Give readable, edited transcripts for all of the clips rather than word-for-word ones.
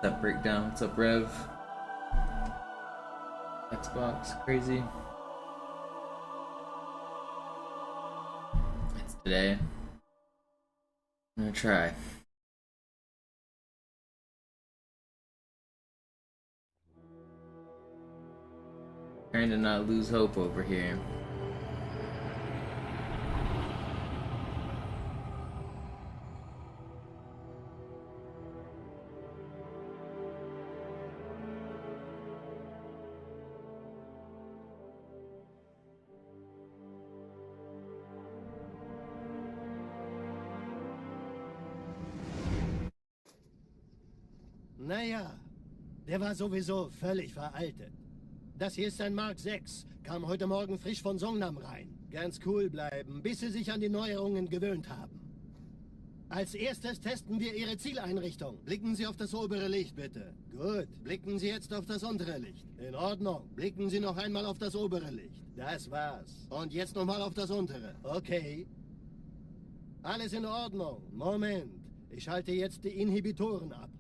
That breakdown. What's up, Rev? Xbox, crazy. It's today. I'm gonna try. Trying to not lose hope over here. Naja, der war sowieso völlig veraltet. Das hier ist ein Mark 6, kam heute Morgen frisch von Songnam rein. Ganz cool bleiben, bis Sie sich an die Neuerungen gewöhnt haben. Als erstes testen wir Ihre Zieleinrichtung. Blicken Sie auf das obere Licht, bitte. Gut, blicken Sie jetzt auf das untere Licht. In Ordnung, blicken Sie noch einmal auf das obere Licht. Das war's. Und jetzt nochmal auf das untere. Okay. Alles in Ordnung. Moment, ich schalte jetzt die Inhibitoren ab.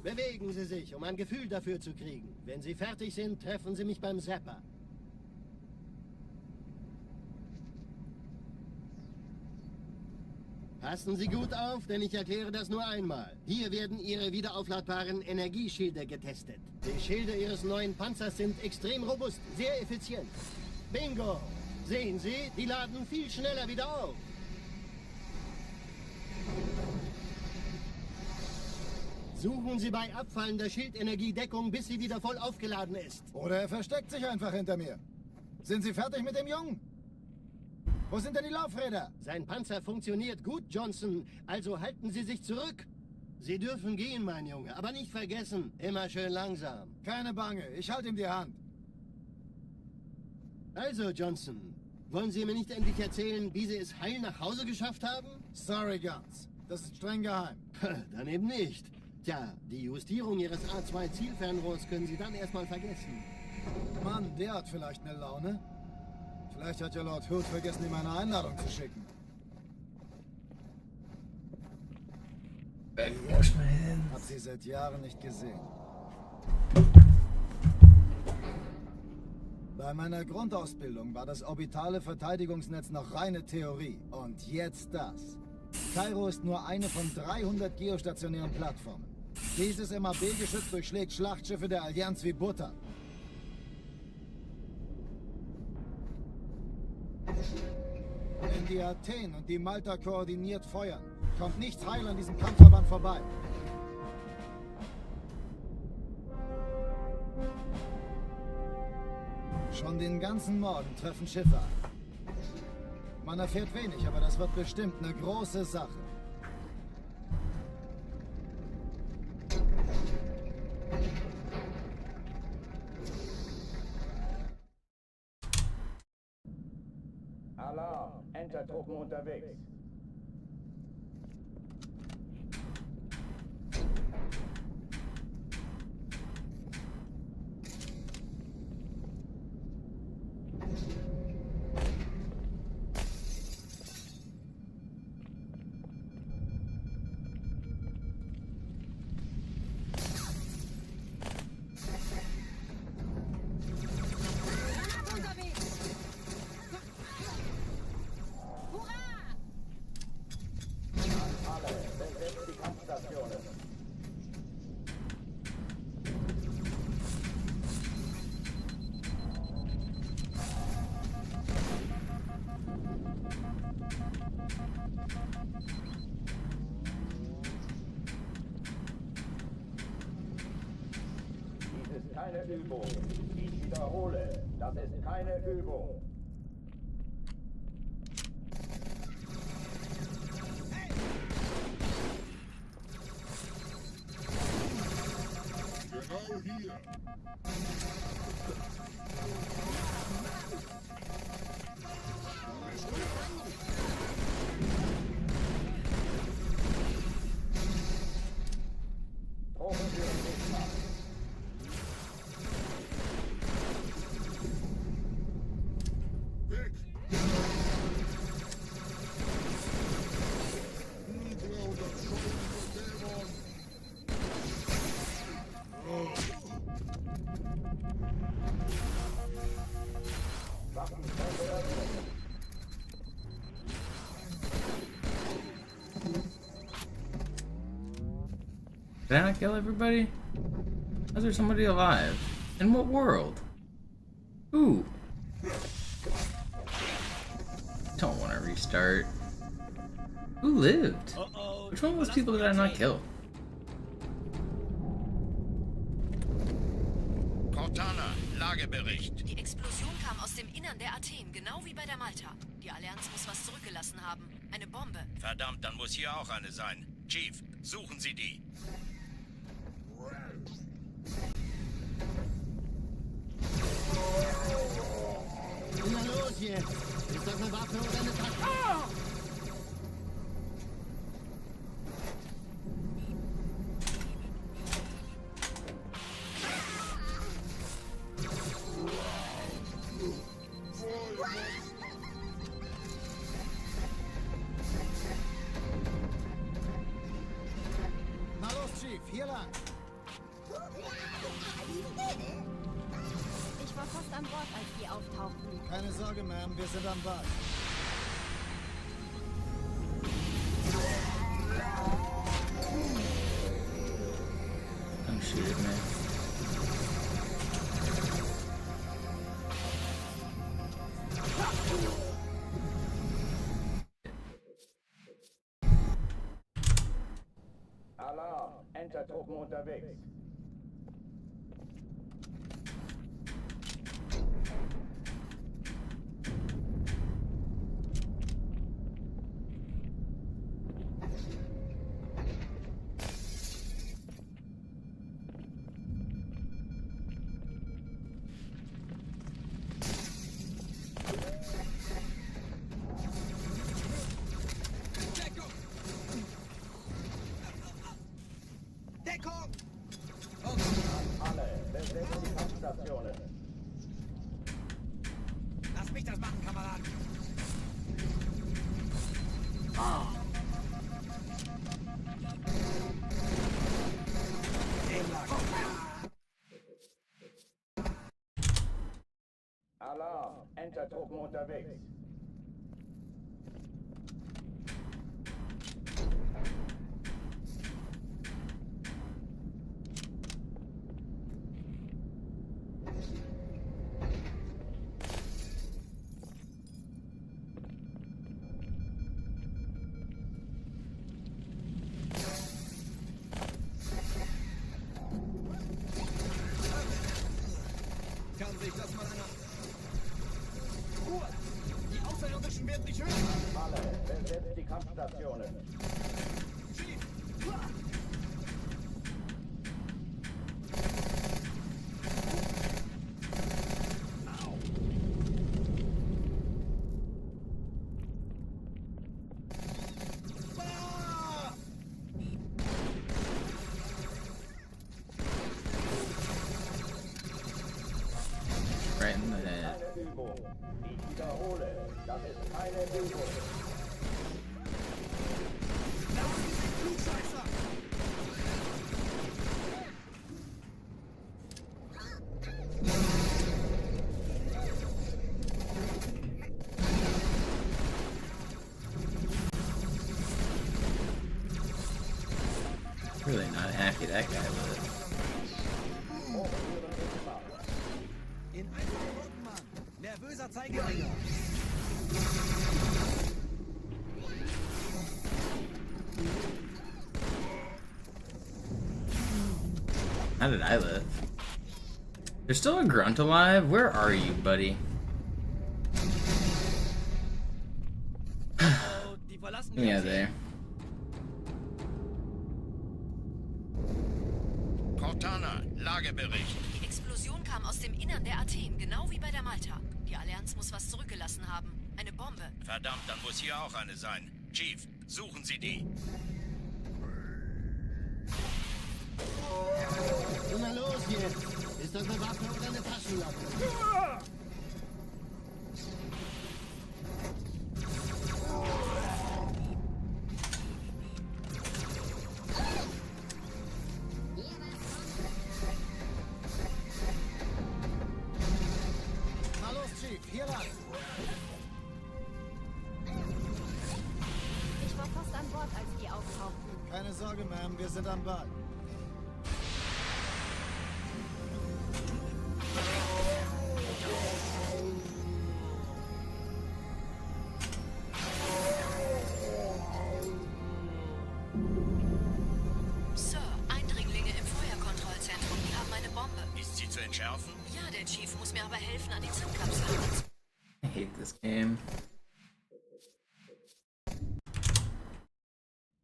Bewegen Sie sich, um ein Gefühl dafür zu kriegen. Wenn Sie fertig sind, treffen Sie mich beim Zapper. Passen Sie gut auf, denn ich erkläre das nur einmal. Hier werden Ihre wiederaufladbaren Energieschilde getestet. Die Schilde Ihres neuen Panzers sind extrem robust, sehr effizient. Bingo! Sehen Sie, die laden viel schneller wieder auf. Suchen Sie bei abfallender Schildenergiedeckung, bis sie wieder voll aufgeladen ist. Oder er versteckt sich einfach hinter mir. Sind Sie fertig mit dem Jungen? Wo sind denn die Laufräder? Sein Panzer funktioniert gut, Johnson. Also halten Sie sich zurück. Sie dürfen gehen, mein Junge. Aber nicht vergessen, immer schön langsam. Keine Bange, ich halte ihm die Hand. Also, Johnson, wollen Sie mir nicht endlich erzählen, wie Sie es heil nach Hause geschafft haben? Sorry, Guns. Das ist streng geheim. Dann eben nicht. Tja, die Justierung Ihres A2-Zielfernrohrs können Sie dann erstmal vergessen. Mann, der hat vielleicht eine Laune. Vielleicht hat ja Lord Hood vergessen, ihm eine Einladung zu schicken. Wash my hands. Hab sie seit Jahren nicht gesehen. Bei meiner Grundausbildung war das orbitale Verteidigungsnetz noch reine Theorie. Und jetzt das. Kairo ist nur eine von 300 geostationären Plattformen. Dieses MAB-Geschütz durchschlägt Schlachtschiffe der Allianz wie Butter. Wenn die Athen und die Malta koordiniert feuern, kommt nichts heil an diesem Kampfverband vorbei. Schon den ganzen Morgen treffen Schiffe an. Man erfährt wenig, aber das wird bestimmt eine große Sache. Alarm! Entertruppen unterwegs. Keine Übung. Ich wiederhole, das ist keine Übung. Genau hier. Brauchen wir uns nicht machen. Weg! Hydra oder Dämon! Did I not kill everybody? Is there somebody alive? In what world? Who? Don't want to restart. Who lived? Which one of those people did I not kill? Cortana, Lagebericht. Die Explosion kam aus dem Innern der Athen, genau wie bei der Malta. Die Allianz muss was zurückgelassen haben. Eine Bombe. Verdammt, dann muss hier auch eine sein. Chief, suchen Sie die. Na los jetzt! Ist das eine Waffe oder eine Tasche? Na los, Chief, hier lang. Ich war fast an Bord, als die auftauchten. Keine Sorge, Ma'am, wir sind am Ball. Don't shoot it, man. Alarm! Entertruppen unterwegs. Alle, besetzt die Kampfstationen. Lass mich das machen, Kameraden. Alarm! Entertruppen unterwegs. Kann sich das mal einer... Ruhe! Die Außerirdischen werden dich hören! Alle, besetzt die Kampfstationen. Chief! Right in the head. Keine Übung. Ich wiederhole, das ist keine Übung. Really not happy that guy was. In einen Minuten, Mann! Nervöser Zeigefinger! How did I live? There's still a grunt alive? Where are you, buddy? Yeah, there. Cortana, Lagebericht. Die Explosion kam aus dem Innern der Athen, genau wie bei der Malta. Die Allianz muss was zurückgelassen haben. Eine Bombe. Verdammt, dann muss hier auch eine sein. Chief, suchen Sie die. Na los jetzt! Ist das eine Waffe oder eine Taschenlampe? Na los, Chief, hier lang! Ich war fast an Bord, als die auftauchten. Keine Sorge, Ma'am, wir sind am Ball. this game.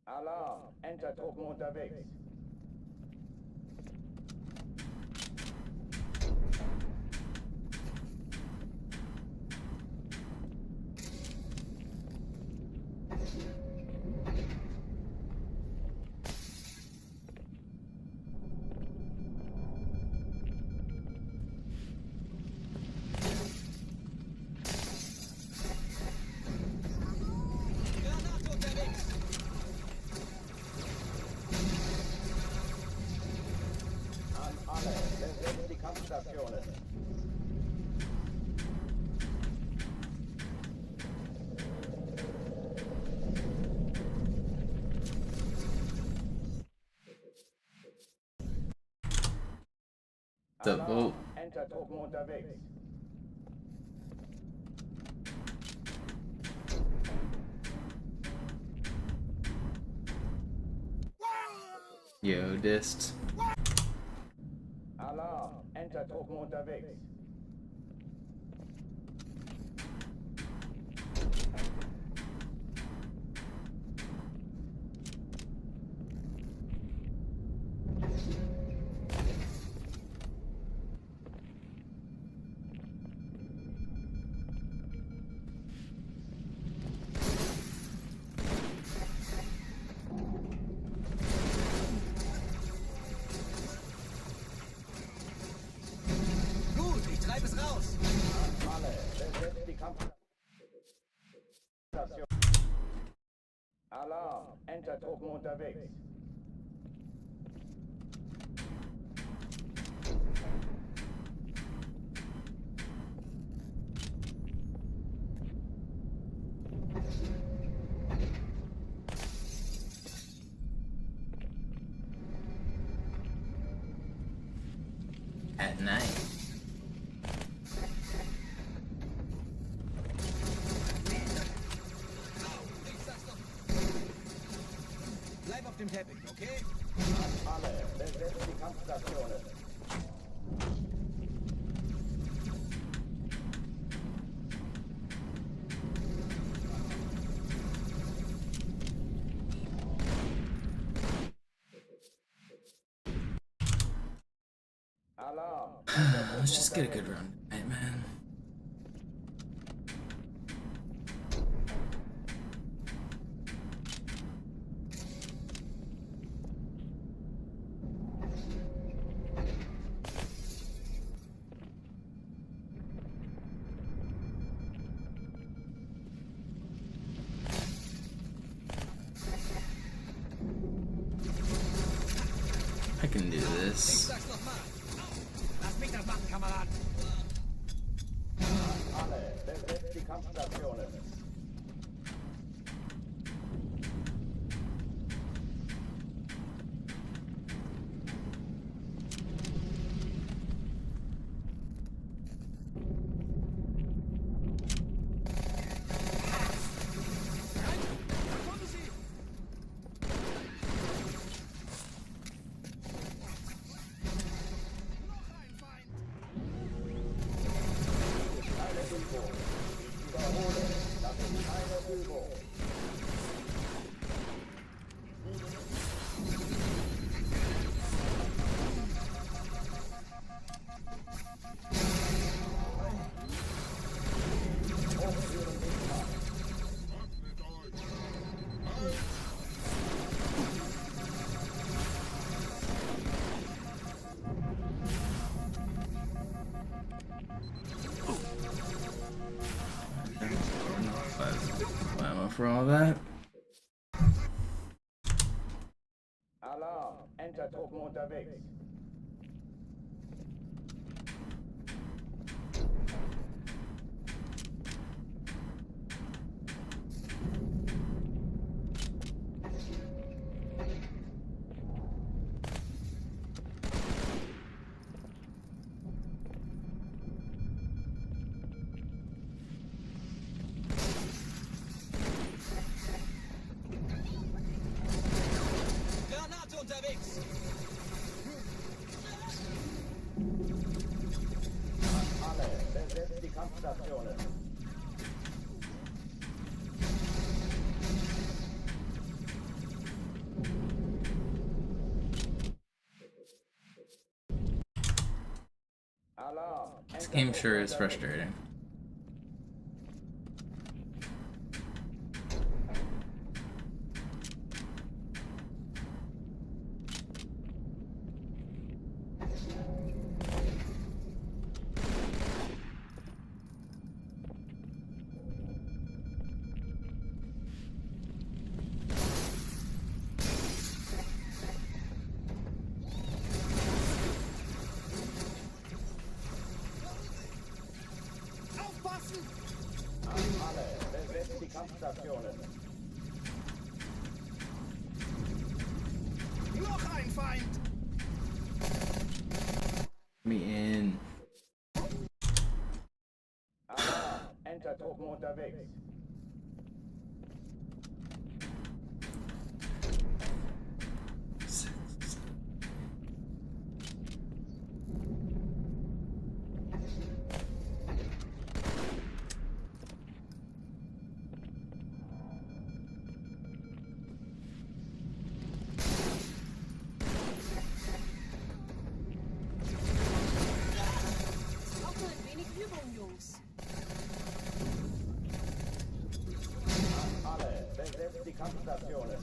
Alarm! Enter-Truppen unterwegs. Besetzt die Kampfstationen. The vote. Enter-Truppen unterwegs. Yo, dist. Alarm! Enter-Truppen unterwegs. Gut, ich treibe es raus. Alle, besetzt die Kampfstation. Alarm! Enter-Truppen unterwegs. At night. Bleib auf dem Teppich, okay? Alle, besetzt die Kampfstationen. Alarm! Let's just get a good run tonight, man. I can do this. Sag's noch mal. Lass mich das machen, Kamerad. Alle, besetzt die Kampfstationen. Ich wiederhole, das ist keine Übung. Ammo for all that. Alarm! Enter-Truppen unterwegs. Granate unterwegs. Alle, besetzt die Kampfstationen. This game sure is frustrating. Alle, besetzt die Kampfstationen. Noch ein Feind! Me in. Alarm, Entertruppen unterwegs. Auch nur ein wenig Übung, Jungs. Alle, besetzt die Kampfstationen.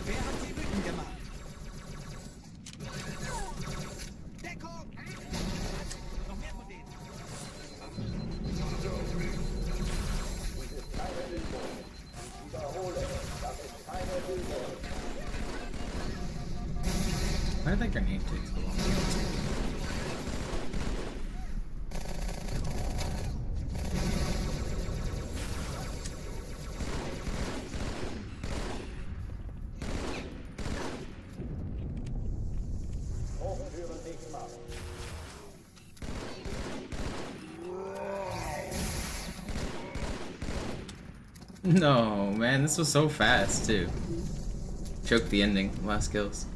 Wer hat sie wütend gemacht? Deckung! Noch mehr von denen! Wiederhole, das ist keine Übung. Why did that grenade take so long? Hochführen dich mal. No, man, this was so fast too. Choked the ending, last kills.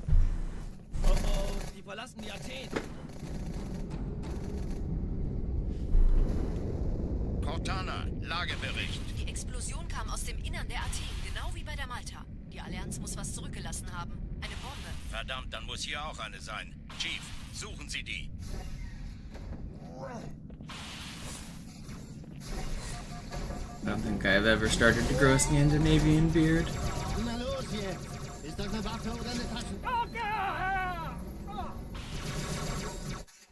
Oh oh, die verlassen die Athen! Cortana, Lagebericht. Die Explosion kam aus dem Innern der Athen, genau wie bei der Malta. Die Allianz muss was zurückgelassen haben. Eine Bombe. Verdammt, dann muss hier auch eine sein. Chief, suchen Sie die. I don't think I've ever started to grow a Scandinavian beard. Na los jetzt! Ist das eine Waffe oder eine Tasche?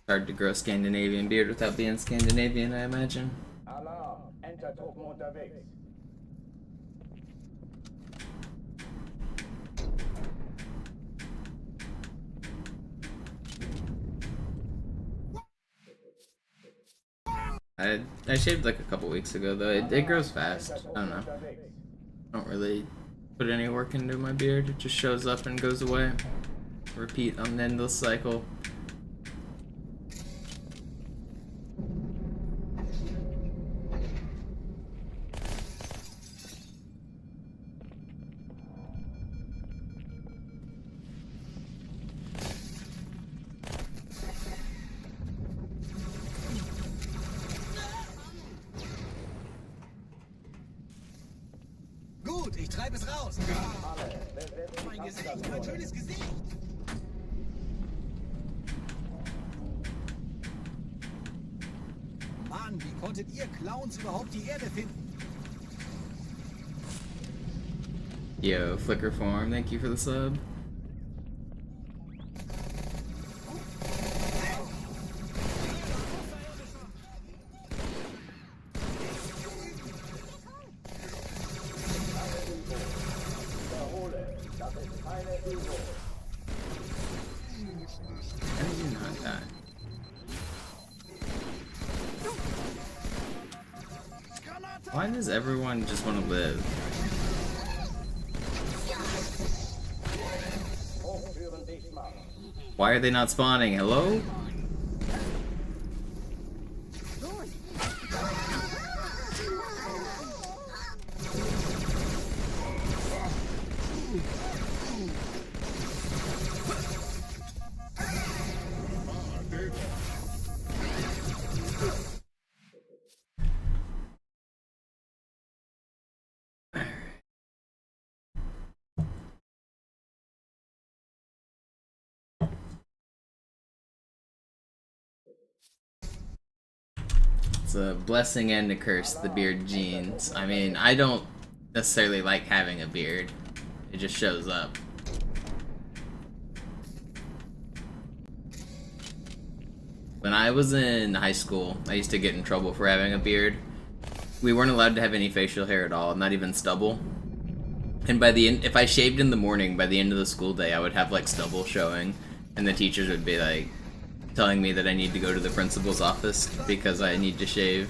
Hard to grow a Scandinavian beard without being Scandinavian, I imagine. Alarm, Entertruppen unterwegs. I shaved like a couple weeks ago though. It grows fast. I don't know. Unterwegs. I don't really put any work into my beard. It just shows up and goes away. Repeat on an endless cycle. Gut, ich treibe es raus! Alle, besetzt die Mein Gesicht, mein Kampfstationen. schönes Gesicht! Mann, wie konntet ihr Clowns überhaupt die Erde finden? Yo, Flicker Form, thank you for the sub. Wiederhole, das ist keine Übung. How did you not die? Why does everyone just want to live? Hochführen dich mal. Why are they not spawning? Hello? a blessing and a curse, the beard genes. I mean, I don't necessarily like having a beard. It just shows up. When I was in high school, I used to get in trouble for having a beard. We weren't allowed to have any facial hair at all, not even stubble. And by the end, if I shaved in the morning, by the end of the school day, I would have like stubble showing, and the teachers would be like telling me that I need to go to the principal's office because I need to shave.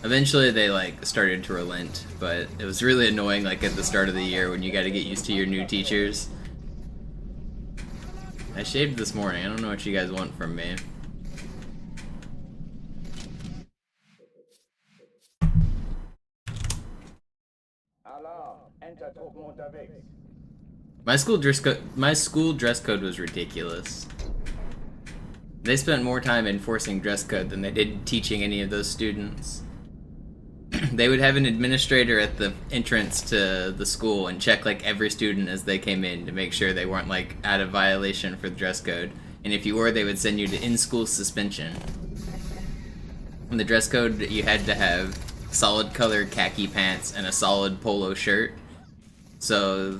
Eventually they like started to relent, but it was really annoying like at the start of the year when you got to get used to your new teachers. I shaved this morning. I don't know what you guys want from me. Alarm, enter Truppen unterwegs. My school dress code was ridiculous. They spent more time enforcing dress code than they did teaching any of those students. They would have an administrator at the entrance to the school and check like every student as they came in to make sure they weren't like out of violation for the dress code. And if you were, they would send you to in-school suspension. In the dress code, you had to have solid color khaki pants and a solid polo shirt. So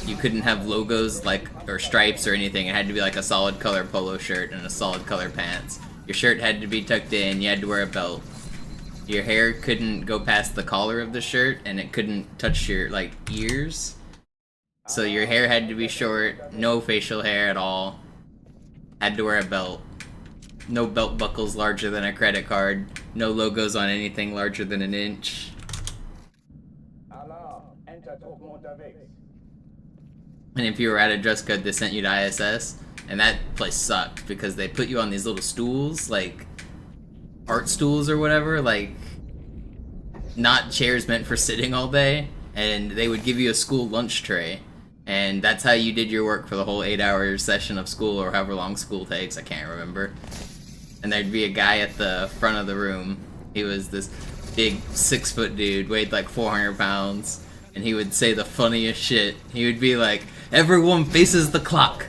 you couldn't have logos like or stripes or anything. It had to be like a solid color polo shirt and a solid color pants. Your shirt had to be tucked in. You had to wear a belt. Your hair couldn't go past the collar of the shirt, and it couldn't touch your like ears. So your hair had to be short. No facial hair at all. Had to wear a belt. No belt buckles larger than a credit card. No logos on anything larger than an inch. Alarm, enter Truppen unterwegs. And if you were out of dress code, they sent you to ISS, and that place sucked because they put you on these little stools, like art stools or whatever, like not chairs meant for sitting all day, and they would give you a school lunch tray, and that's how you did your work for the whole 8-hour session of school or however long school takes. I can't remember. And there'd be a guy at the front of the room. He was this big 6-foot dude, weighed like 400 pounds, and he would say the funniest shit. He would be like, "Everyone faces the clock.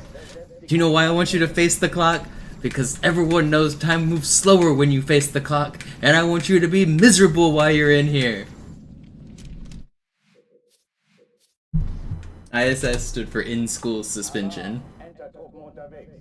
Do you know why I want you to face the clock? Because everyone knows time moves slower when you face the clock, and I want you to be miserable while you're in here." ISS stood for in-school suspension. Enter Truppen unterwegs.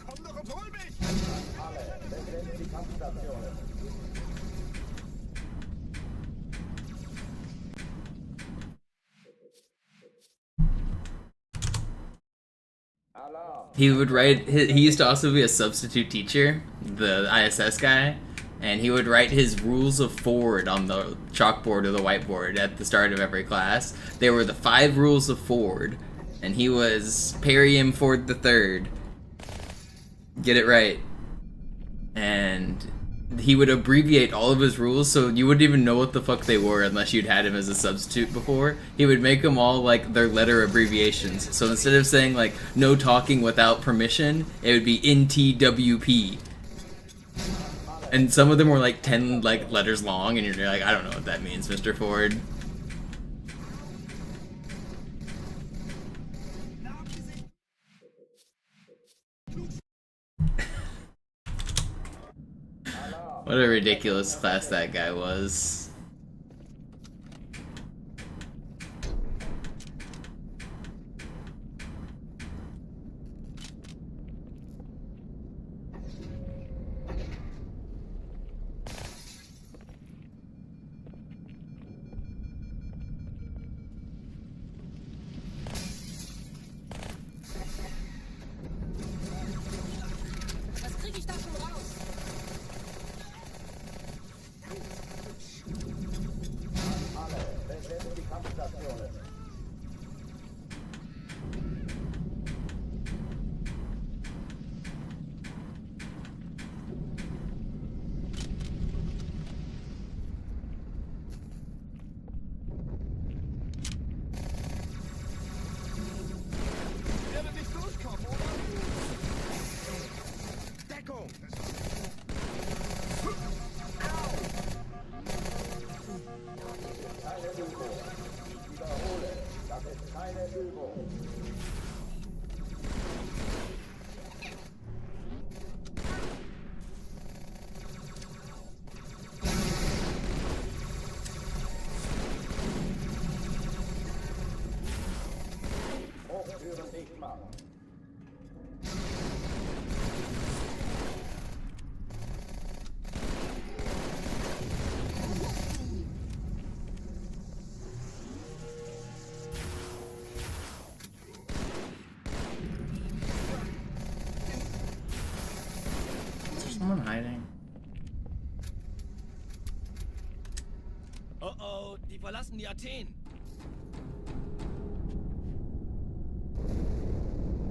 Komm doch und hol mich! Alle, besetzt die Kampfstationen. Alarm. He would write, he used to also be a substitute teacher, the ISS guy, and he would write his rules of Ford on the chalkboard or the whiteboard at the start of every class. They were the 5 rules of Ford, and he was Perry M. Ford III. Get it right. And he would abbreviate all of his rules, so you wouldn't even know what the fuck they were unless you'd had him as a substitute before. He would make them all like their letter abbreviations. So instead of saying like no talking without permission, it would be NTWP. And some of them were like 10 like letters long, and you're like, I don't know what that means, Mr. Ford. What a ridiculous class that guy was. Was krieg ich da schon raus? machen. Is there someone hiding? Oh oh, die verlassen die Athen.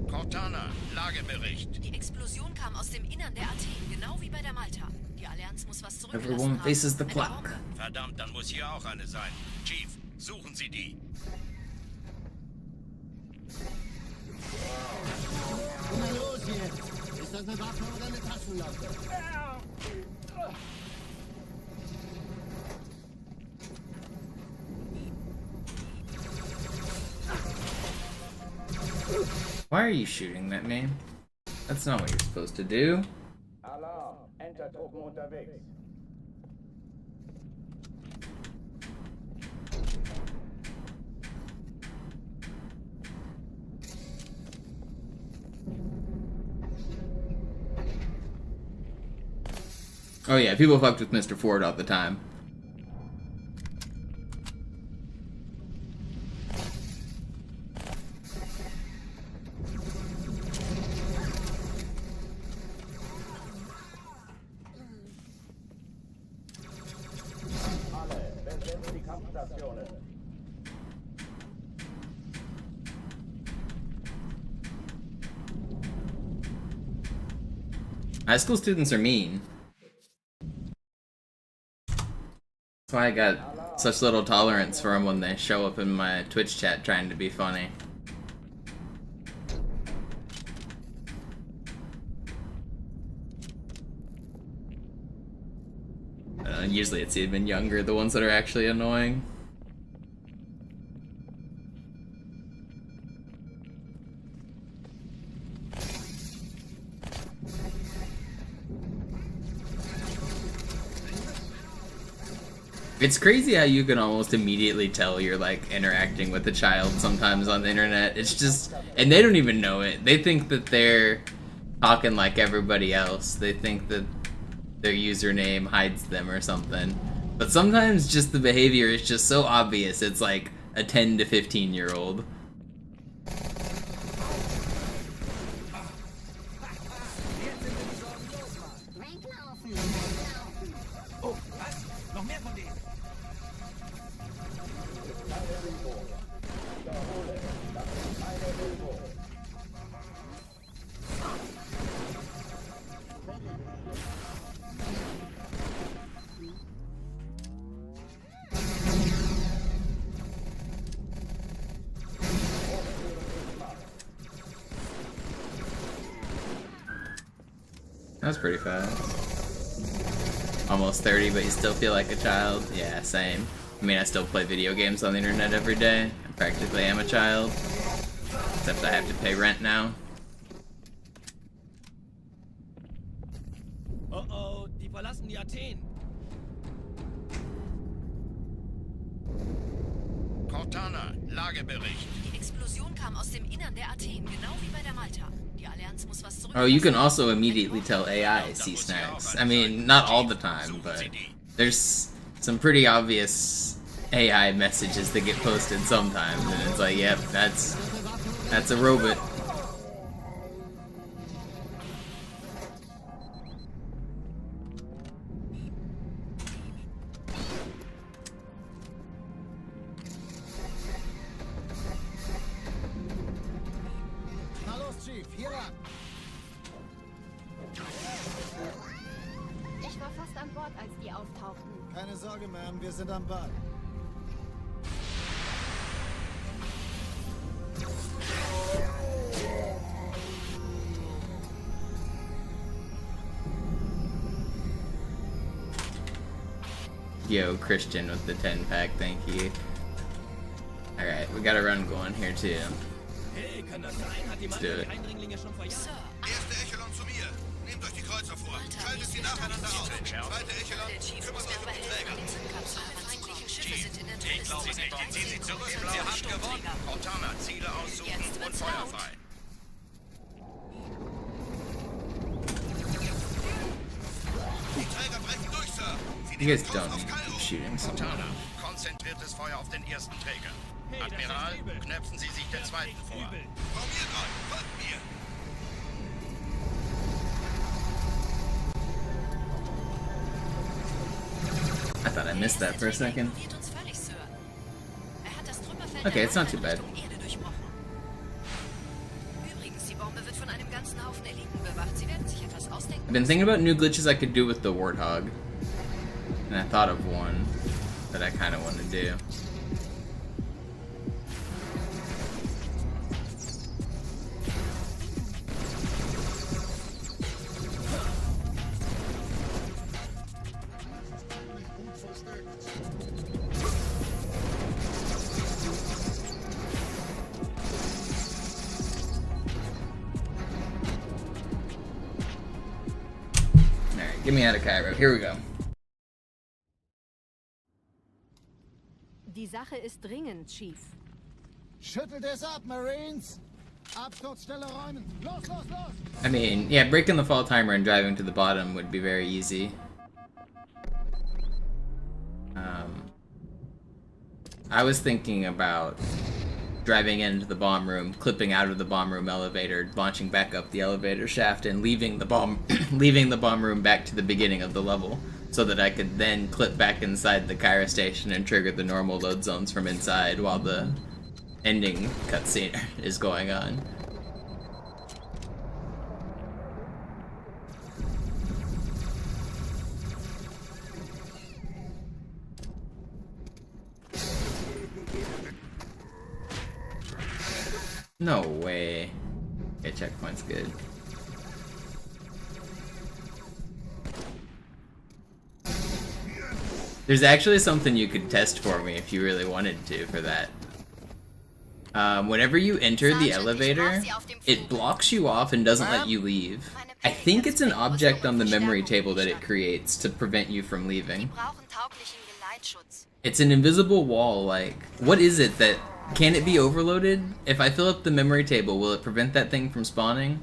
Cortana, Lagebericht. Die Explosion kam aus dem Innern der Athen, genau wie bei der Malta. Die Allianz muss was zurückgelassen Everyone haben. faces the Eine clock. Bombe. Verdammt, dann muss hier auch eine sein. Chief, suchen Sie die. Na los jetzt! Ist das eine Waffe oder eine Taschenlampe? Why are you shooting at me? That's not what you're supposed to do. Alarm, Entertruppen unterwegs. Oh yeah, people fucked with Mr. Ford all the time. Alle, besetzen die Kampfstationen. High school students are mean. That's why I got such little tolerance for them when they show up in my Twitch chat trying to be funny. Usually it's even younger, the ones that are actually annoying. It's crazy how you can almost immediately tell you're like interacting with a child sometimes on the internet. It's just, and they don't even know it. They think that they're talking like everybody else. They think that their username hides them or something. But sometimes just the behavior is just so obvious. It's like a 10 to 15-year-old. Oh, was? Noch mehr von denen. That was pretty fast. Almost 30, but you still feel like a child? Yeah, same. I mean, I still play video games on the internet every day. I practically am a child. Except I have to pay rent now. Oh oh, die verlassen die Athen. Cortana, Lagebericht. Die Explosion kam aus dem Innern der Athen, genau wie bei der Malta. Die Allianz muss was zurückgelassen Oh, you can haben. also immediately tell AI see snacks. I mean, not all the time, but there's some pretty obvious AI messages that get posted sometimes, and it's like, yep, that's a robot. Na los, Chief, hier lang. Ich war fast an Bord, als die auftauchten. Keine Sorge, Ma'am, wir sind am Ball. Yo, Christian with the 10-pack, thank you. Alright, we got a run going here too. Hey, kann das sein? Hat die do Malta it. die Eindringlinge schon verjagt? Sir, Erste Echelon zu mir. Nehmt euch die Kreuzer vor. Schaltet sie nacheinander auf. Zweite Echelon, der Chief kümmert muss mir euch um aber die helfen, Träger. an den Zündkapseln heranzukommen. Feindliche Schiffe sind in der Ich glaube Touristenzone. nicht. Ziehen Sie zurück. Sie haben gewonnen. Cortana, Ziele aussuchen Jetzt und wird's Feuer laut. frei. You guys don't need to keep shooting someone. Montana, konzentriertes Feuer auf den ersten Träger. Admiral, knöpfen Sie sich den zweiten vor. Frau Mirgol, folgt mir! I thought I missed that for a second. Ignoriert uns völlig, Sir. Hat das Trümmerfeld Okay, der it's not too anderen bad. Richtung Erde durchbrochen. Übrigens, die Bombe wird von einem ganzen Haufen Eliten bewacht. Sie werden sich etwas ausdenken. I've been thinking about new glitches I could do with the Warthog. And I thought of one that I kind of want to do. Alright, get me out of Cairo. Here we go. Die Sache ist dringend, Chief. Schüttelt es ab, Marines! Absturzstelle räumen! Los, los, los! I mean, yeah, breaking the fall timer and driving to the bottom would be very easy. I was thinking about driving into the bomb room, clipping out of the bomb room elevator, launching back up the elevator shaft, and leaving the bomb room back to the beginning of the level, so that I could then clip back inside the Cairo station and trigger the normal load zones from inside while the ending cutscene is going on. No way. Okay, checkpoint's good. There's actually something you could test for me if you really wanted to for that. Whenever you enter the elevator, it blocks you off and doesn't let you leave. I think it's an object on the memory table that it creates to prevent you from leaving. Brauchen tauglichen Geleitschutz. It's an invisible wall, like, what is it that, can it be overloaded? If I fill up the memory table, will it prevent that thing from spawning?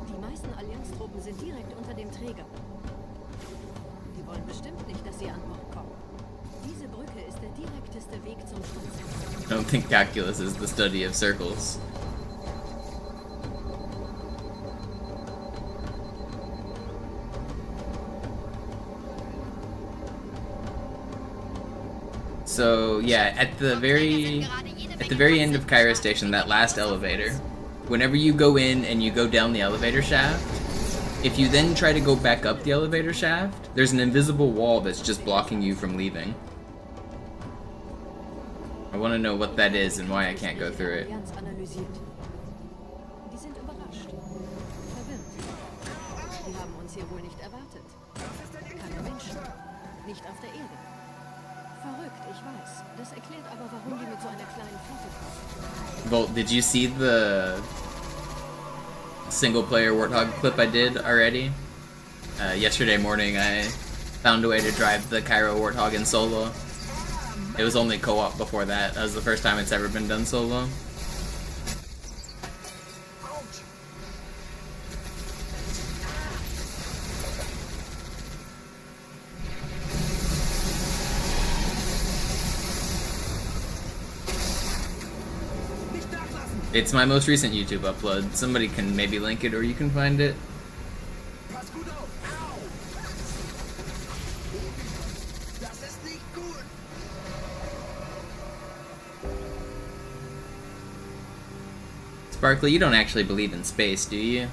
Die meisten Allianztruppen sind direkt unter dem Träger. Die wollen bestimmt nicht, dass sie an Bord kommen. Diese Brücke ist der direkteste Weg zum Stützpunkt. I don't think calculus is the study of circles. So yeah, at the very end of Cairo Station, that last elevator, whenever you go in and you go down the elevator shaft, if you then try to go back up the elevator shaft, there's an invisible wall that's just blocking you from leaving. I want to know what that is and why I can't go through it. Allianz analysiert. Die sind überrascht. Verwirrt. Die haben uns hier wohl nicht erwartet. Keine Menschen. Nicht auf der Erde. Verrückt, ich weiß. Das erklärt aber, warum die mit so einer kleinen Flotte kommen. Volt, did you see the single-player Warthog clip I did already? Yesterday morning I found a way to drive the Cairo Warthog in solo. It was only co-op before that. That was the first time it's ever been done solo. It's my most recent YouTube upload. Somebody can maybe link it or you can find it. Pass gut auf! Au! Das ist nicht gut! Sparkly, you don't actually believe in space, do you?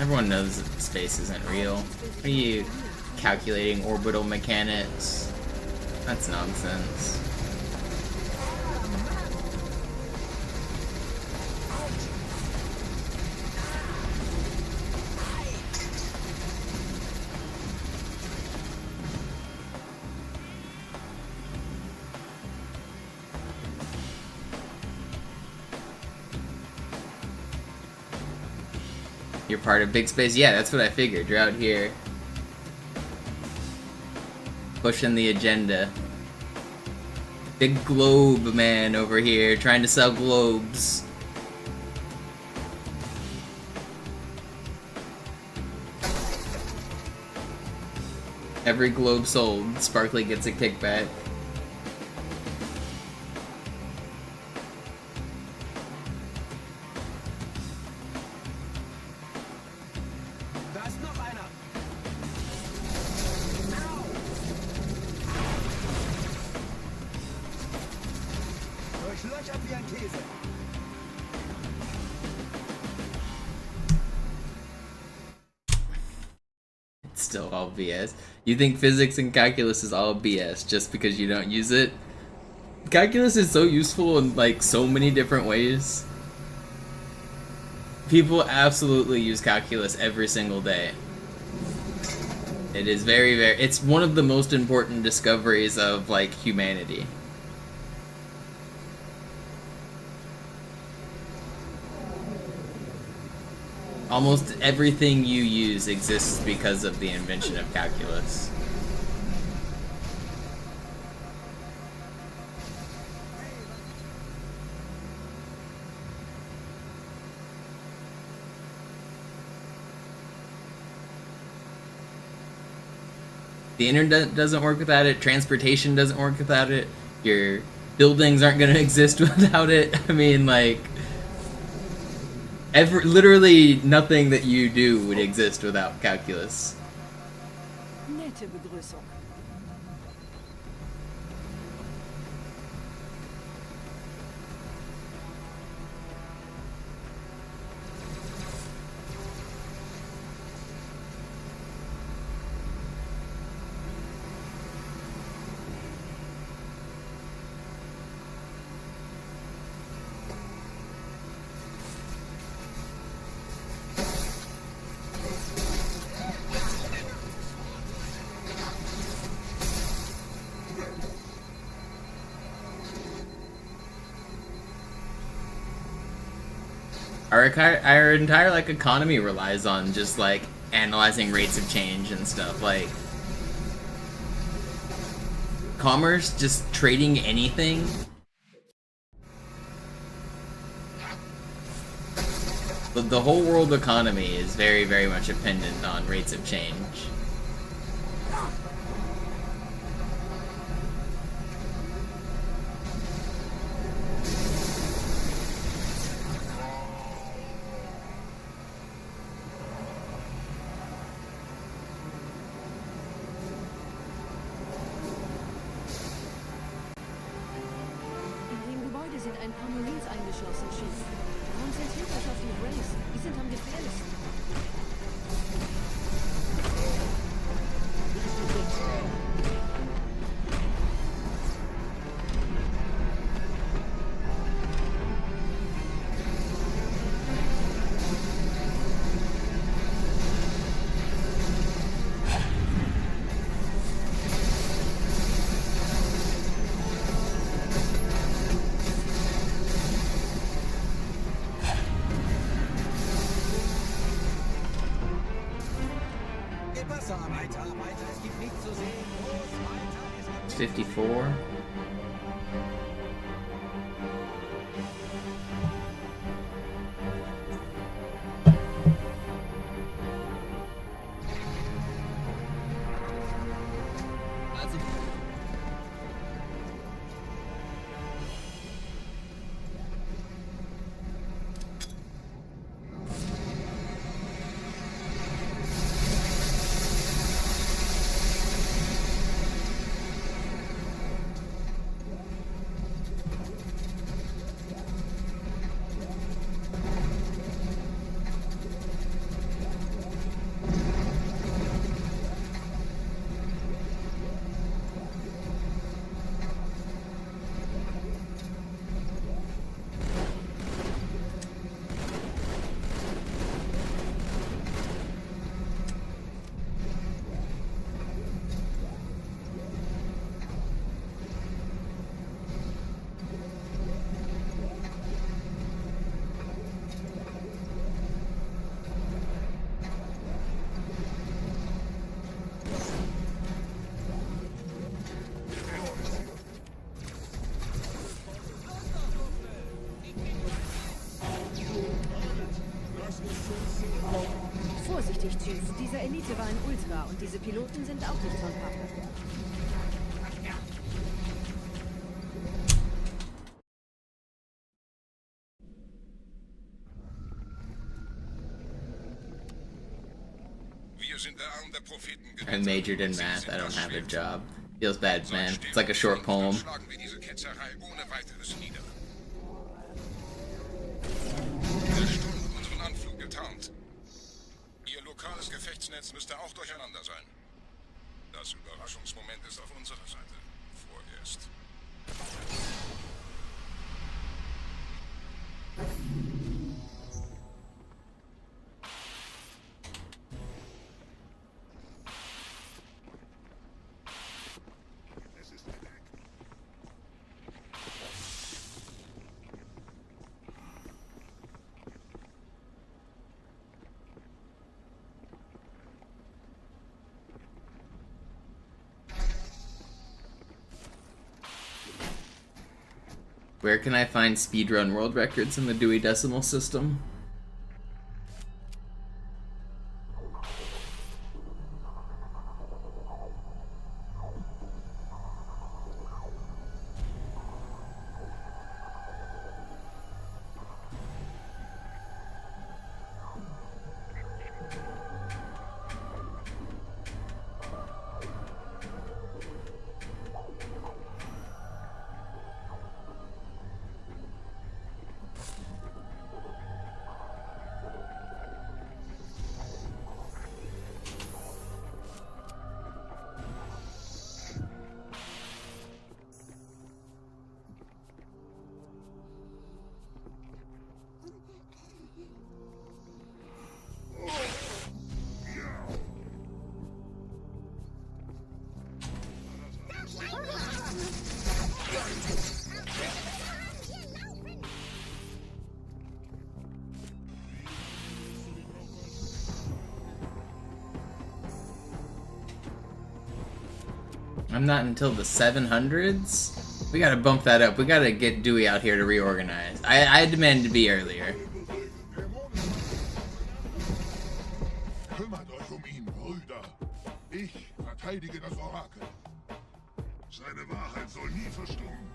Everyone knows that space isn't real. Are you calculating orbital mechanics? That's nonsense. You're part of big space? Yeah, that's what I figured. You're out here. pushing the agenda. Big globe man over here trying to sell globes. Every globe sold, Sparkly gets a kickback. Da ist noch einer. Au! Durchlöchert wie ein Käse. It's still all BS. You think physics and calculus is all BS just because you don't use it? Calculus is so useful in like so many different ways. People absolutely use calculus every single day. It is it's one of the most important discoveries of like humanity. Almost everything you use exists because of the invention of calculus. The internet doesn't work without it, transportation doesn't work without it, your buildings aren't gonna exist without it. I mean, like, literally nothing that you do would exist without calculus. Nette Begrüßung. Our entire like economy relies on just like analyzing rates of change and stuff, like commerce, just trading anything. The whole world economy is very, very much dependent on rates of change. Ein paar Marines eingeschlossen, Chief. Konzentriert euch auf die Rays. Die sind am gefährlichsten. Weiter, es gibt nichts zu sehen. Los, weiter, 54. Richtig, Chief. Dieser Elite war ein Ultra und diese Piloten sind auch nicht von Pappe. Wir sind der Arm der Propheten. I majored in math. I don't have a job. Feels bad, man. It's like a short poem. Schlagen wir diese Ketzerei ohne weiteres nieder. Der Sturm hat unseren Anflug getarnt. Ihr lokales Gefechtsnetz müsste auch durcheinander sein. Das Überraschungsmoment ist auf unserer Seite. Vorerst. Where can I find speedrun world records in the Dewey Decimal System? I'm not until the 700s? We gotta bump that up. We gotta get Dewey out here to reorganize. I demand to be earlier. Kümmert euch ihn, Brüder. Ich verteidige das Orakel. Seine Wahrheit soll nie verstummen.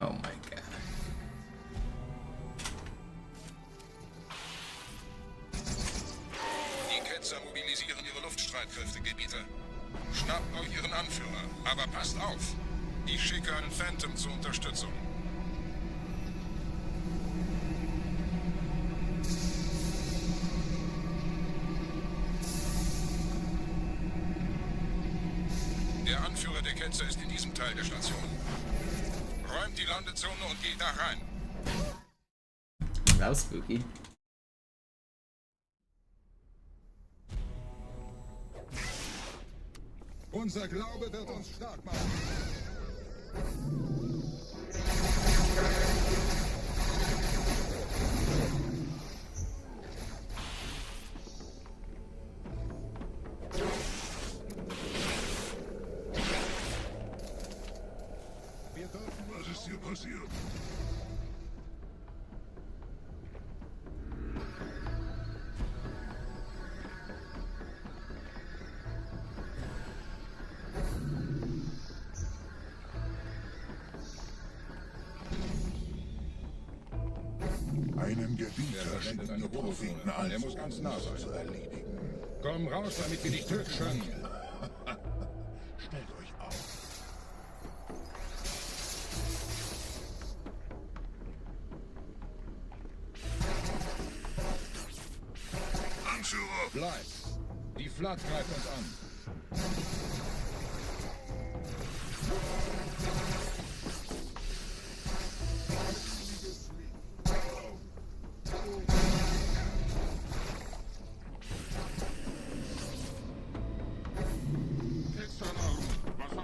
Oh my god. Die Ketzer mobilisieren ihre Luftstreitkräfte, Gebieter. Schnappt euch ihren Anführer, aber passt auf. Ich schicke einen Phantom zur Unterstützung. Der Anführer der Ketzer ist in diesem Teil der Station. Räumt die Landezone und geht da rein. That was spooky. Unser Glaube wird uns stark machen. Was ist hier passiert? Einen Gebieter schicken die Propheten an, Er muss ganz nah sein. zu erledigen. Komm raus, damit wir dich töten können. Stellt euch auf. Anführer! Bleib. Die Flat greift uns an.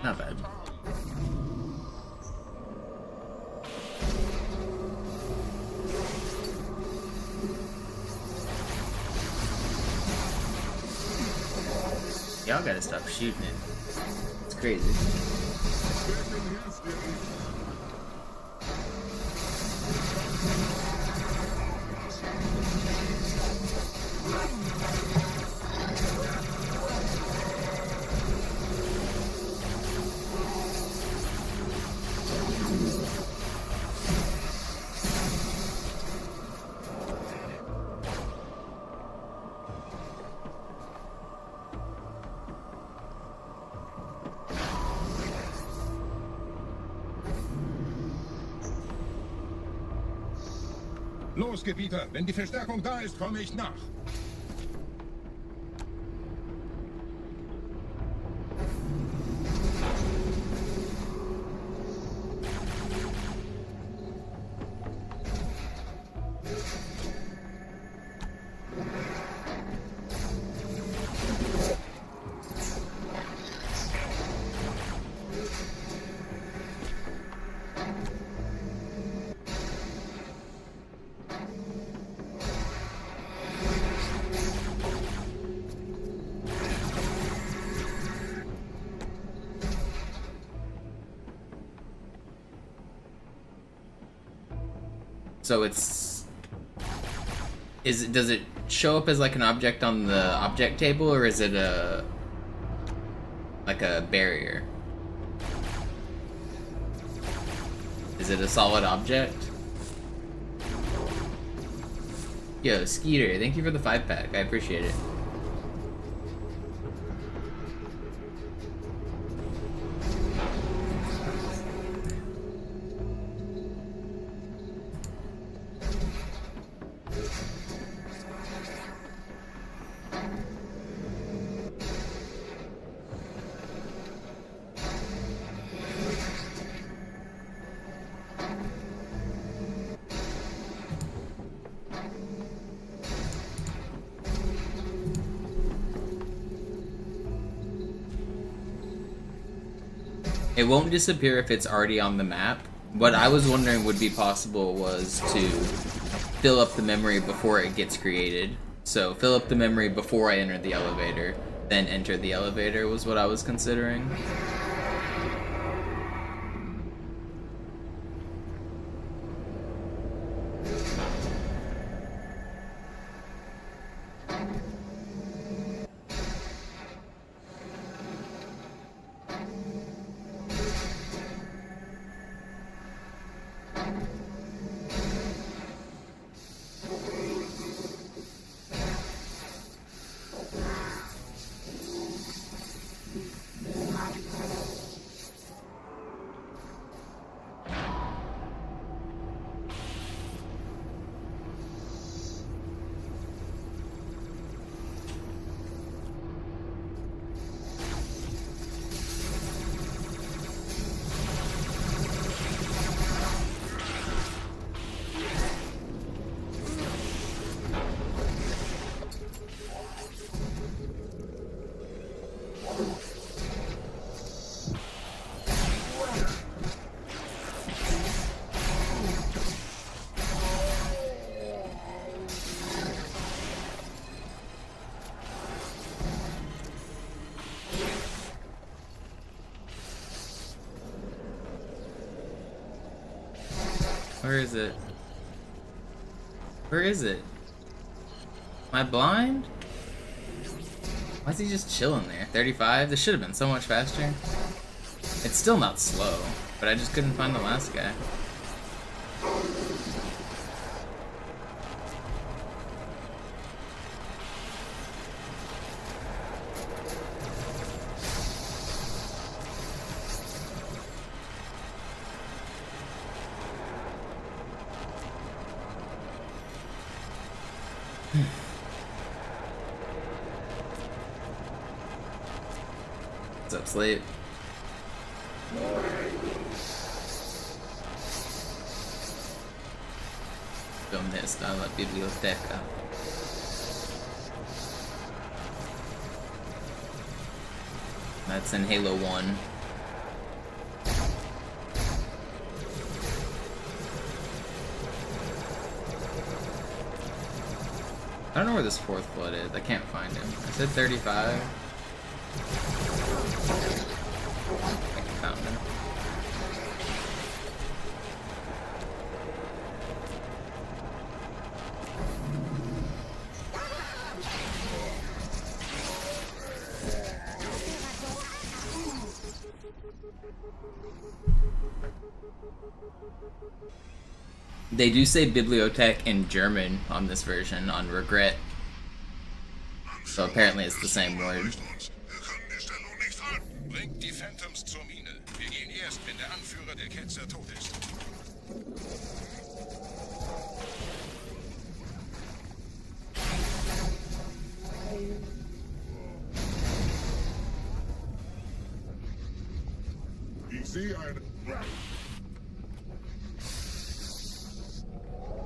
Not bad. Y'all gotta stop shooting it. It's crazy. Los, Gebieter, wenn die Verstärkung da ist, komme ich nach. So does it show up as like an object on the object table, or is it like a barrier? Is it a solid object? Yo, Skeeter, thank you for the 5-pack. I appreciate it. It won't disappear if it's already on the map. What I was wondering would be possible was to fill up the memory before it gets created. So fill up the memory before I enter the elevator, then enter the elevator was what I was considering. Where is it? Where is it? Am I blind? Why is he just chilling there? 35? This should have been so much faster. It's still not slow, but I just couldn't find the last guy. What's up, Slate? ¿Dónde está la biblioteca? That's in Halo 1. I don't know where this fourth blood is. I can't find him. I said 35. I found him. They do say bibliothek in German on this version, on Regret. So apparently it's the same word. Bringt die Phantoms zur Mine. Wir gehen erst, wenn der Anführer der Ketzer tot ist. Ich sehe eine...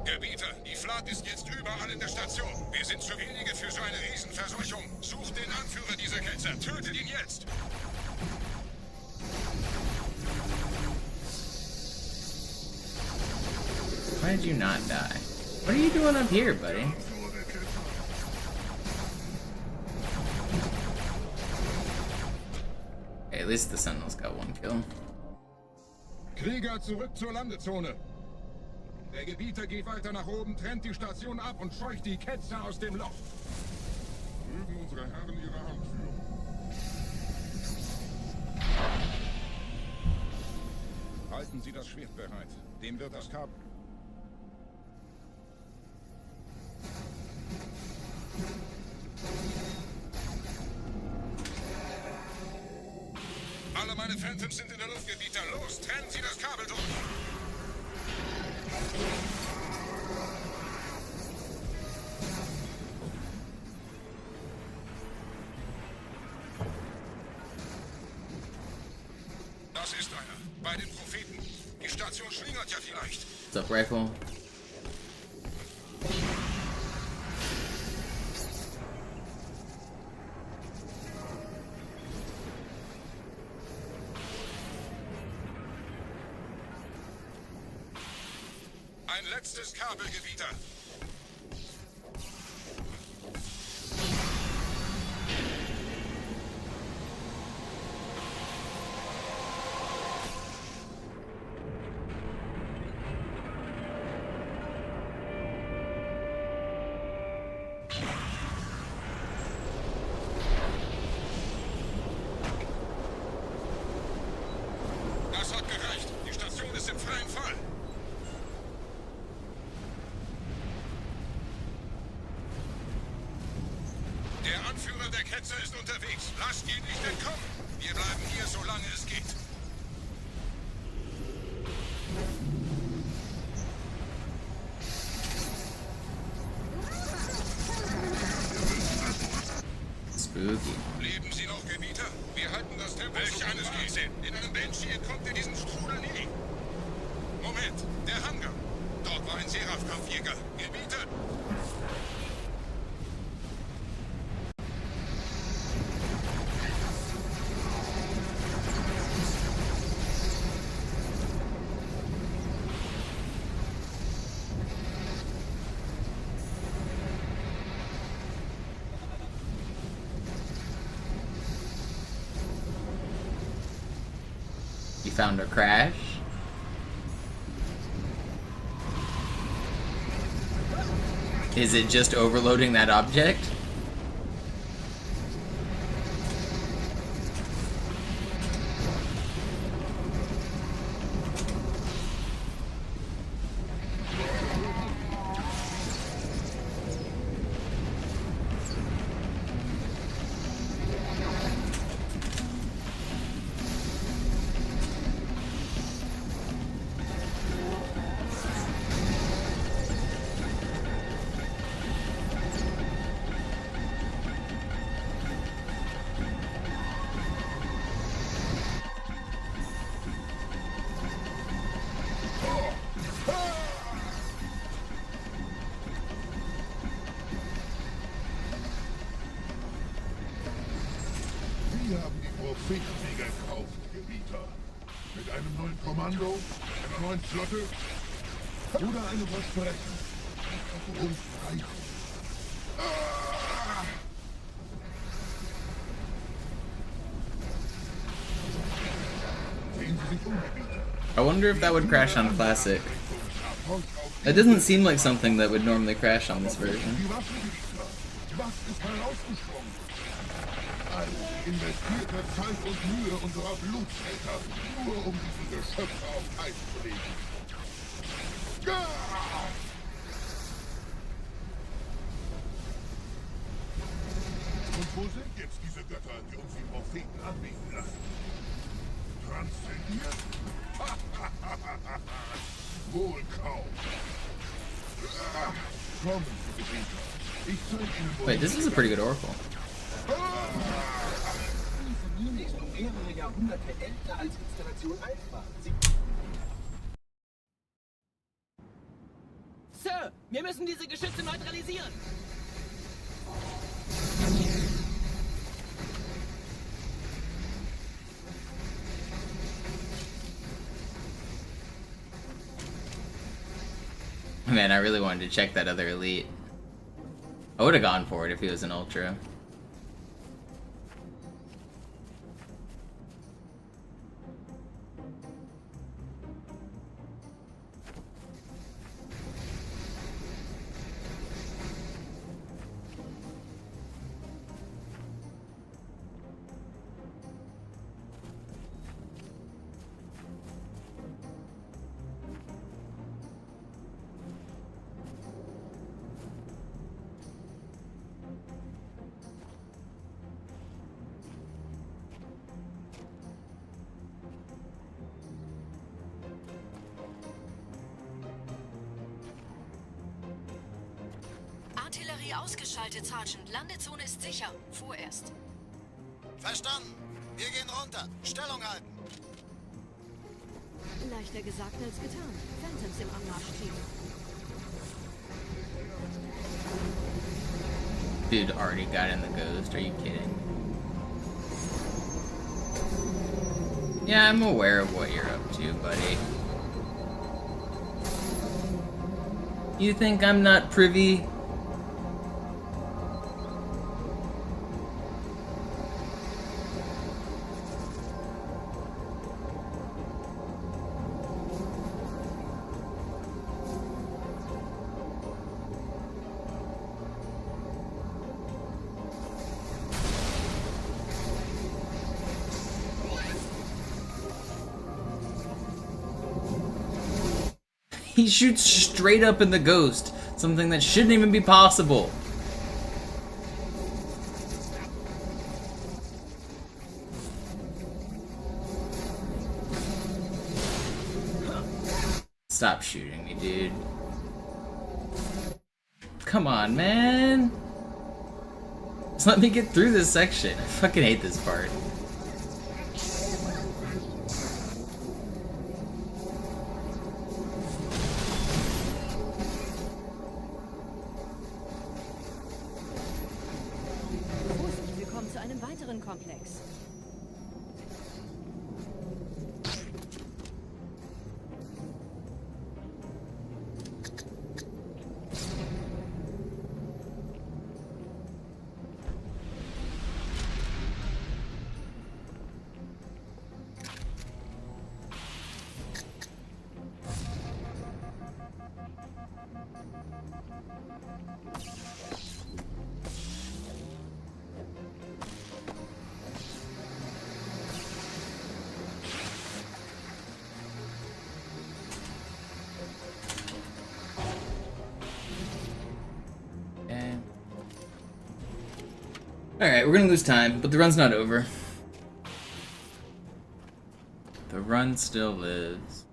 Gebieter, die Flat ist jetzt überall in der Station. Wir sind zu wenige für so eine Riesenverseuchung. Sucht den Anführer dieser Ketzer. Tötet ihn jetzt. Why did you not die? What are you doing up here, buddy? Okay, at least the Sentinel's got one kill. Krieger, zurück zur Landezone. Der Gebieter geht weiter nach oben, trennt die Station ab und scheucht die Ketzer aus dem Loch. Mögen unsere Herren ihre Hand führen. Halten Sie das Schwert bereit. Dem wird das Kabel... Alle meine Phantoms sind in der Luft, Gebieter. Los, trennen Sie das Kabel durch. Das ist einer. Bei den Propheten. Die Station schlingert ja vielleicht. What's up, Rifle? Ein letztes Kabel, Gebieter. Das hat gereicht. Die Station ist im freien Fall. Der Anführer der Ketzer ist unterwegs. Lasst ihn nicht entkommen. Wir bleiben hier, solange es geht. Spooky. Leben Sie noch, Gebieter? Wir halten das Tempo. Welch eines Gieße. In einem Banshee entkommt ihr diesen Strudel nie. Moment, der Hangar. Dort war ein Seraph-Kampfjäger. Gebieter! You found a crash? Is it just overloading that object? Wir haben die Propheten gekauft, Gebieter. Mit einem neuen Kommando, einer neuen Flotte oder einem Versprechen. Und Freiheit. Sehen Sie sich um, Gebieter. I wonder if that would crash on Classic. It doesn't seem like something that would normally crash on this version. Die Waffe, Gebieter. Was ist herausgesprungen? All investierte Zeit und Mühe unserer Blutsväter, nur um diesen Geschöpfe auf Eis zu legen. Und wo sind jetzt diese Götter, die uns die Propheten anbeten lassen? Transzendiert? Wohl kaum. Kommen Sie, Gebieter. Ich zeige Ihnen, wo... Wait, this is a pretty good Oracle. mehrere Jahrhunderte älter als Installation Alpha. Sir, wir müssen diese Geschütze neutralisieren. Man, I really wanted to check that other elite. I would have gone for it if he was an ultra. Artillerie ausgeschaltet, Sergeant. Landezone ist sicher. Vorerst. Verstanden. Wir gehen runter. Stellung halten. Leichter gesagt als getan. Phantoms im Anmarsch-Team. Dude already got in the ghost, are you kidding? Yeah, I'm aware of what you're up to, buddy. You think I'm not privy? He shoots straight up in the ghost, something that shouldn't even be possible. Stop shooting me, dude. Come on, man. Just let me get through this section. I fucking hate this part. Komplex. Alright, we're gonna lose time, but the run's not over. The run still lives.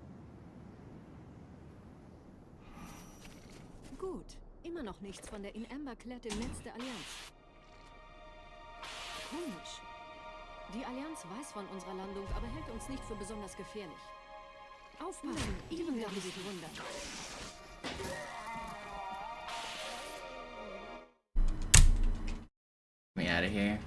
Gut, immer noch nichts von der in Amber Klett im Netz der Allianz. Komisch. Die Allianz weiß von unserer Landung, aber hält uns nicht für besonders gefährlich. Aufpassen, Ihnen darf sich wundern. Me out of here.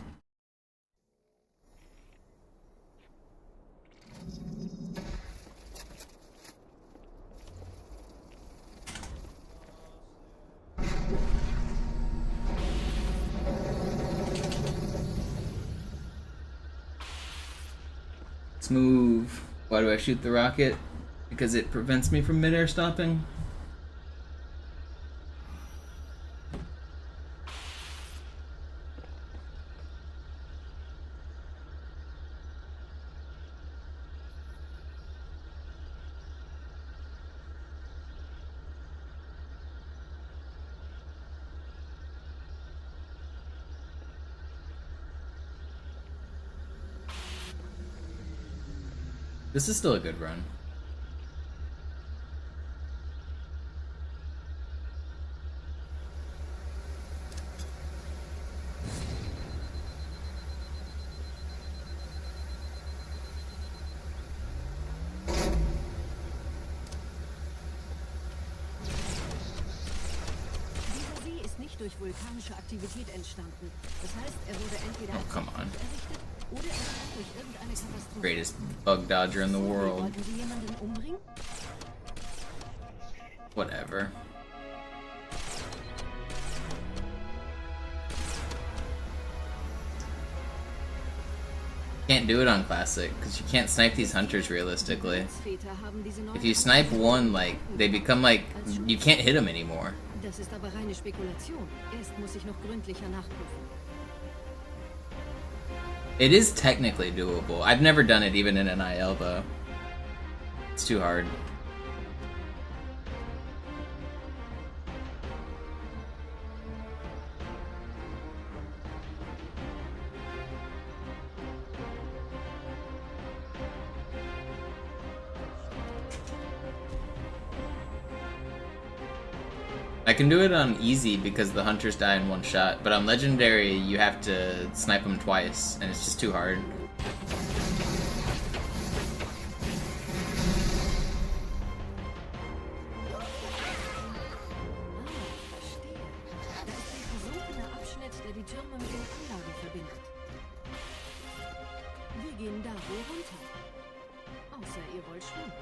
Let's move. Why do I shoot the rocket? Because it prevents me from midair stopping? This is still a good run. ist durch vulkanische Aktivität entstanden. Das heißt, er wurde entweder Oh, come on. errichtet oder entstand durch irgendeine Katastrophe. Greatest bug dodger in the world. Wollten Sie jemanden umbringen? Whatever. Can't do it on classic because you can't snipe these hunters realistically. If you snipe one, like they become like you can't hit them anymore. Das ist aber reine Spekulation. Erst muss ich noch gründlicher nachprüfen. It is technically doable. I've never done it even in NIL though. It's too hard. I can do it on easy because the hunters die in one shot, but on legendary you have to snipe them twice, and it's just too hard. Wir gehen da wohl runter. Außer ihr wollt schwimmen.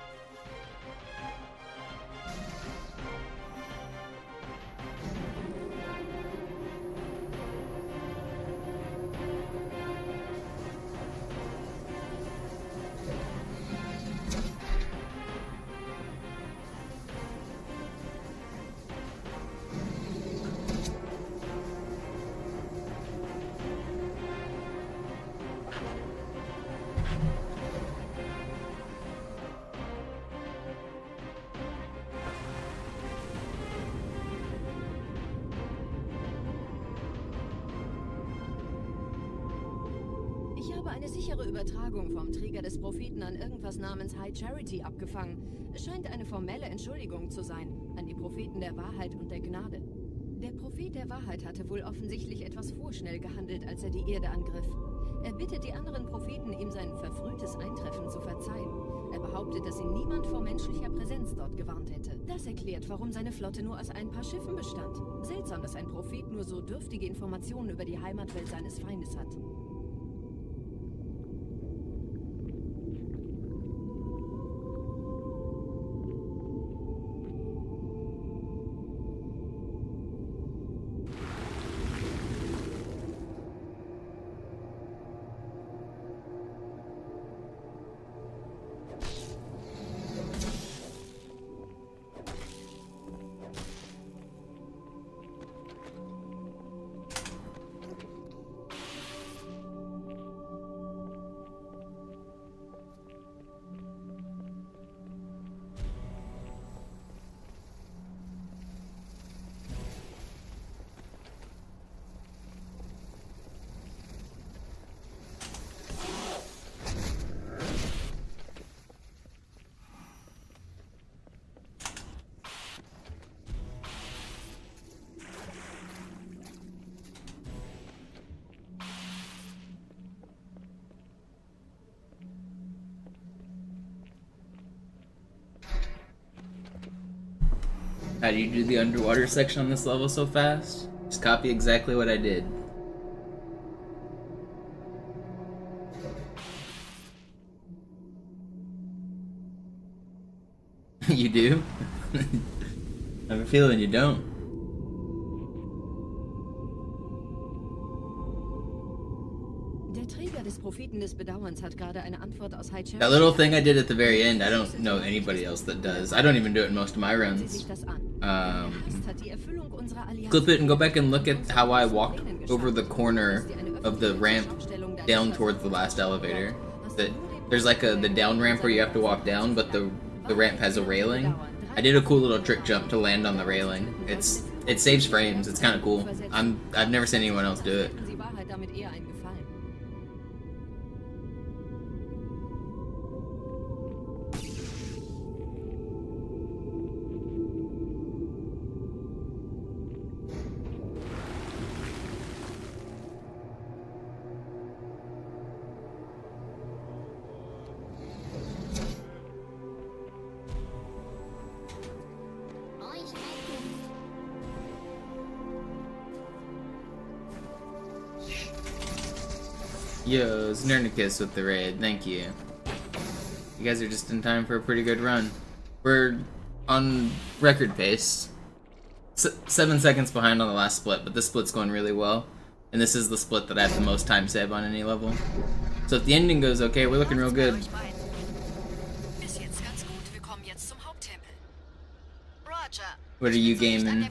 Ich habe eine sichere Übertragung vom Träger des Propheten an irgendwas namens High Charity abgefangen. Es scheint eine formelle Entschuldigung zu sein, an die Propheten der Wahrheit und der Gnade. Der Prophet der Wahrheit hatte wohl offensichtlich etwas vorschnell gehandelt, als er die Erde angriff. Er bittet die anderen Propheten, ihm sein verfrühtes Eintreffen zu verzeihen. Er behauptet, dass ihn niemand vor menschlicher Präsenz dort gewarnt hätte. Das erklärt, warum seine Flotte nur aus ein paar Schiffen bestand. Seltsam, dass ein Prophet nur so dürftige Informationen über die Heimatwelt seines Feindes hat. How do you do the underwater section on this level so fast? Just copy exactly what I did. You do? I have a feeling you don't. Der Träger des Propheten des Bedauerns hat gerade eine Antwort aus High Charity. That little thing I did at the very end, I don't know anybody else that does. I don't even do it in most of my runs. Clip it and go back and look at how I walked over the corner of the ramp down towards the last elevator. There's like the down ramp where you have to walk down, but the ramp has a railing. I did a cool little trick jump to land on the railing. It saves frames. It's kind of cool. I've never seen anyone else do it. Yo, Znernicus with the raid, thank you. You guys are just in time for a pretty good run. We're on record pace. 7 seconds behind on the last split, but this split's going really well. And this is the split that I have the most time save on any level. So if the ending goes okay, we're looking real good. What are you gaming?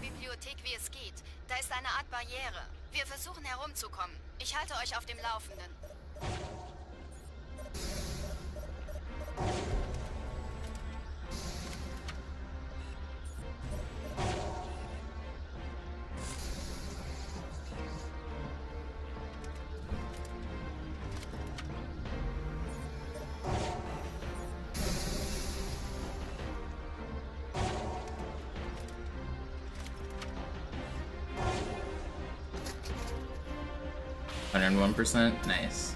Da ist eine Art Barriere. Wir versuchen herumzukommen. Ich halte euch auf dem Laufenden. %, nice.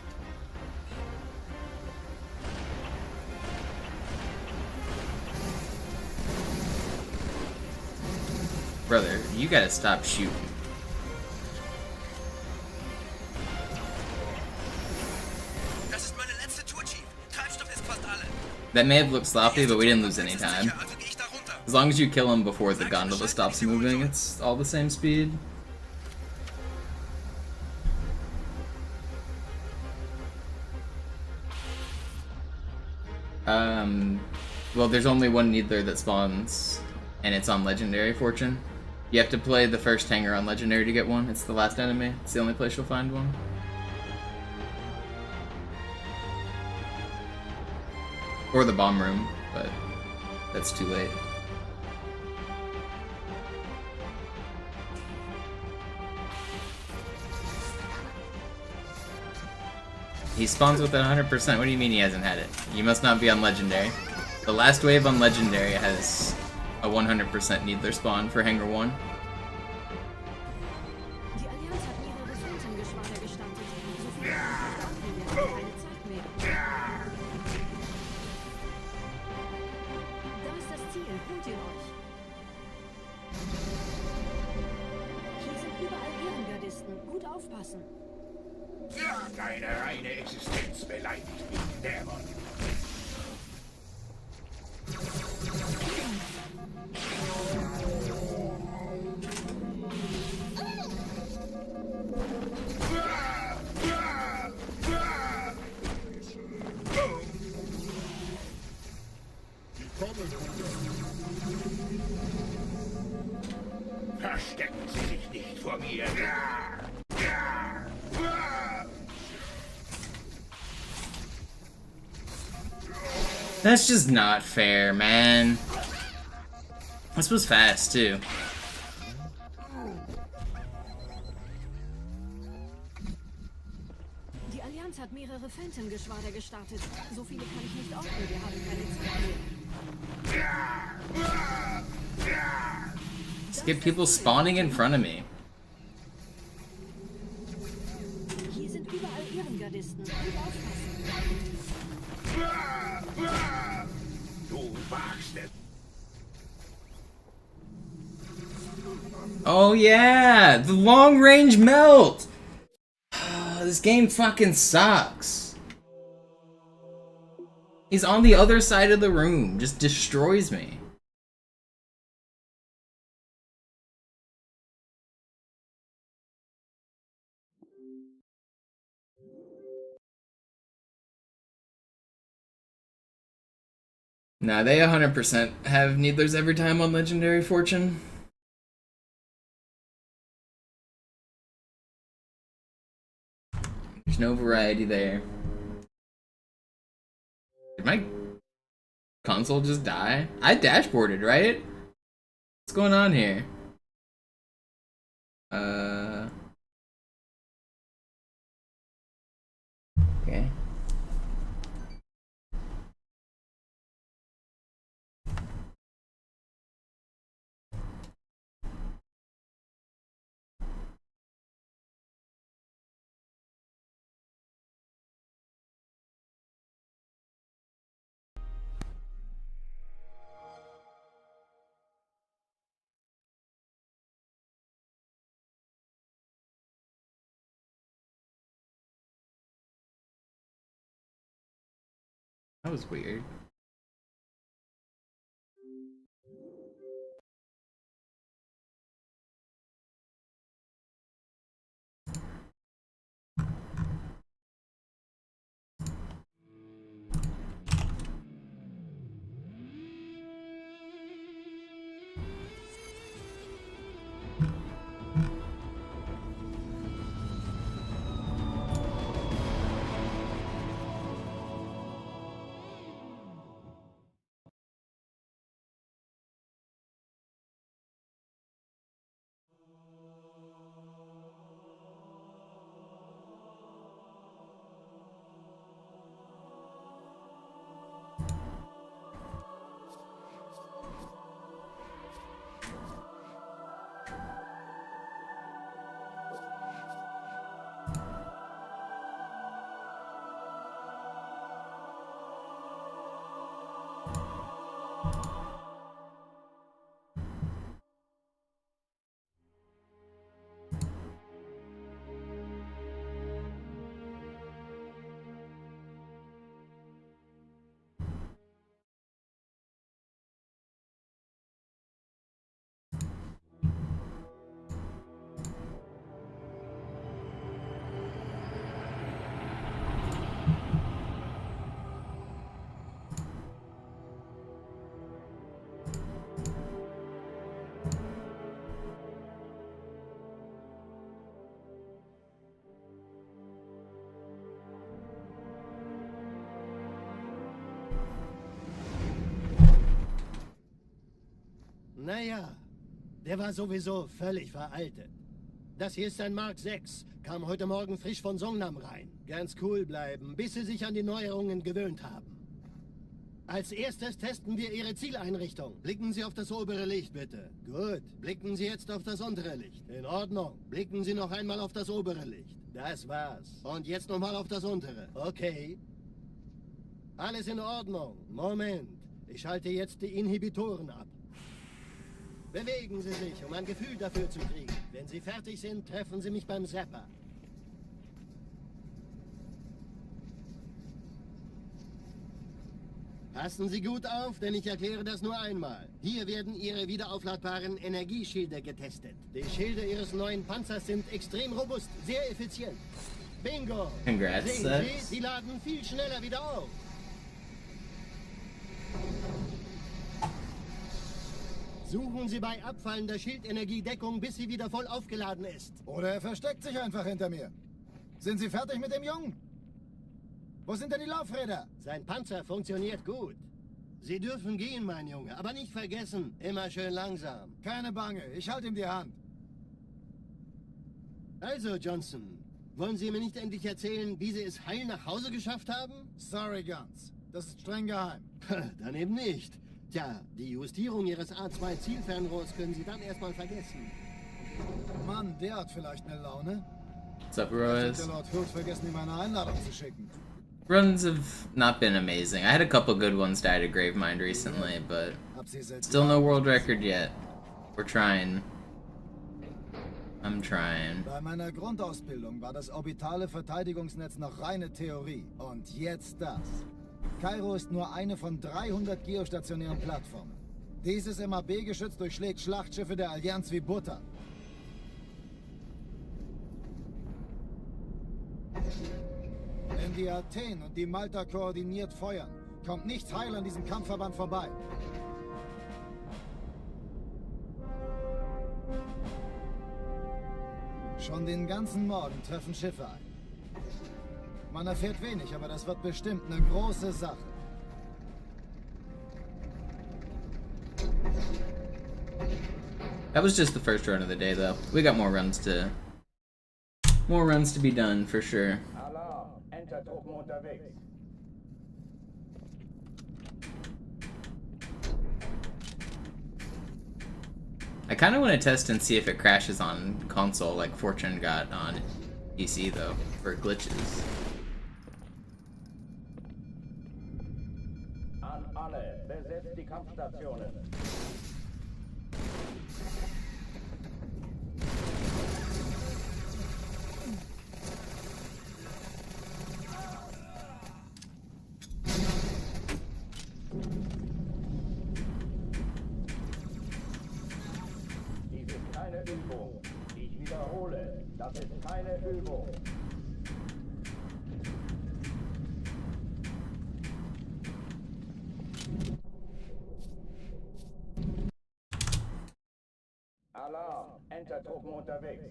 Brother, you gotta stop shooting. Das ist meine letzte Tour, Chief. Treibstoff ist fast alle. That may have looked sloppy, but we didn't lose any time. As long as you kill him before the gondola stops moving, it's all the same speed. Well, there's only one Needler that spawns, and it's on Legendary Fortune. You have to play the first hangar on Legendary to get one. It's the last enemy. It's the only place you'll find one. Or the bomb room, but that's too late. He spawns with it 100%. What do you mean he hasn't had it? You must not be on Legendary. The last wave on Legendary has a 100% Needler spawn for Hangar 1. Deine reine Existenz beleidigt mich, Dämon. Verstecken Sie sich nicht vor mir. That's just not fair, man. This was fast, too. Die Allianz hat mehrere Phantom-Geschwader gestartet. So viele kann ich nicht ordnen, wir haben keine Zeit mehr. Just get people spawning in front of me. Hier sind überall Ehrengardisten. Gut aufpassen. Du wagst es. Oh yeah, the long range melt. This game fucking sucks. He's on the other side of the room, just destroys me. Nah, they 100% have Needlers every time on Legendary Fortune. There's no variety there. Did my console just die? I dashboarded, right? What's going on here? Okay. That was weird. Naja, der war sowieso völlig veraltet. Das hier ist ein Mark 6. Kam heute Morgen frisch von Songnam rein. Ganz cool bleiben, bis Sie sich an die Neuerungen gewöhnt haben. Als erstes testen wir Ihre Zieleinrichtung. Blicken Sie auf das obere Licht, bitte. Gut. Blicken Sie jetzt auf das untere Licht. In Ordnung. Blicken Sie noch einmal auf das obere Licht. Das war's. Und jetzt nochmal auf das untere. Okay. Alles in Ordnung. Moment. Ich schalte jetzt die Inhibitoren ab. Bewegen Sie sich, um ein Gefühl dafür zu kriegen. Wenn Sie fertig sind, treffen Sie mich beim Zapper. Passen Sie gut auf, denn ich erkläre das nur einmal. Hier werden Ihre wiederaufladbaren Energieschilde getestet. Die Schilde Ihres neuen Panzers sind extrem robust, sehr effizient. Bingo! Congrats, Sehen Sex. Sie, die laden viel schneller wieder auf. Suchen Sie bei abfallender Schildenergie Deckung, bis sie wieder voll aufgeladen ist. Oder er versteckt sich einfach hinter mir. Sind Sie fertig mit dem Jungen? Wo sind denn die Laufräder? Sein Panzer funktioniert gut. Sie dürfen gehen, mein Junge, aber nicht vergessen, immer schön langsam. Keine Bange, ich halte ihm die Hand. Also, Johnson, wollen Sie mir nicht endlich erzählen, wie Sie es heil nach Hause geschafft haben? Sorry, Guns. Das ist streng geheim. Dann eben nicht. Tja, die Justierung Ihres A2-Zielfernrohrs können Sie dann erstmal vergessen. Mann, der hat vielleicht eine Laune. What's up, Der Royce? Lord Hood vergessen, ihm eine Einladung zu schicken. Runs have not been amazing. I had a couple good ones die to Gravemind recently, but Hab sie selbst still no world record yet. We're trying. I'm trying. Bei meiner Grundausbildung war das orbitale Verteidigungsnetz noch reine Theorie. Und jetzt das. Kairo ist nur eine von 300 geostationären Plattformen. Dieses MAB-Geschütz durchschlägt Schlachtschiffe der Allianz wie Butter. Wenn die Athen und die Malta koordiniert feuern, kommt nichts heil an diesem Kampfverband vorbei. Schon den ganzen Morgen treffen Schiffe ein. Man erfährt wenig, aber das wird bestimmt eine große Sache. That was just the first run of the day, though. We got more runs to be done for sure. Alarm, Entertruppen unterwegs. I kind of want to test and see if it crashes on console like Fortune got on PC, though, for glitches. An alle, besetzt die Kampfstationen. wiederhole, das ist keine Übung. Alarm, Entertruppen unterwegs.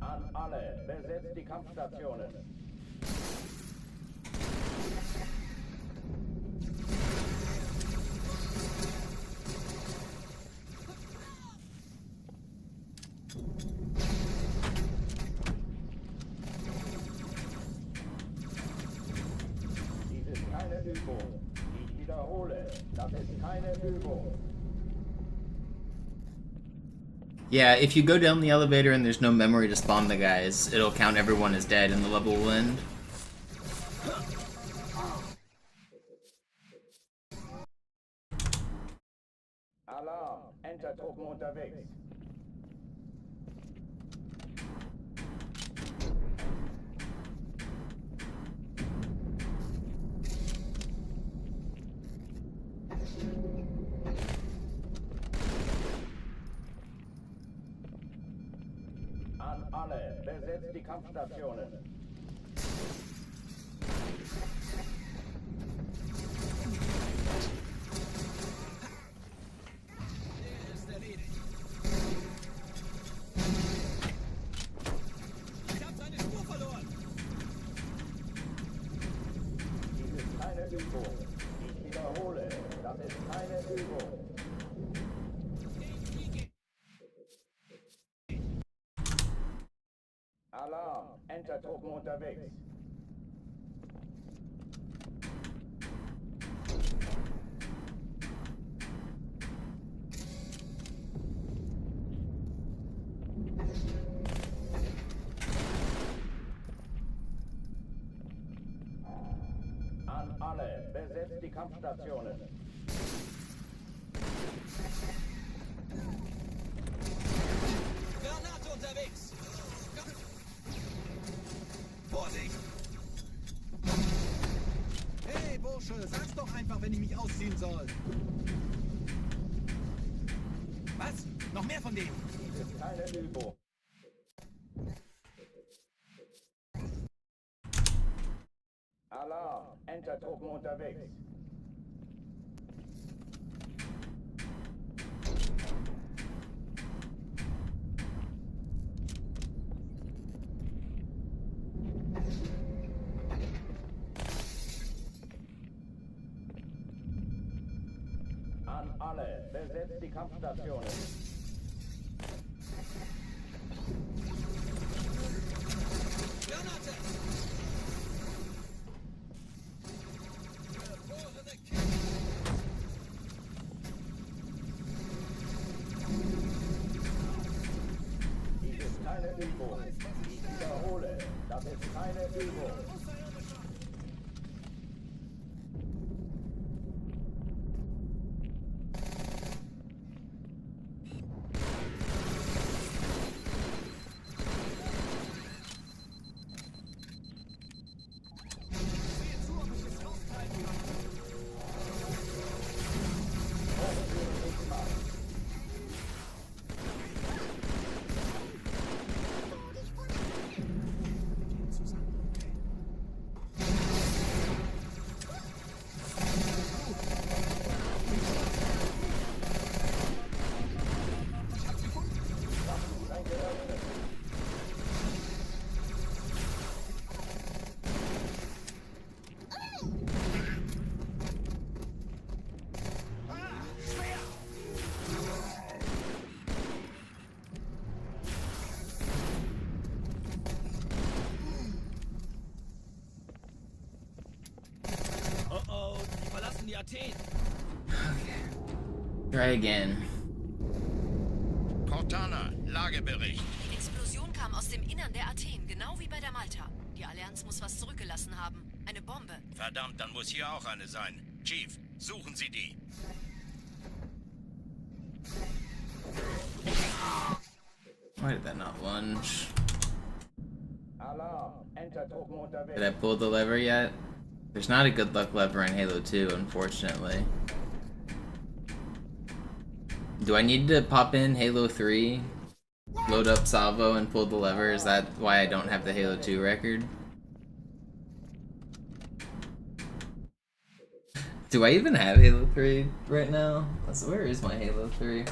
An alle, besetzt die Kampfstationen. Dies ist keine Übung. Ich wiederhole, das ist keine Übung. Yeah, if you go down the elevator and there's no memory to spawn the guys, it'll count everyone as dead and the level will end. Alarm, Entertruppen unterwegs. An alle, besetzt die Kampfstationen. Der ist erledigt. Ich habe seine Spur verloren. Dies ist keine Übung. Ich wiederhole, das ist keine Übung. Alarm, Entertruppen unterwegs. An alle, besetzt die Kampfstationen. Granate unterwegs. Vorsicht! Hey, Bursche, sag's doch einfach, wenn ich mich ausziehen soll. Was? Noch mehr von denen? Dies ist keine Übung. Alarm, Entertruppen unterwegs. An alle, besetzt die Kampfstationen. Granate! Dies ist keine Übung. Ich wiederhole, das ist keine Übung. Athen. Try again. Cortana, Lagebericht. Die Explosion kam aus dem Innern der Athen, genau wie bei der Malta. Die Allianz muss was zurückgelassen haben. Eine Bombe. Verdammt, dann muss hier auch eine sein. Chief, suchen Sie die. Why did that not lunge? Alarm. Enter Truppen unterwegs. Did I pull the lever yet? There's not a good luck lever in Halo 2, unfortunately. Do I need to pop in Halo 3, load up Salvo, and pull the lever? Is that why I don't have the Halo 2 record? Do I even have Halo 3 right now? Where is my Halo 3?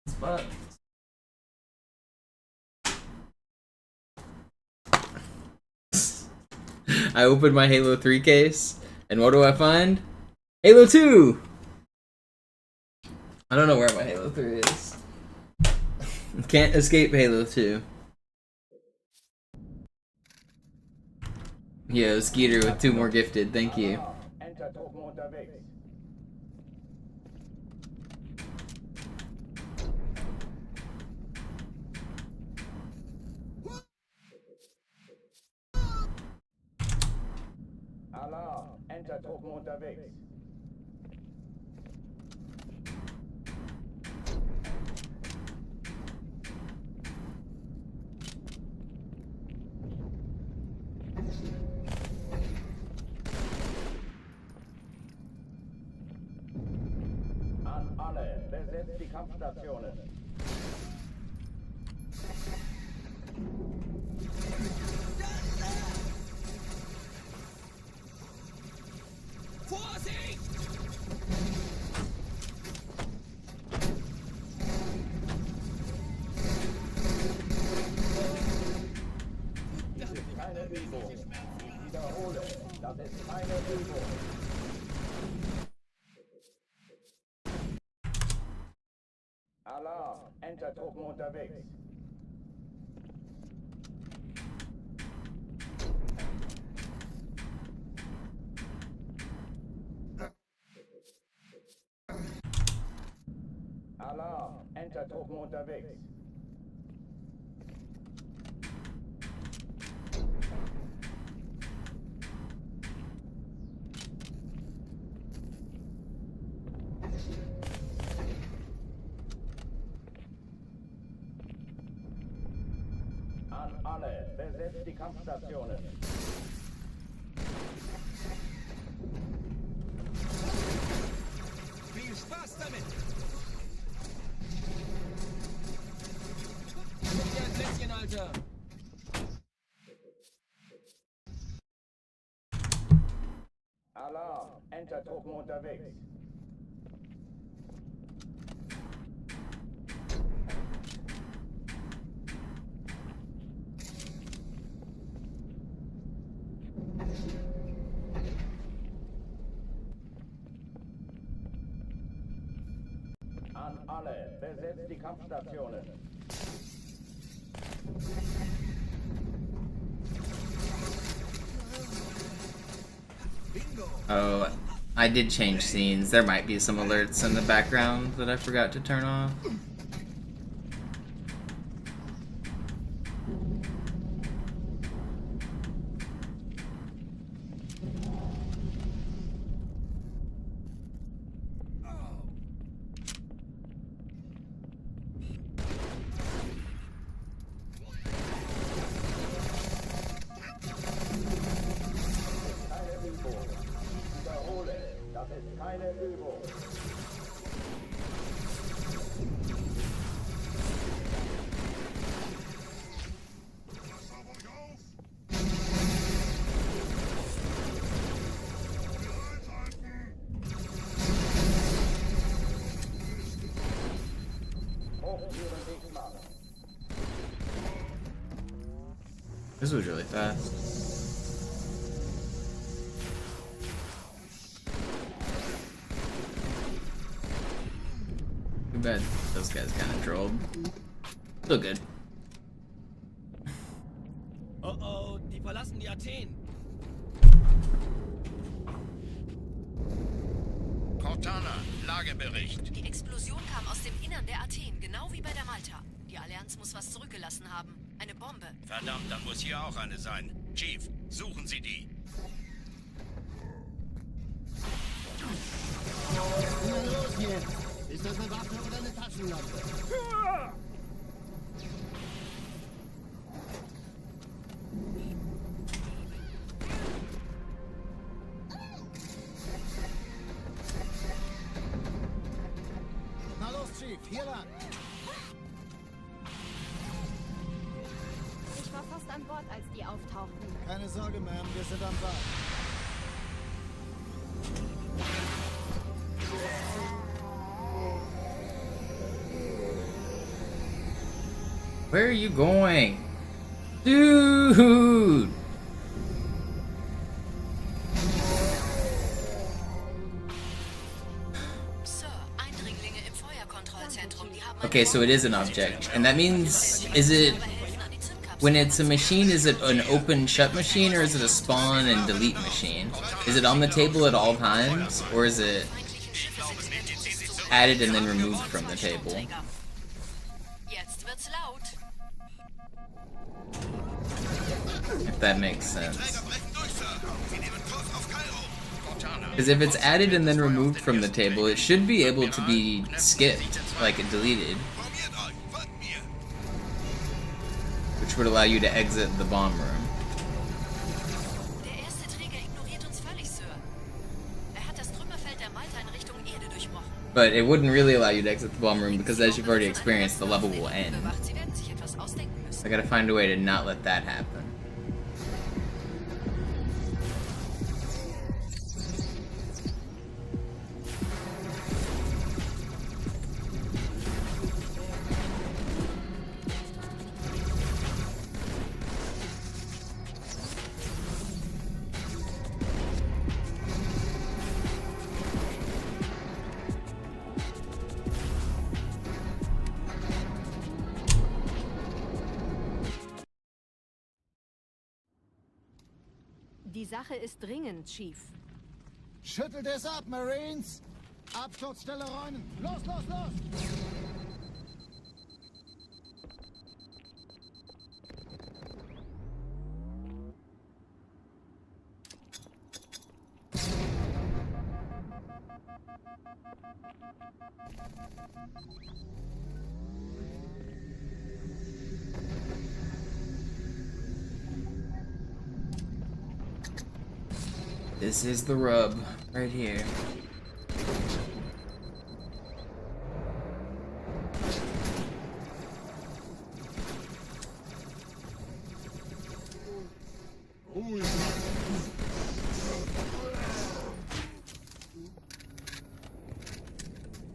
Spot. I opened my Halo 3 case, and what do I find? Halo 2! I don't know where my Halo 3 is. Can't escape Halo 2. Yo, Skeeter with 2 more gifted, thank you. Enter Truppen unterwegs. Alarm. Enter Truppen unterwegs. An alle, besetzt die Kampfstationen. Das ist keine Übung. Ich wiederhole, das ist keine Übung. Alarm, Enter Truppen unterwegs. Alarm, Enter Truppen unterwegs. An alle, besetzt die Kampfstationen. Viel Spaß damit! Gib dir ein Plätzchen, Alter! Alarm, Enter Truppen unterwegs. An alle, besetzt die Kampfstationen. Bingo! Oh, I did change scenes. There might be some alerts in the background that I forgot to turn off. Keine Übung. Ich wiederhole, das ist keine Übung. Hochführen dich machen. This was really fast. Too bad those guys kind of trolled. Still good. Oh oh, die verlassen die Athen! Cortana, Lagebericht. Die Explosion kam aus dem Innern der Athen, genau wie bei der Malta. Die Allianz muss was zurückgelassen haben. Eine Bombe. Verdammt, dann muss hier auch eine sein. Chief, suchen Sie die. Na los jetzt! Ist das eine Waffe oder eine Tasche? Taschenlampe. Na los, Chief, hier lang. Ich war fast an Bord, als die auftauchten. Keine Sorge, Ma'am, wir sind am Ball. Where are you going? Dude! Sir, Eindringlinge im Feuerkontrollzentrum. Die haben Okay, so it is an object. And that means, is it, when it's a machine, is it an open shut machine or is it a spawn and delete machine? Is it on the table at all times or is it added and then removed from the table? Jetzt wird's laut. If that makes sense. Because if it's added and then removed from the table, it should be able to be skipped, like deleted. Which would allow you to exit the bomb room. Der erste Träger ignoriert uns völlig, Sir. Hat das Trümmerfeld der Malta in Richtung Erde durchbrochen. But it wouldn't really allow you to exit the bomb room because as you've already experienced, the level will end. Sie werden sich etwas ausdenken müssen. I gotta find a way to not let that happen. Die Sache ist dringend, Chief. Schüttelt es ab, Marines! Absturzstelle räumen! Los, los, los! This is the rub, right here.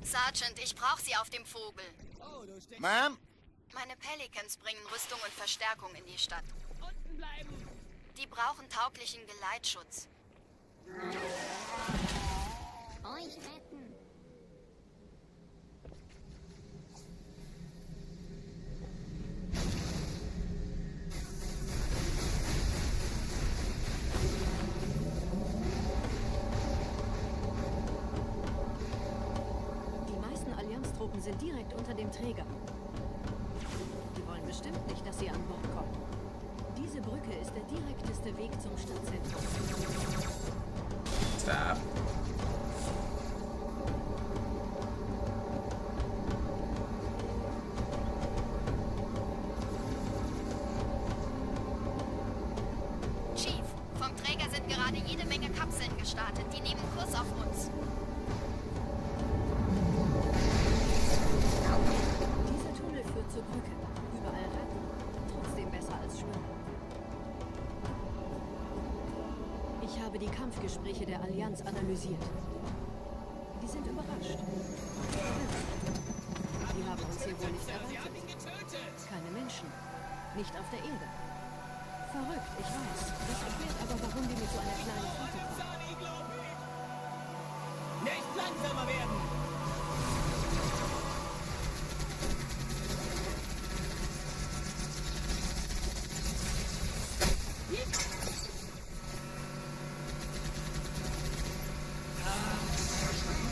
Sergeant, ich brauche Sie auf dem Vogel. Ma'am? Meine Pelicans bringen Rüstung und Verstärkung in die Stadt. Unten bleiben! Die brauchen tauglichen Geleitschutz. Euch retten. Die meisten Allianztruppen sind direkt unter dem Träger. Die wollen bestimmt nicht, dass sie an Bord kommen. Diese Brücke ist der direkteste Weg zum Stadtzentrum. Stop. Chief, vom Träger sind gerade jede Menge Kapseln gestartet. Die nehmen Kurs auf uns. Dieser Tunnel führt zur Brücke. Überall retten. Trotzdem besser als schwimmen. Ich habe die Kampfgespräche der Allianz analysiert. Die sind überrascht. Die haben uns hier wohl nicht erwartet. Keine Menschen. Nicht auf der Erde. Verrückt, ich weiß. Das erklärt aber, warum die mit so einer kleinen Flotte kommen. Nicht langsamer werden!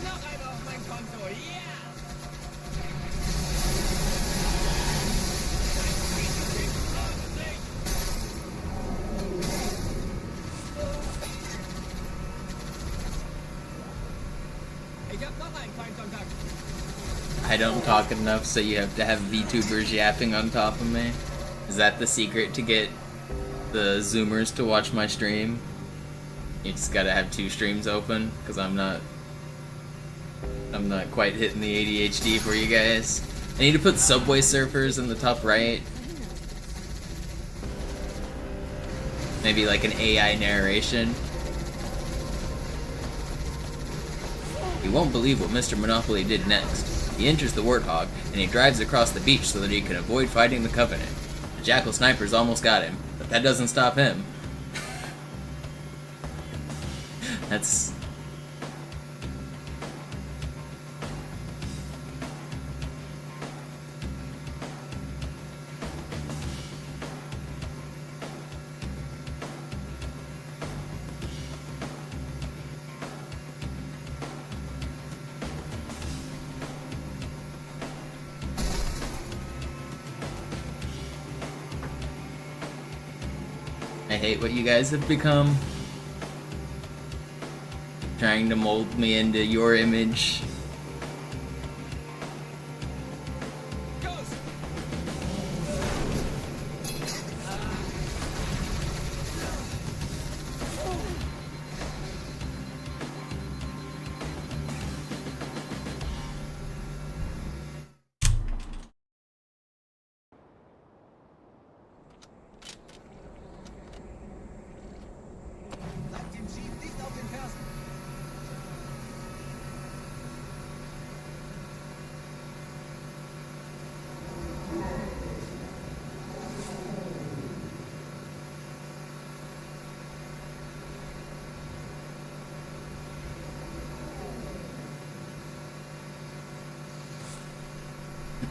Noch einer auf mein Konto, yeah! Ich hab noch einen Feindkontakt. I don't talk enough, so you have to have VTubers yapping on top of me? Is that the secret to get the Zoomers to watch my stream? You just gotta have 2 streams open, because I'm not quite hitting the ADHD for you guys. I need to put Subway Surfers in the top right. Maybe like an AI narration. You won't believe what MisterMonopoli did next. He enters the Warthog, and he drives across the beach so that he can avoid fighting the Covenant. The Jackal snipers almost got him, but that doesn't stop him. That's... I hate what you guys have become. Trying to mold me into your image.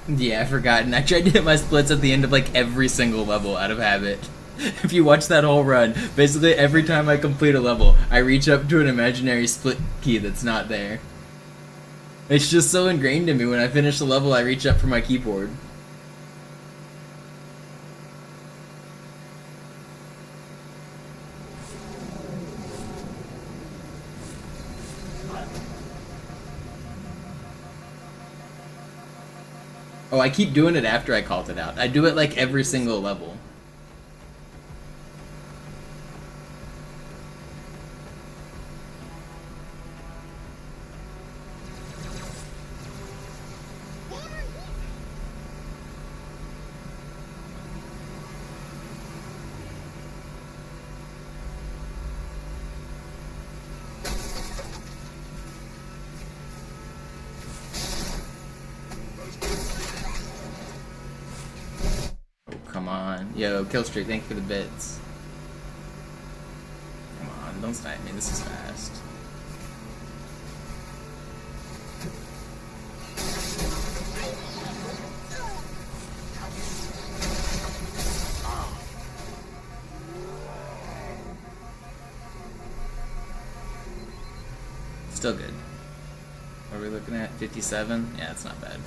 Yeah, I've forgotten. I tried to hit my splits at the end of like every single level out of habit. If you watch that whole run, basically every time I complete a level, I reach up to an imaginary split key that's not there. It's just so ingrained in me. When I finish the level, I reach up for my keyboard. Oh, I keep doing it after I called it out. I do it like every single level. Come on. Yo, Killstreak, thank you for the bits. Come on, don't snipe me, this is fast. Still good. What are we looking at? 57? Yeah, it's not bad.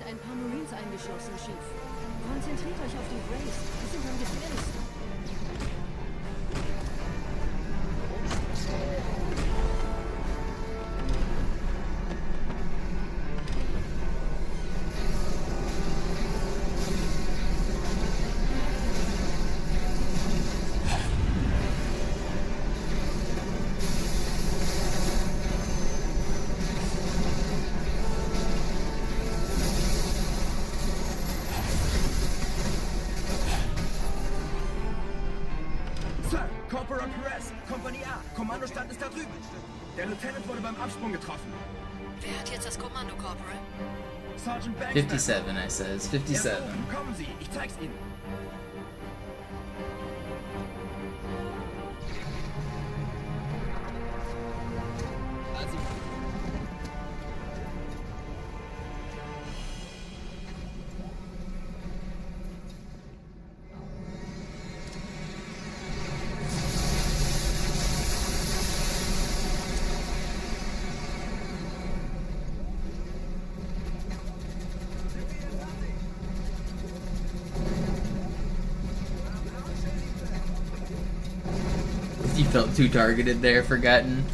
Ein paar Marines eingeschlossen, Chief. Konzentriert euch auf die Grace. Die sind am gefährlichsten. Corporal Perez, Kompanie A. Kommandostand ist da drüben. Der Lieutenant wurde beim Absprung getroffen. Wer hat jetzt das Kommando, Corporal? Sergeant Banks. 57, I says. 57. Kommen Sie, ich zeig's Ihnen. Felt too targeted there, forgotten.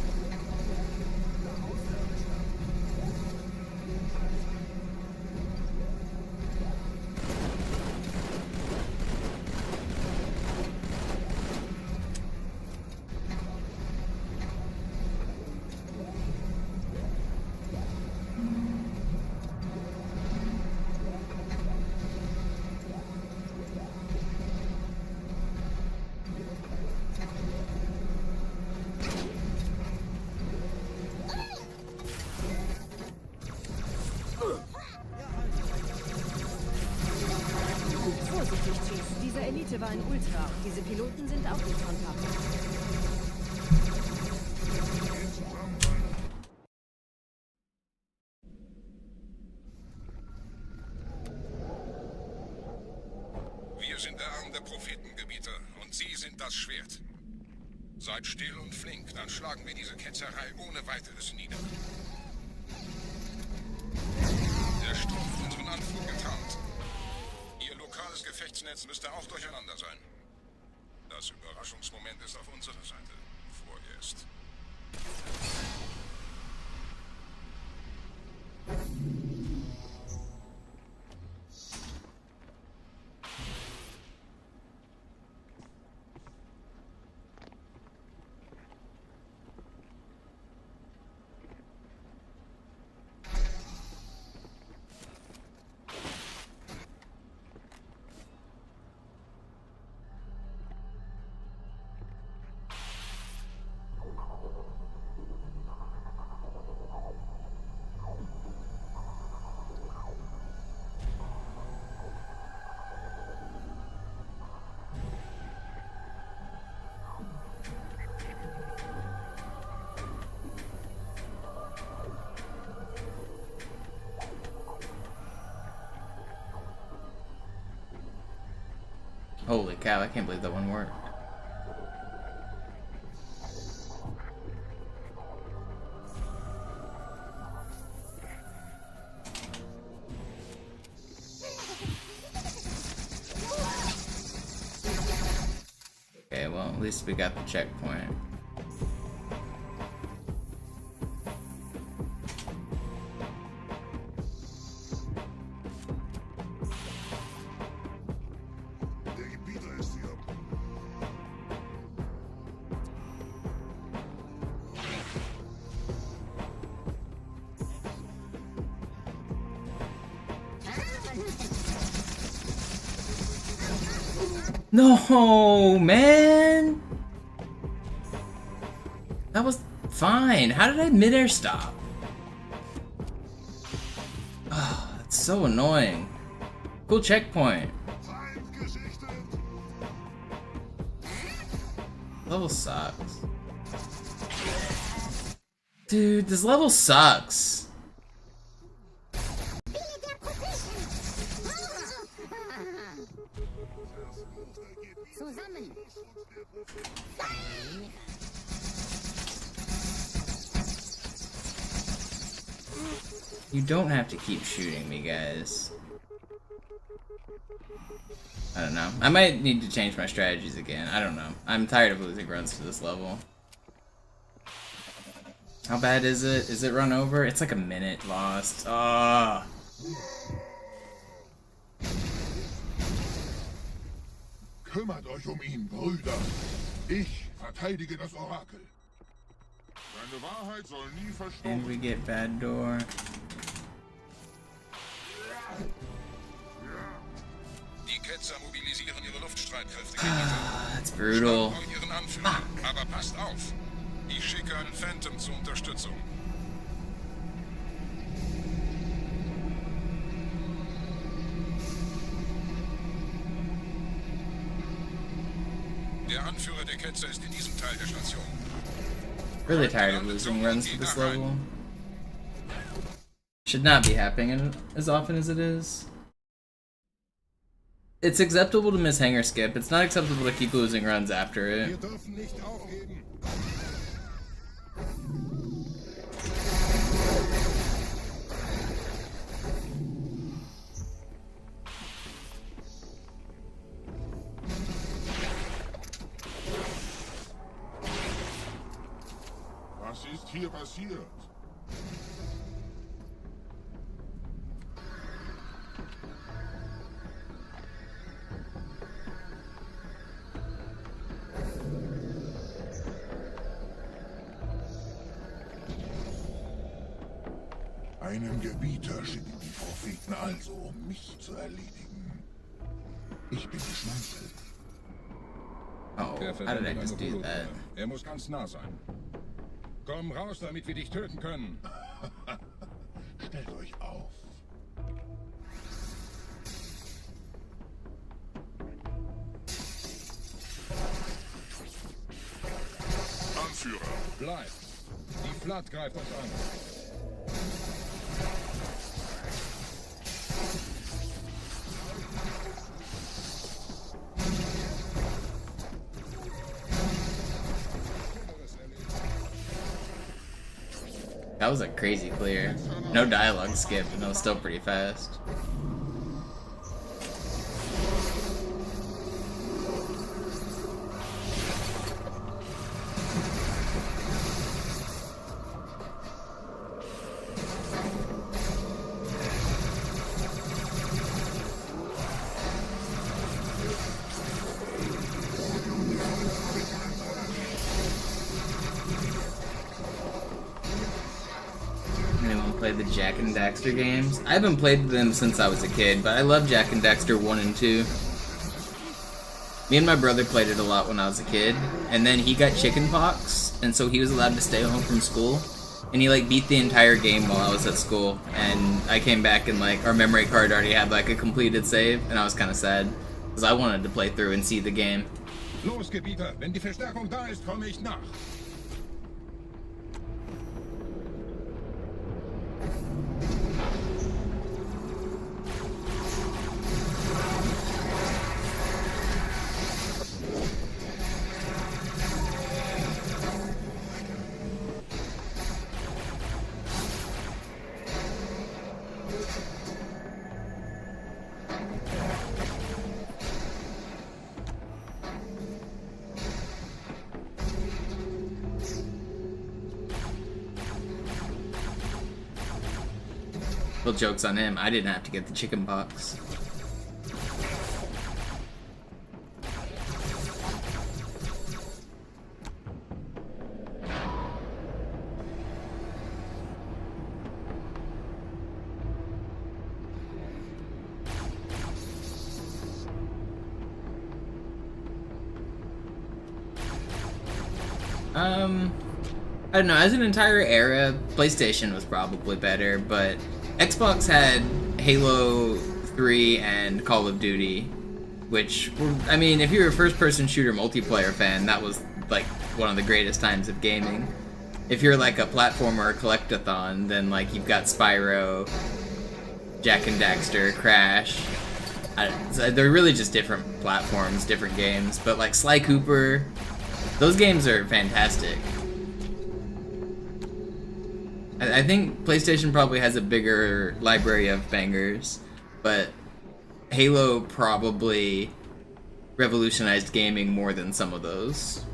Vorsichtig, Chief. Dieser Elite war ein Ultra und diese Piloten sind auch nicht von Papa. Wir sind der Arm der Prophetengebieter und Sie sind das Schwert. Seid still und flink, dann schlagen wir diese Ketzerei ohne weiteres nieder. Der Sturm hat unseren Anflug getarnt. Ihr lokales Gefechtsnetz müsste auch durcheinander sein. Das Überraschungsmoment ist auf unserer Seite. Vorerst. Holy cow, I can't believe that one worked. Okay, well, at least we got the checkpoint. No, man! That was fine. How did I mid-air stop? Oh, that's so annoying. Cool checkpoint. Level sucks. Dude, this level sucks. You don't have to keep shooting me, guys. I don't know. I might need to change my strategies again. I don't know. I'm tired of losing runs to this level. How bad is it? Is it run over? It's like a minute lost. Ah. Kümmert euch ihn, Brüder. Ich verteidige das Orakel. Seine Wahrheit soll nie verstoßen. And we get bad door. Die Ketzer mobilisieren ihre Luftstreitkräfte. That's brutal. Ihren Anführer. Aber passt auf. Ich schicke einen Phantom zur Unterstützung. Der Anführer der Ketzer ist in diesem Teil der Station. Really tired of losing runs to this level. Should not be happening as often as it is. It's acceptable to miss hanger skip. It's not acceptable to keep losing runs after it. Wir dürfen nicht aufgeben. hier passiert? Einen Gebieter schicken die Propheten also, um mich zu erledigen. Ich bin geschmeichelt. Oh, how did I just do that? Er muss ganz nah sein. Komm raus, damit wir dich töten können. Stellt euch auf. Anführer, bleib. Die Flat greift uns an. That was a crazy clear. No dialogue skip, and it was still pretty fast. Play the Jack and Daxter games. I haven't played them since I was a kid, but I love Jack and Daxter 1 and 2. Me and my brother played it a lot when I was a kid, and then he got chickenpox, and so he was allowed to stay home from school, and he like beat the entire game while I was at school, and I came back and like our memory card already had like a completed save, and I was kind of sad, because I wanted to play through and see the game. Los, Gebieter, wenn die Verstärkung da ist, komme ich nach. Well, joke's on him. I didn't have to get the chickenpox. I don't know, as an entire era, PlayStation was probably better, but Xbox had Halo 3 and Call of Duty, which were, I mean, if you're a first-person shooter multiplayer fan, that was like one of the greatest times of gaming. If you're like a platformer or collectathon, then like you've got Spyro, Jack and Daxter, Crash. They're really just different platforms, different games, but like Sly Cooper, those games are fantastic. I think PlayStation probably has a bigger library of bangers, but Halo probably revolutionized gaming more than some of those.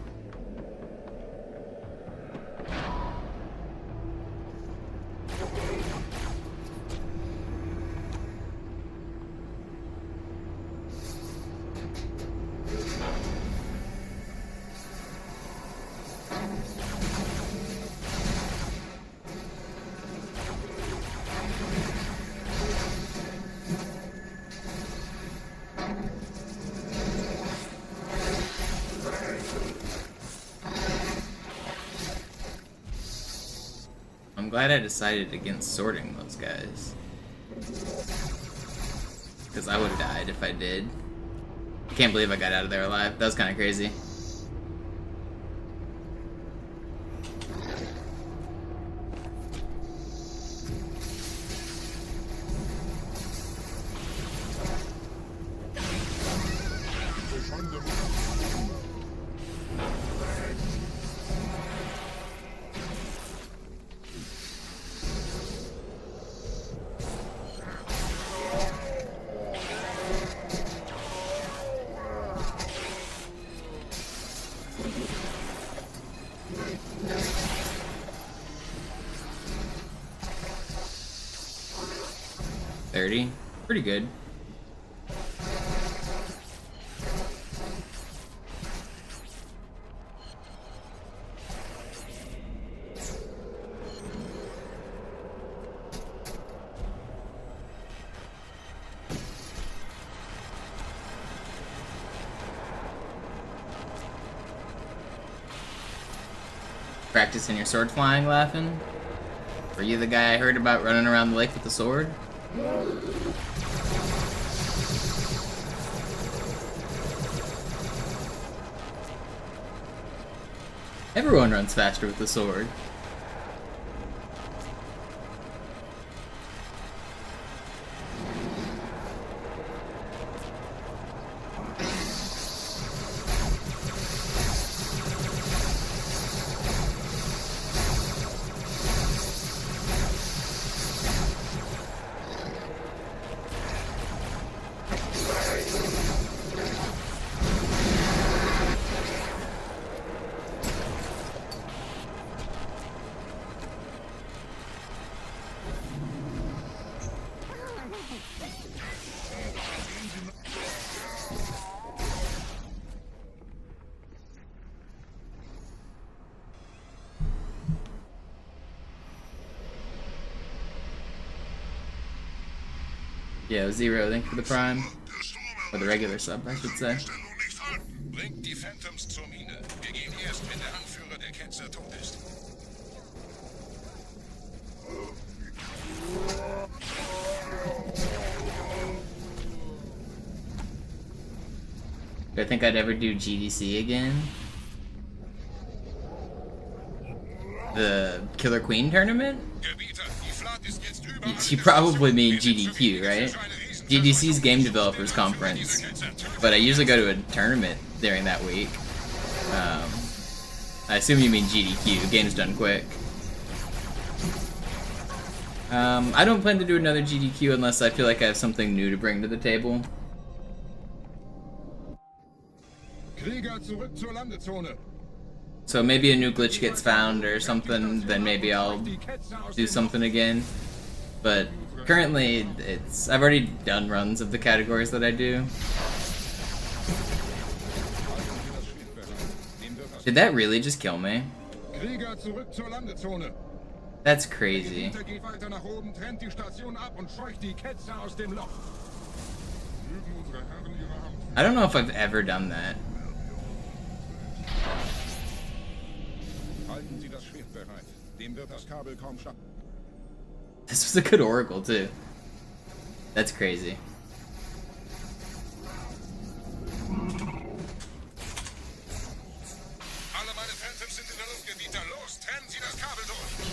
I'm glad I decided against sorting those guys, because I would have died if I did. I can't believe I got out of there alive. That was kind of crazy. 30. Pretty good. Practicing your sword flying, laughing? Were you the guy I heard about running around the lake with the sword? Everyone runs faster with the sword. Yeah, Zero, thank you for the Prime. Or the regular sub, I should say. Bringt die Phantoms zur Mine. Wir gehen erst, wenn der Anführer der Ketzer tot ist. Do I think I'd ever do GDC again? The Killer Queen tournament? You probably mean GDQ, right? GDC's Game Developers Conference. But I usually go to a tournament during that week. I assume you mean GDQ, Games Done Quick. I don't plan to do another GDQ unless I feel like I have something new to bring to the table. Krieger zurück zur Landezone. So maybe a new glitch gets found or something, then maybe I'll do something again. But currently, I've already done runs of the categories that I do. Did that really just kill me? Krieger zurück zur Landezone. That's crazy. Geht weiter nach oben, trennt die Station ab und scheucht die Ketzer aus dem Loch. I don't know if I've ever done that. Halten Sie das Schwert bereit. Dem wird das Kabel kaum schaden. This was a good oracle too. That's crazy. Alle meine Phantoms sind in der Luft, Gebieter. Los, trennen Sie das Kabel durch.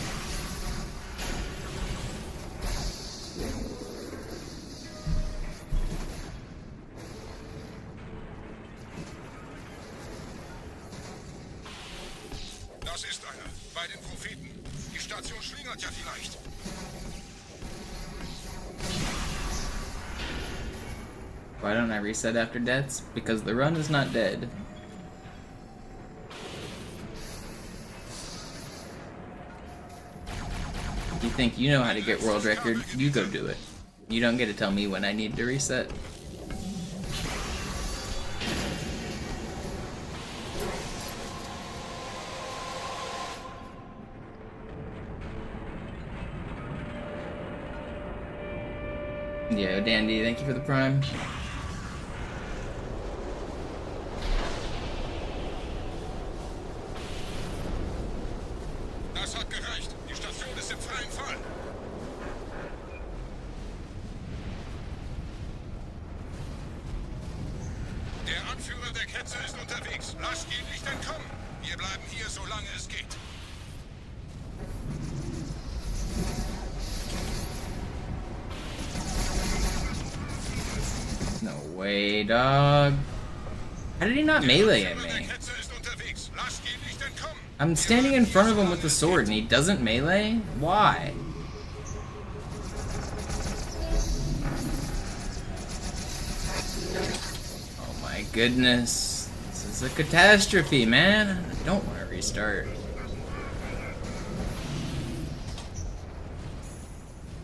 Das ist einer. Bei den Propheten. Die Station schlingert ja vielleicht. Why don't I reset after deaths? Because the run is not dead. If you think you know how to get world record, you go do it. You don't get to tell me when I need to reset. Yo, Dandy, thank you for the Prime. Das hat gereicht. Die Station ist im freien Fall. Der Anführer der Ketzer ist unterwegs. Lasst ihn nicht entkommen. Wir bleiben hier, solange es geht. No way, dog. How did he not melee at me? I'm standing in front of him with the sword and he doesn't melee? Why? Oh my goodness. This is a catastrophe, man. I don't want to restart.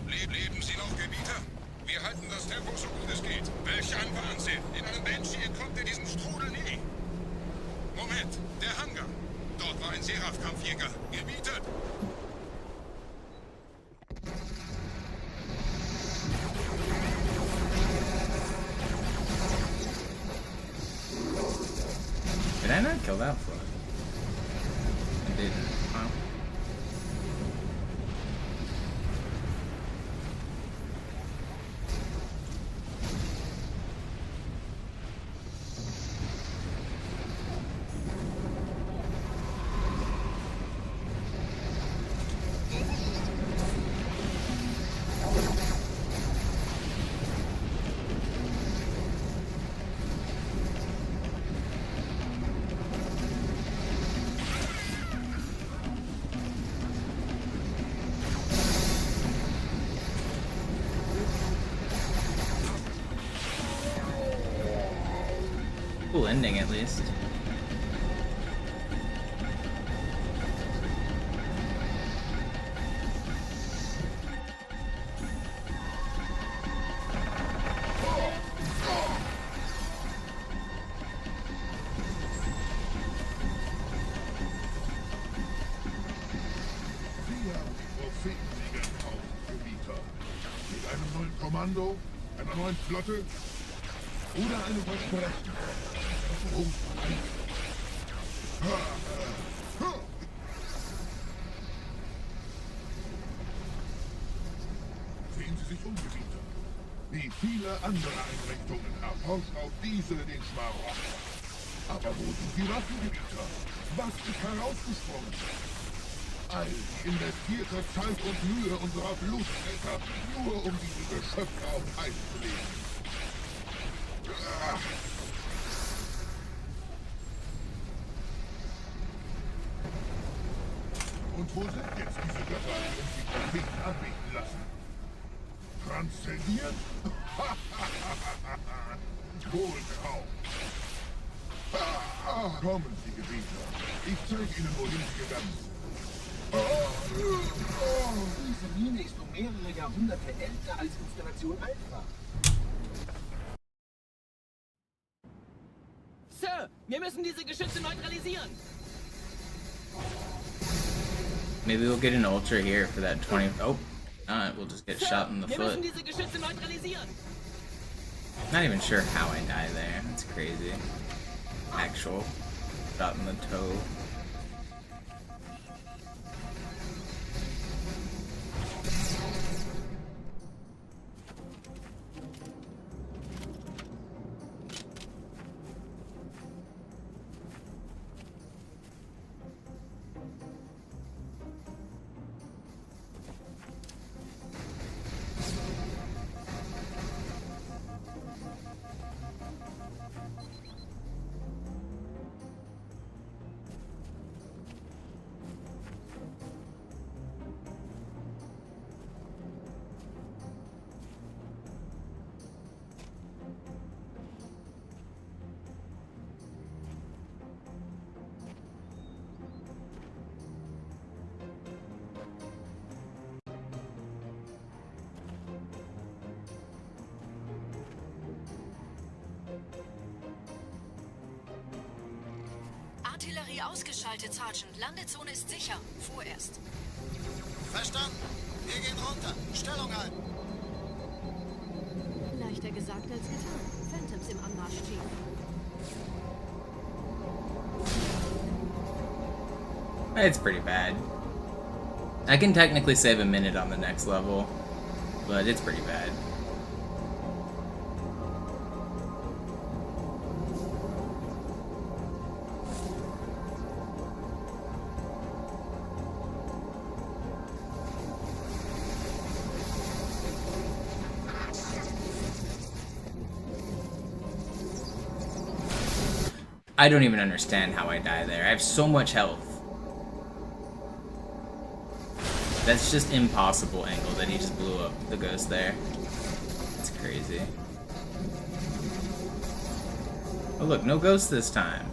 Leben Sie noch, Gebieter? Wir Nirgendwo so gut es geht. Welch ein Wahnsinn! In einem Banshee entkommt ihr diesen Strudel nie! Moment, der Hangar. Dort war ein Seraph-Kampfjäger. Gemietet! Did I not kill that flood? I didn't. Huh? Cool ending, at least. Mit einem neuen Kommando, einer neuen Flotte oder eine Versprechen. Warum? Sehen Sie sich um, Gebieter. Wie viele andere Einrichtungen erforscht auch diese den Schmarrn. Aber wo sind die Waffengebieter? Was ist herausgesprungen? All die investierte Zeit und Mühe unserer Blutväter, nur um diese Geschöpfe auf Eis zu legen. Und wo sind jetzt diese Götter, die uns die Propheten anbeten lassen? Transzendiert? Wohl kaum. Kommen Sie, Gebieter. Ich zeige Ihnen, wohin Sie gegangen sind. Diese Mine ist um mehrere Jahrhunderte älter als Installation Alpha. Sir, wir müssen diese Geschütze neutralisieren. Maybe we'll get an ultra here for that 20. Oh, not. We'll just get shot in the Wir foot. müssen diese Geschütze neutralisieren. Not even sure how I die there. That's crazy. Actual shot in the toe. Artillerie ausgeschaltet, Sergeant. Landezone ist sicher. Vorerst. Verstanden. Wir gehen runter. Stellung halten. Leichter gesagt als getan. Phantoms im Anmarsch, Chief. It's pretty bad. I can technically save a minute on the next level, but it's pretty bad. I don't even understand how I die there. I have so much health. That's just impossible angle that he just blew up the ghost there. It's crazy. Oh look, no ghost this time.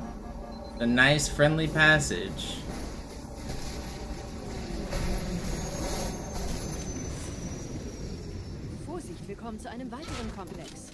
A nice friendly passage. Vorsicht, Wir kommen zu einem weiteren Komplex.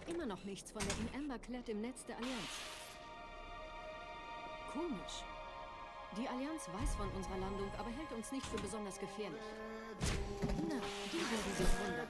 Immer noch nichts von der in Amber Clad im Netz der Allianz. Komisch. Die Allianz weiß von unserer Landung, aber hält uns nicht für besonders gefährlich. Na, die werden sich wundern.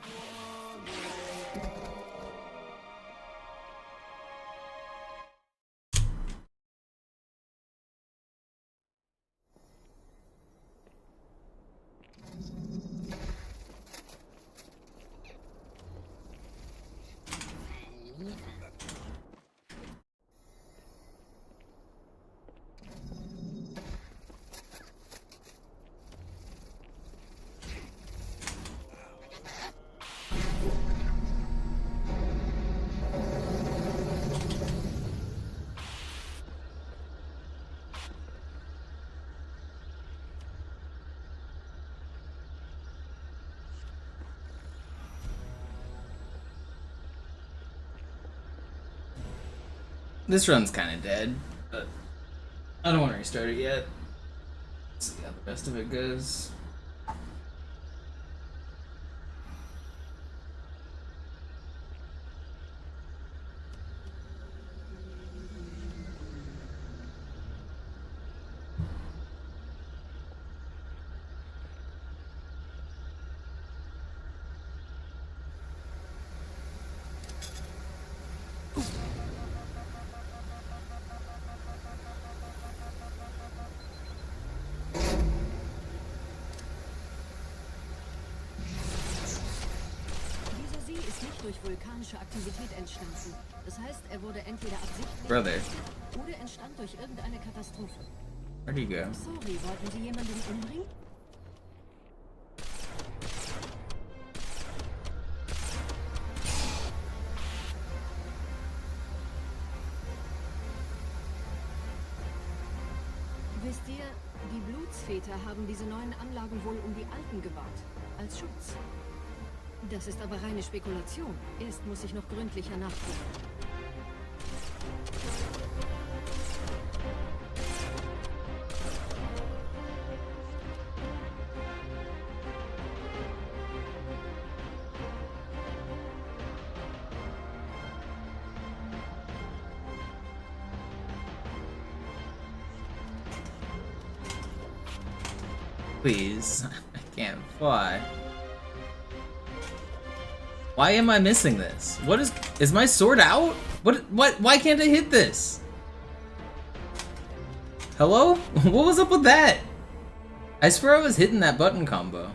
This run's kind of dead, but I don't want to restart it yet. Let's see how the rest of it goes. Durch vulkanische Aktivität entstanden. Das heißt, er wurde entweder absichtlich oder entstand durch irgendeine Katastrophe. Where'd he go? Sorry, wollten Sie jemanden umbringen? Wisst ihr, die Blutsväter haben diese neuen Anlagen wohl um die alten gewahrt. Als Schutz. Das ist aber reine Spekulation. Erst muss ich noch gründlicher nachgucken. Please, I can't fly. Why am I missing this? What is my sword out? Why can't I hit this? Hello? What was up with that? I swear I was hitting that button combo.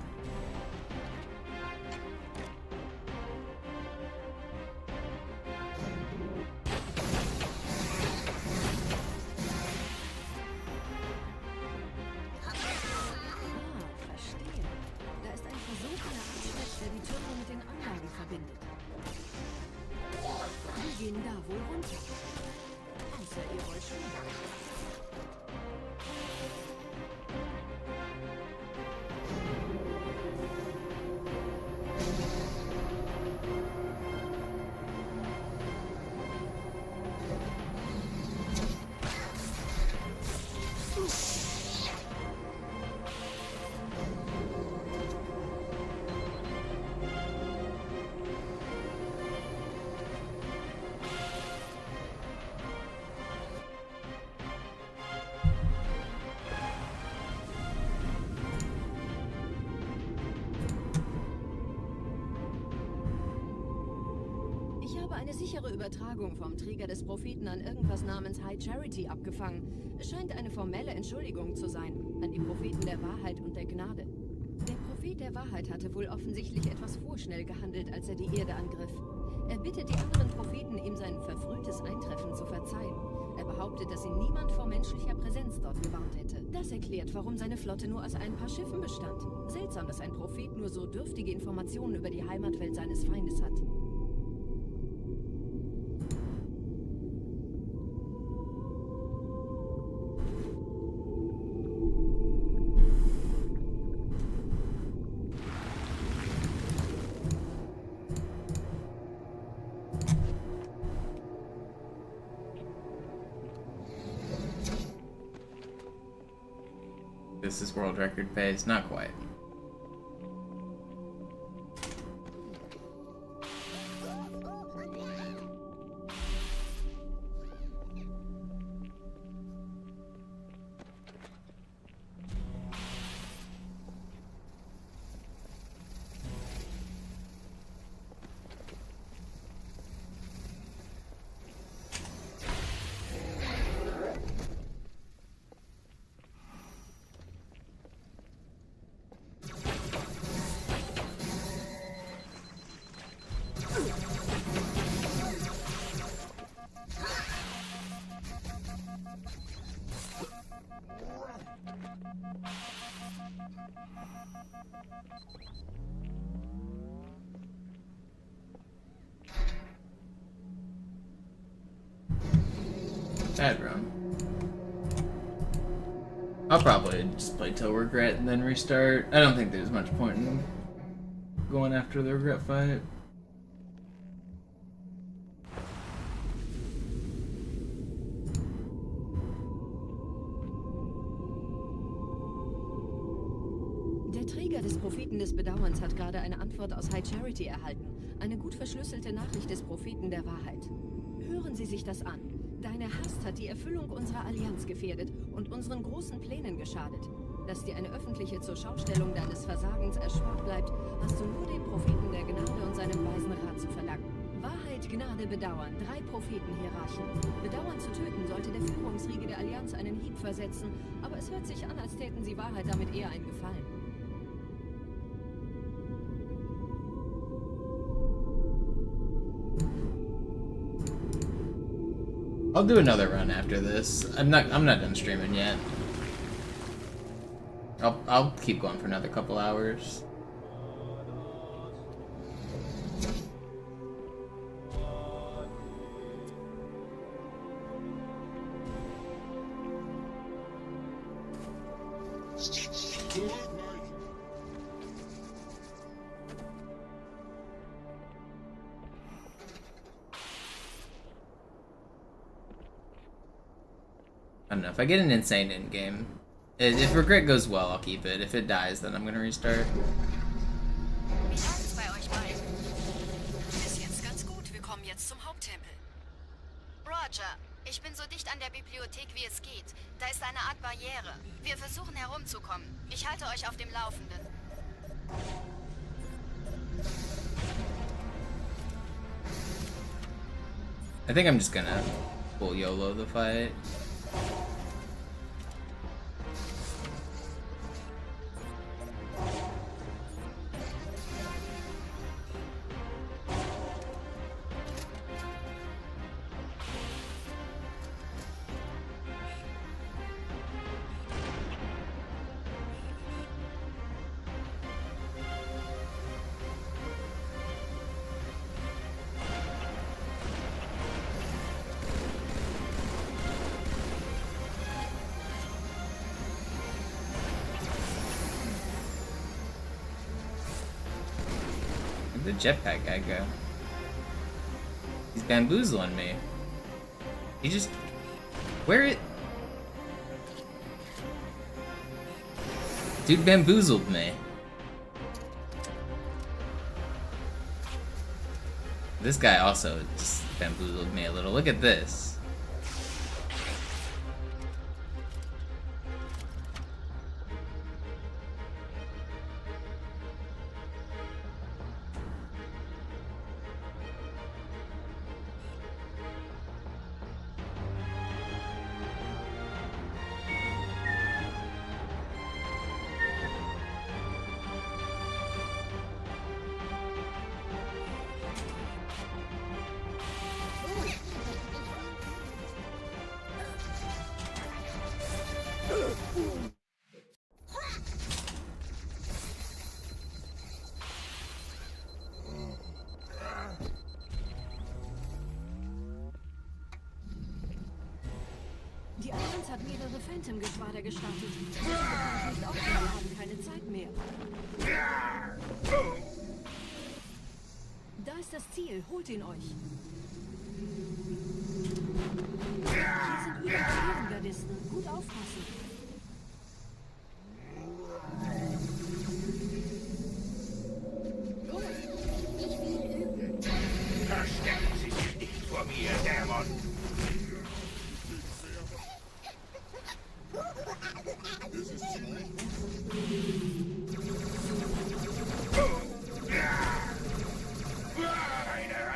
Eine sichere Übertragung vom Träger des Propheten an irgendwas namens High Charity abgefangen. Es scheint eine formelle Entschuldigung zu sein. An die Propheten der Wahrheit und der Gnade. Der Prophet der Wahrheit hatte wohl offensichtlich etwas vorschnell gehandelt, als er die Erde angriff. Er bittet die anderen Propheten, ihm sein verfrühtes Eintreffen zu verzeihen. Er behauptet, dass ihn niemand vor menschlicher Präsenz dort gewarnt hätte. Das erklärt, warum seine Flotte nur aus ein paar Schiffen bestand. Seltsam, dass ein Prophet nur so dürftige Informationen über die Heimatwelt seines Feindes hat. This is world record pace, not quite. Bad run. I'll probably just play till regret and then restart. I don't think there's much point in going after the regret fight. Der Träger des Propheten des Bedauerns hat gerade eine Antwort aus High Charity erhalten. Eine gut verschlüsselte Nachricht des Propheten der Wahrheit. Hören Sie sich das an. Deine Hast hat die Erfüllung unserer Allianz gefährdet und unseren großen Plänen geschadet. Dass dir eine öffentliche Zurschaustellung deines Versagens erspart bleibt, hast du nur dem Propheten der Gnade und seinem weisen Rat zu verdanken. Wahrheit, Gnade, Bedauern. 3 Prophetenhierarchen. Bedauern zu töten sollte der Führungsriege der Allianz einen Hieb versetzen, aber es hört sich an, als täten sie Wahrheit damit eher einen Gefallen. I'll do another run after this. I'm not done streaming yet. I'll keep going for another couple hours. I don't know, if I get an insane end game, if regret goes well, I'll keep it. If it dies, then I'm gonna restart. Wie läuft's bei euch beiden? Bis jetzt ganz gut. Wir kommen jetzt zum Haupttempel. Roger, ich bin so dicht an der Bibliothek, wie es geht. Da ist eine Art Barriere. Wir versuchen herumzukommen. Ich halte euch auf dem Laufenden. I think I'm just gonna full YOLO the fight. The jetpack guy go? He's bamboozling me. He just... Where it... Dude bamboozled me. This guy also just bamboozled me a little. Look at this. hat mehrere Phantom-Geschwader gestartet. Das kann ich nicht aufnehmen, wir haben keine Zeit mehr. Da ist das Ziel, holt ihn euch. Hier sind überall Ehrengardisten. Gut aufpassen. Verstecken Sie sich nicht vor mir, Dämon!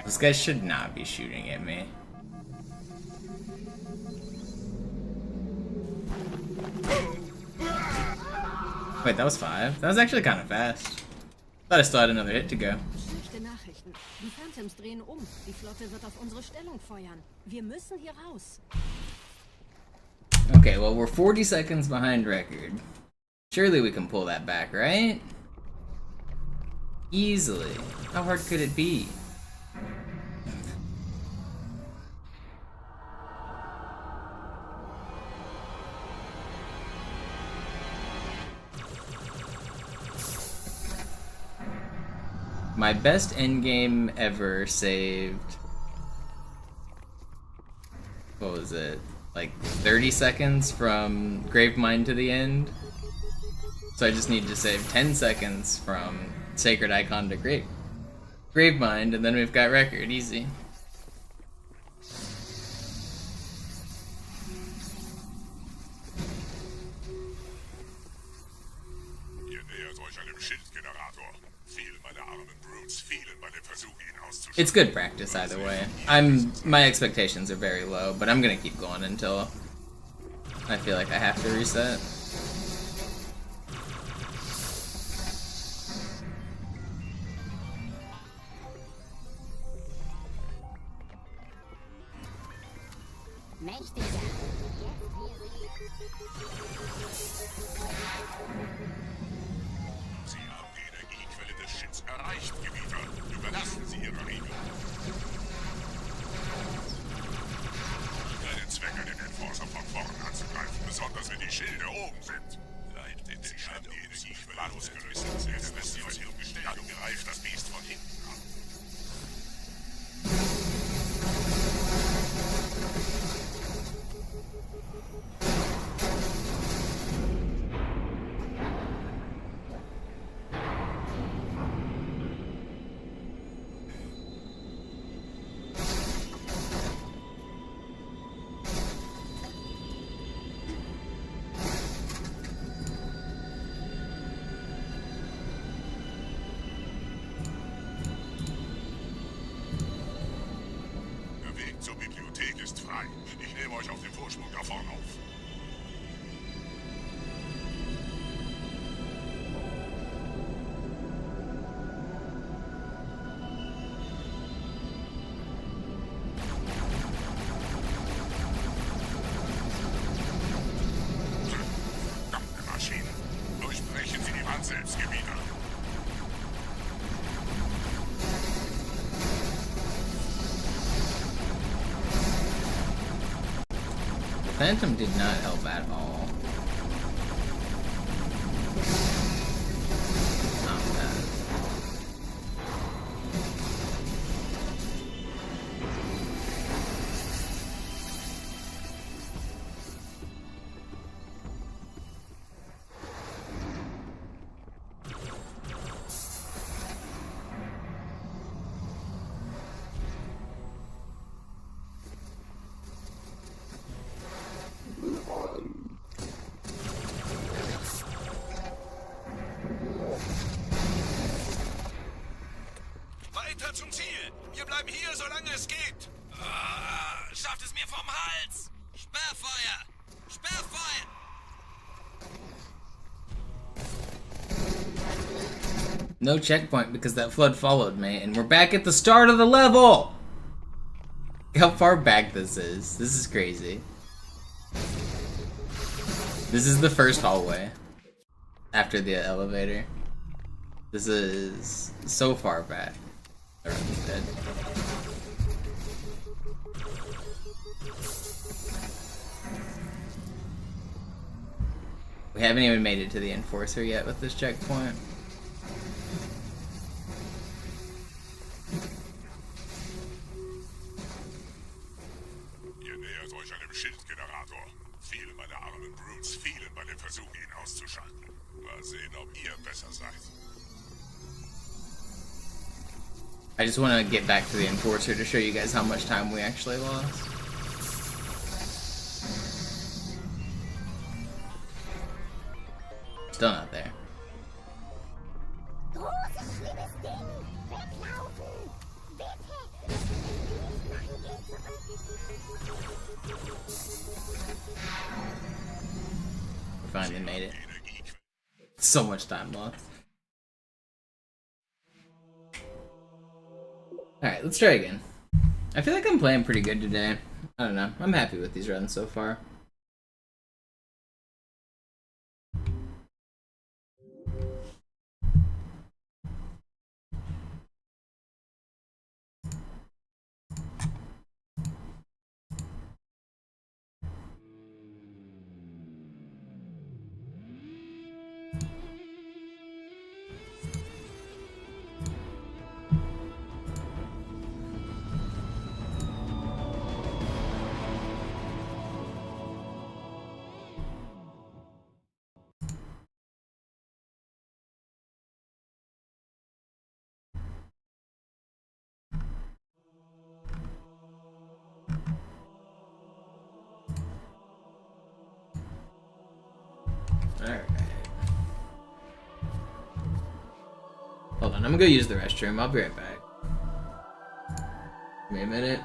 This guy should not be shooting at me. Wait, that was 5? That was actually kind of fast. Thought I still had another hit to go. Schlechte Nachrichten. Die Phantoms drehen um. Die Flotte wird auf unsere Stellung feuern. Wir müssen hier raus. Okay, well, we're 40 seconds behind record. Surely we can pull that back, right? Easily. How hard could it be? My best endgame ever saved. What was it? Like 30 seconds from Gravemind to the end? So I just need to save 10 seconds from Sacred Icon to Gravemind, and then we've got record. Easy. It's good practice either way. My expectations are very low, but I'm gonna keep going until I feel like I have to reset. Sie haben die Energiequelle des Shits erreicht, Gebieter. Überlassen Sie Ihre Regeln. Keinen Zweck an den Enforcer von vorn anzugreifen, besonders wenn die Schilde oben sind. Bleibt in den Schatten die Energiequelle losgelöst. Jetzt lässt sie aus ihrem Gestell und greift das Biest von hinten an. Zur Bibliothek ist frei. Ich nehme euch auf dem Vorsprung da vorne auf. Verdammte Maschine. Durchbrechen Sie die Wand selbst, Gebieter. Phantom did not help at all. Not bad. Weiter zum Ziel! Wir bleiben hier, solange es geht! Schafft es mir vom Hals! Sperrfeuer! Sperrfeuer! No checkpoint because that flood followed me, and we're back at the start of the level! How far back this is. This is crazy. This is the first hallway after the elevator. This is so far back. Everyone's dead. We haven't even made it to the Enforcer yet with this checkpoint. Ihr nähert euch einem Schildgenerator. Viele meiner armen Brutes fielen bei dem Versuch, ihn auszuschalten. Mal sehen, ob ihr besser seid. I just want to get back to the Enforcer to show you guys how much time we actually lost. Still not there. We finally made it. So much time lost. Alright, let's try again. I feel like I'm playing pretty good today. I don't know. I'm happy with these runs so far. Alright. Hold on, I'm gonna go use the restroom. I'll be right back. Give me a minute.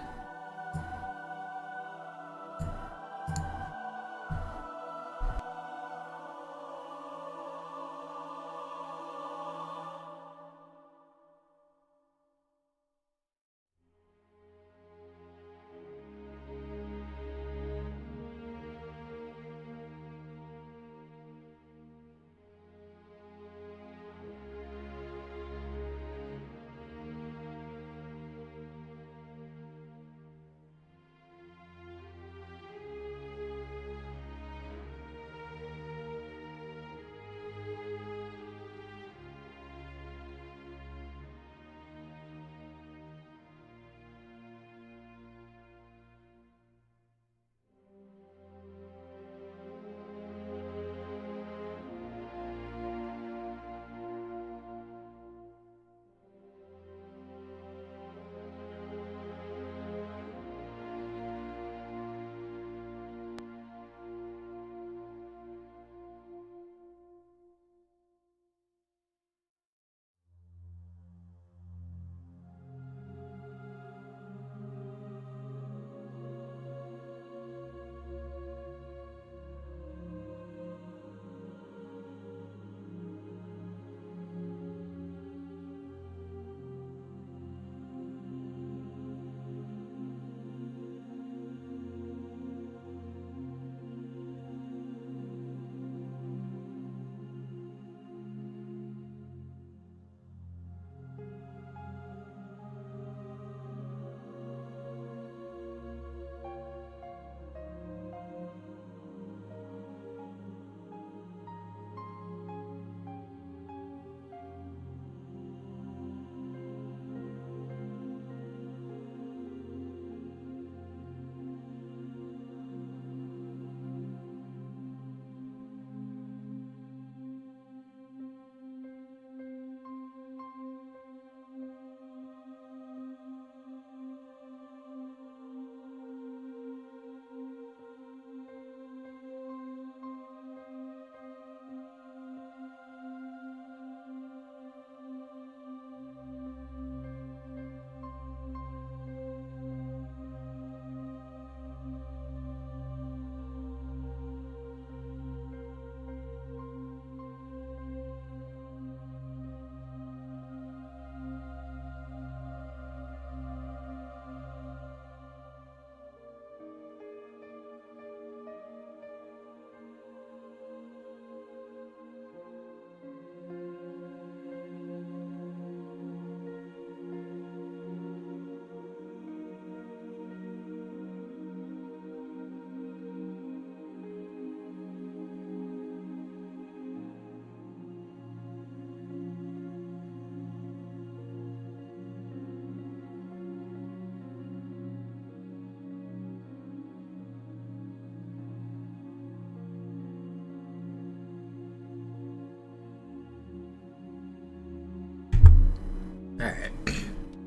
Alright,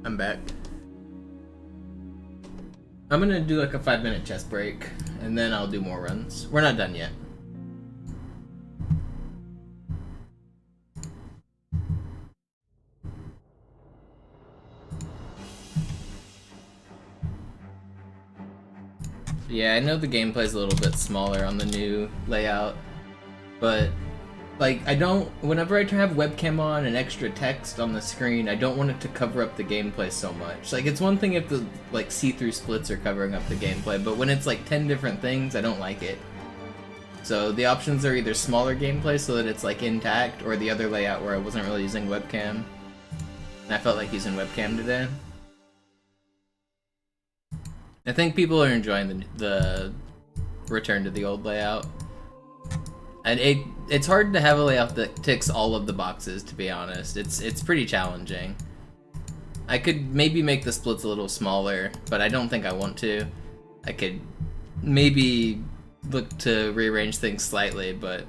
I'm back. I'm gonna do like a 5-minute chest break, and then I'll do more runs. We're not done yet. Yeah, I know the gameplay's a little bit smaller on the new layout, but like whenever I have webcam on and extra text on the screen, I don't want it to cover up the gameplay so much. Like, it's one thing if the like see-through splits are covering up the gameplay, but when it's like 10 different things, I don't like it. So the options are either smaller gameplay so that it's like intact, or the other layout where I wasn't really using webcam. And I felt like using webcam today. I think people are enjoying the return to the old layout. And it's hard to have a layout that ticks all of the boxes, to be honest. It's pretty challenging. I could maybe make the splits a little smaller, but I don't think I want to. I could maybe look to rearrange things slightly, but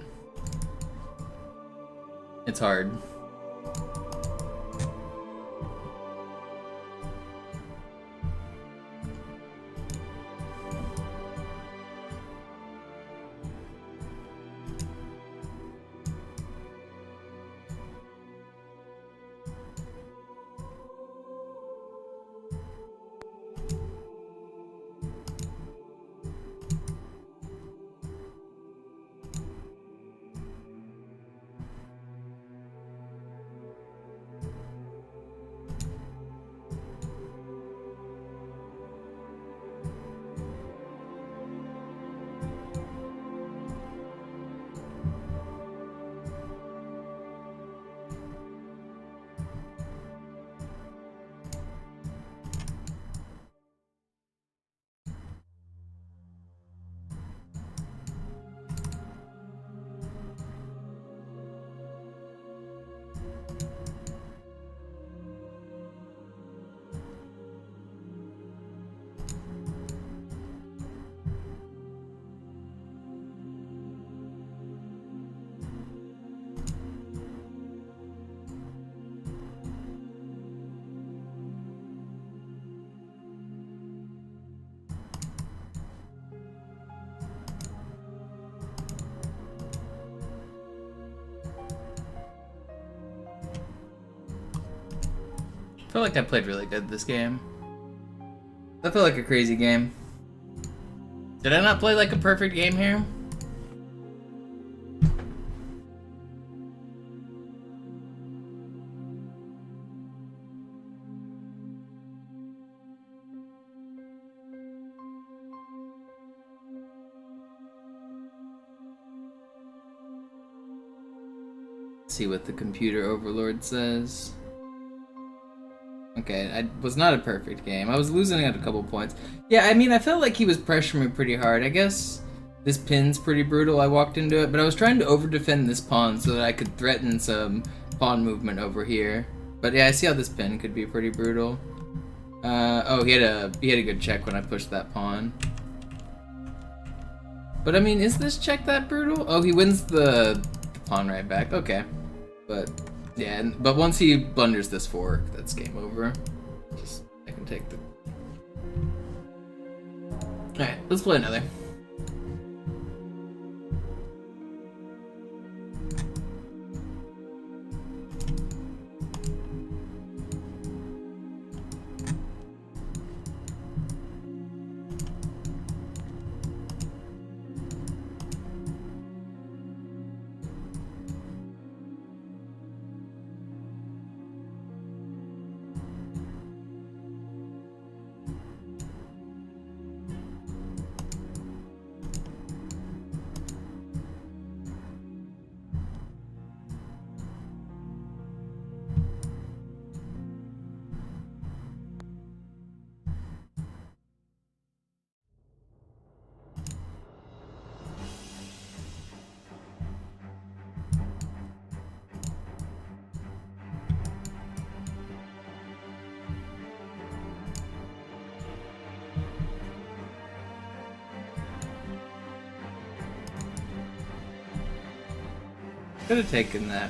it's hard. I feel like I played really good this game. That felt like a crazy game. Did I not play like a perfect game here? Let's see what the computer overlord says. Okay, it was not a perfect game. I was losing at a couple points. Yeah, I mean, I felt like he was pressuring me pretty hard. I guess this pin's pretty brutal. I walked into it, but I was trying to over-defend this pawn so that I could threaten some pawn movement over here. But yeah, I see how this pin could be pretty brutal. Oh, he had a good check when I pushed that pawn. But I mean, is this check that brutal? Oh, he wins the pawn right back. Okay, but. Yeah, but once he blunders this fork, that's game over. I can take the... Alright, let's play another. Could have taken that.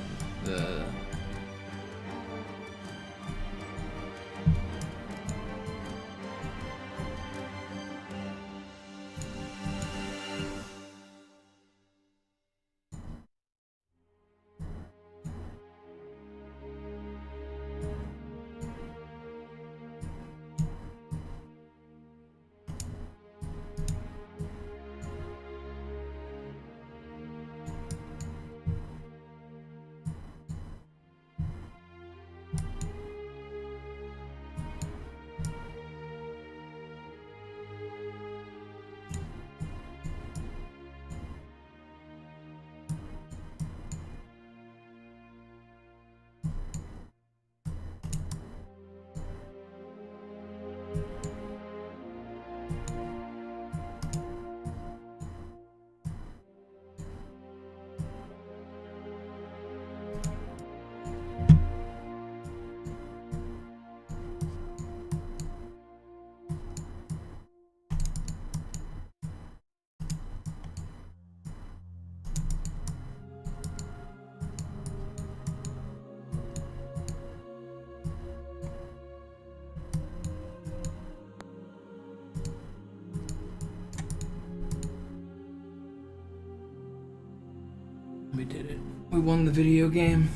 we did it. We won the video game.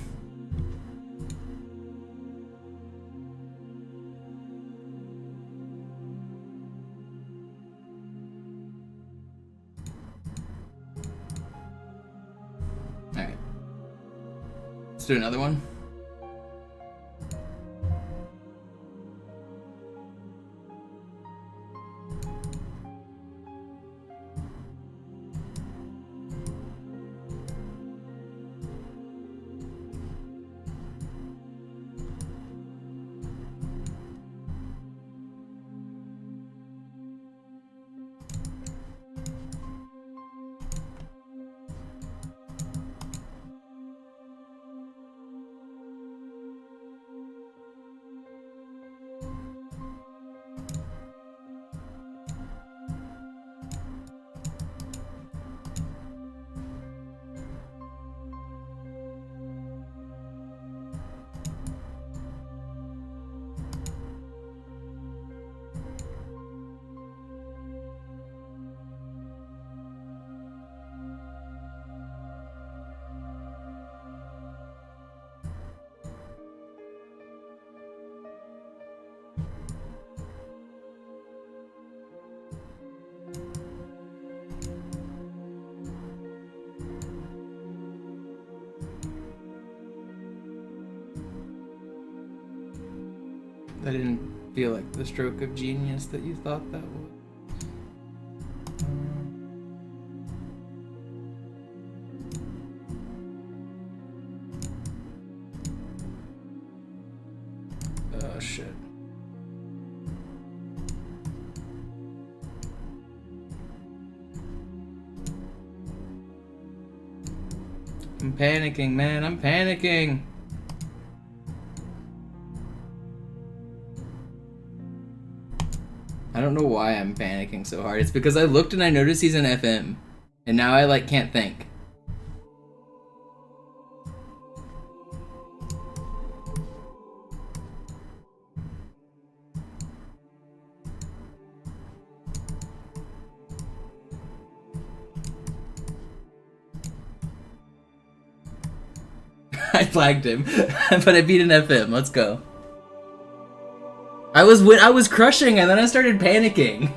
Alright. Let's do another one. That didn't feel like the stroke of genius that you thought that was. Oh shit. I'm panicking, man. I'm panicking. I don't know why I'm panicking so hard. It's because I looked and I noticed he's an FM. And now I like can't think. I flagged him, but I beat an FM. Let's go. I was crushing and then I started panicking.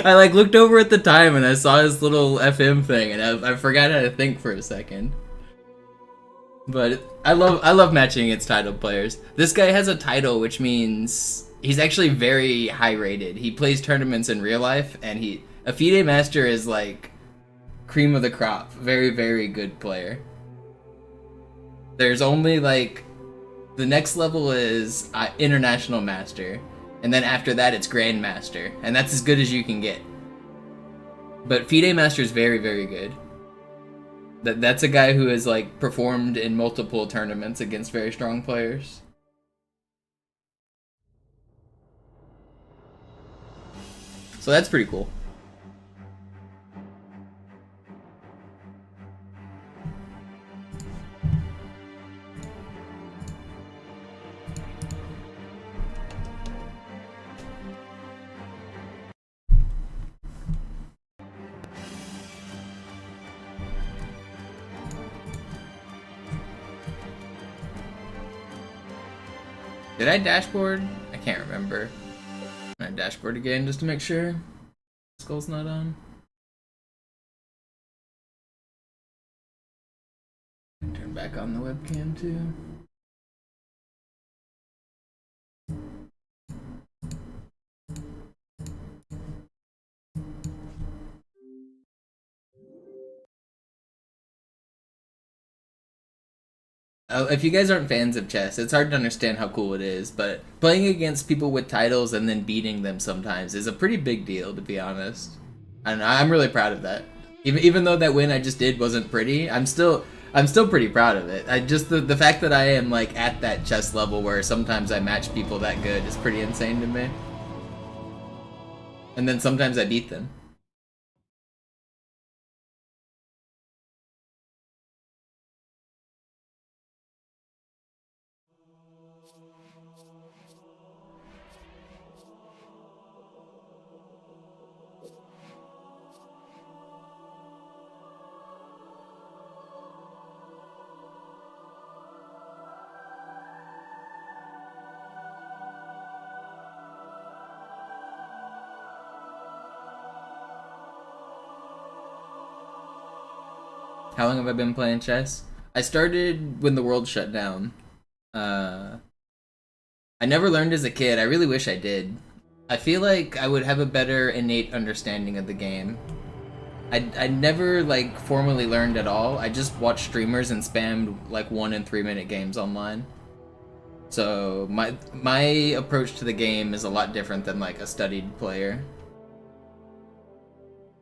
I like looked over at the time and I saw his little FM thing and I forgot how to think for a second. But I love matching against title players. This guy has a title, which means he's actually very high rated. He plays tournaments in real life, and a FIDE Master is like cream of the crop. Very, very good player. There's only like the next level is International Master, and then after that it's Grandmaster, and that's as good as you can get. But FIDE Master is very, very good. That's a guy who has like performed in multiple tournaments against very strong players. So that's pretty cool. Did I dashboard? I can't remember. I dashboard again just to make sure Skull's not on. Turn back on the webcam too. If you guys aren't fans of chess, it's hard to understand how cool it is, but playing against people with titles and then beating them sometimes is a pretty big deal, to be honest. And I'm really proud of that. Even though that win I just did wasn't pretty, I'm still pretty proud of it. The fact that I am like at that chess level where sometimes I match people that good is pretty insane to me. And then sometimes I beat them. How long have I been playing chess? I started when the world shut down. I never learned as a kid. I really wish I did. I feel like I would have a better innate understanding of the game. I never like formally learned at all. I just watched streamers and spammed like 1 and 3 minute games online. So my approach to the game is a lot different than like a studied player.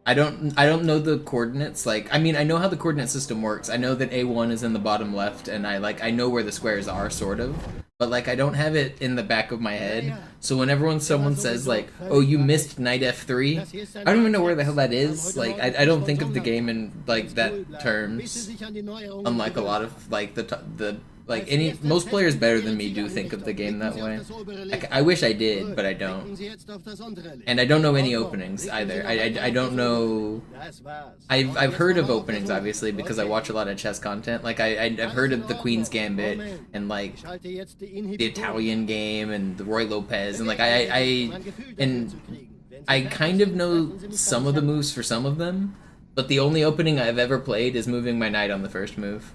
I don't know the coordinates. Like, I mean, I know how the coordinate system works. I know that A1 is in the bottom left, and I know where the squares are, sort of. But like, I don't have it in the back of my head. So whenever someone says like, "Oh, you missed knight F3," I don't even know where the hell that is. Like, I don't think of the game in like that terms. Unlike a lot of like the like most players better than me do think of the game that way. I wish I did, but I don't. And I don't know any openings either. I don't know. I've heard of openings obviously because I watch a lot of chess content. Like I've heard of the Queen's Gambit and like the Italian game and the Roy Lopez and like I kind of know some of the moves for some of them, but the only opening I've ever played is moving my knight on the first move.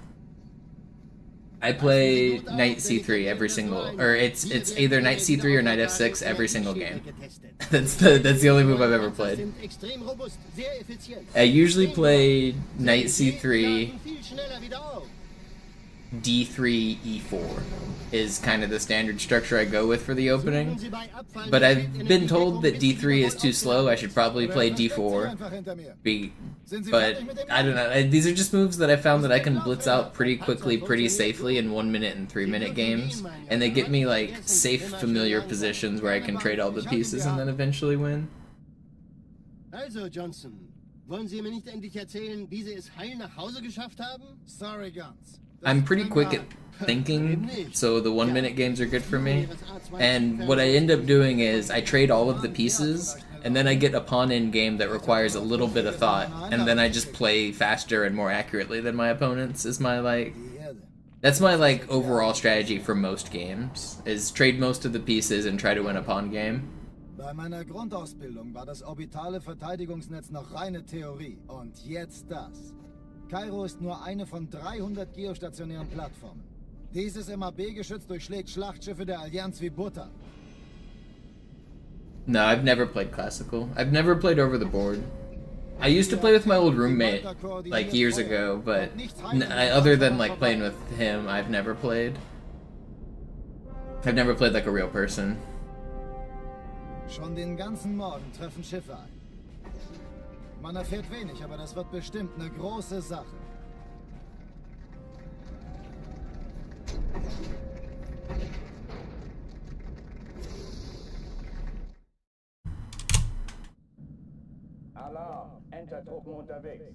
I play knight c3 every single, or it's either knight c3 or knight f6 every single game. that's the only move I've ever played. I usually play knight c3, d3, e4 is kind of the standard structure I go with for the opening. But I've been told that d3 is too slow. I should probably play d4. But I don't know. These are just moves that I found that I can blitz out pretty quickly, pretty safely in 1 minute and 3 minute games, and they get me like safe, familiar positions where I can trade all the pieces and then eventually win. Also, Johnson, wollen Sie mir nicht endlich erzählen, wie Sie es heil nach Hause geschafft haben? Sorry, Guns. I'm pretty quick at thinking, so the 1 minute games are good for me. And what I end up doing is I trade all of the pieces, and then I get a pawn in game that requires a little bit of thought, and then I just play faster and more accurately than my opponents. Is my like, that's my like overall strategy for most games, is trade most of the pieces and try to win a pawn game. Bei meiner Grundausbildung war das orbitale Verteidigungsnetz noch reine Theorie. Und jetzt das. Kairo ist nur eine von 300 geostationären Plattformen. Dieses MAB-Geschütz durchschlägt Schlachtschiffe der Allianz wie Butter. No, I've never played classical. I've never played over the board. I used to play with my old roommate, like, years ago, but other than, like, playing with him, I've never played. I've never played like a real person. Schon den ganzen Morgen treffen Schiffe ein. Man erfährt wenig, aber das wird bestimmt eine große Sache. Alarm! Entertruppen unterwegs.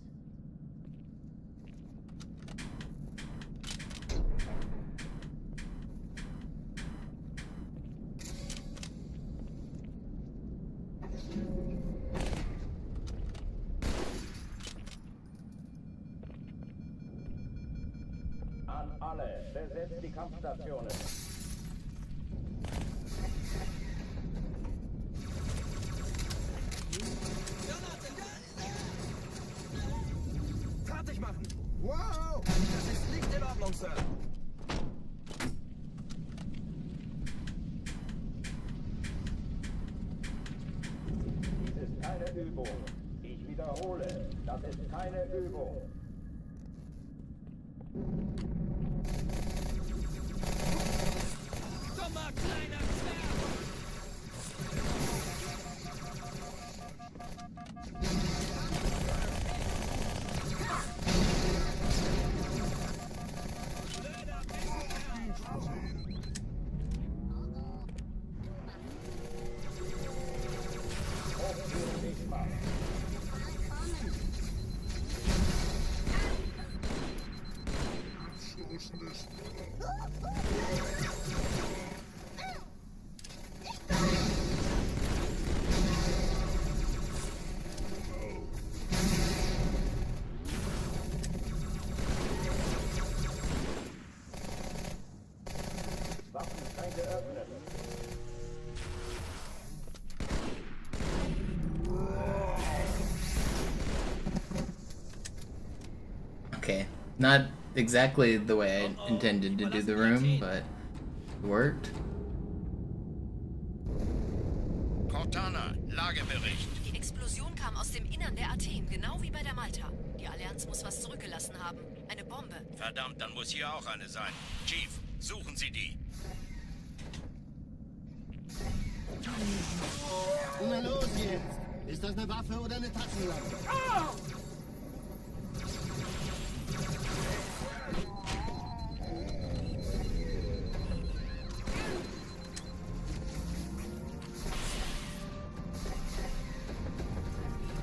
An alle, besetzt die Kampfstationen. Fertig machen! Wow! Das ist nicht in Ordnung, Sir. Dies ist keine Übung. Ich wiederhole, das ist keine Übung. Dummer kleiner Zwerg! Okay. Not exactly the way I intended to do the room, but it worked. Cortana, Lagebericht. Die Explosion kam aus dem Innern der Athen, genau wie bei der Malta. Die Allianz muss was zurückgelassen haben. Eine Bombe. Verdammt, dann muss hier auch eine sein. Chief, suchen Sie die. Na los jetzt! Ist das eine Waffe oder eine Taschenlampe?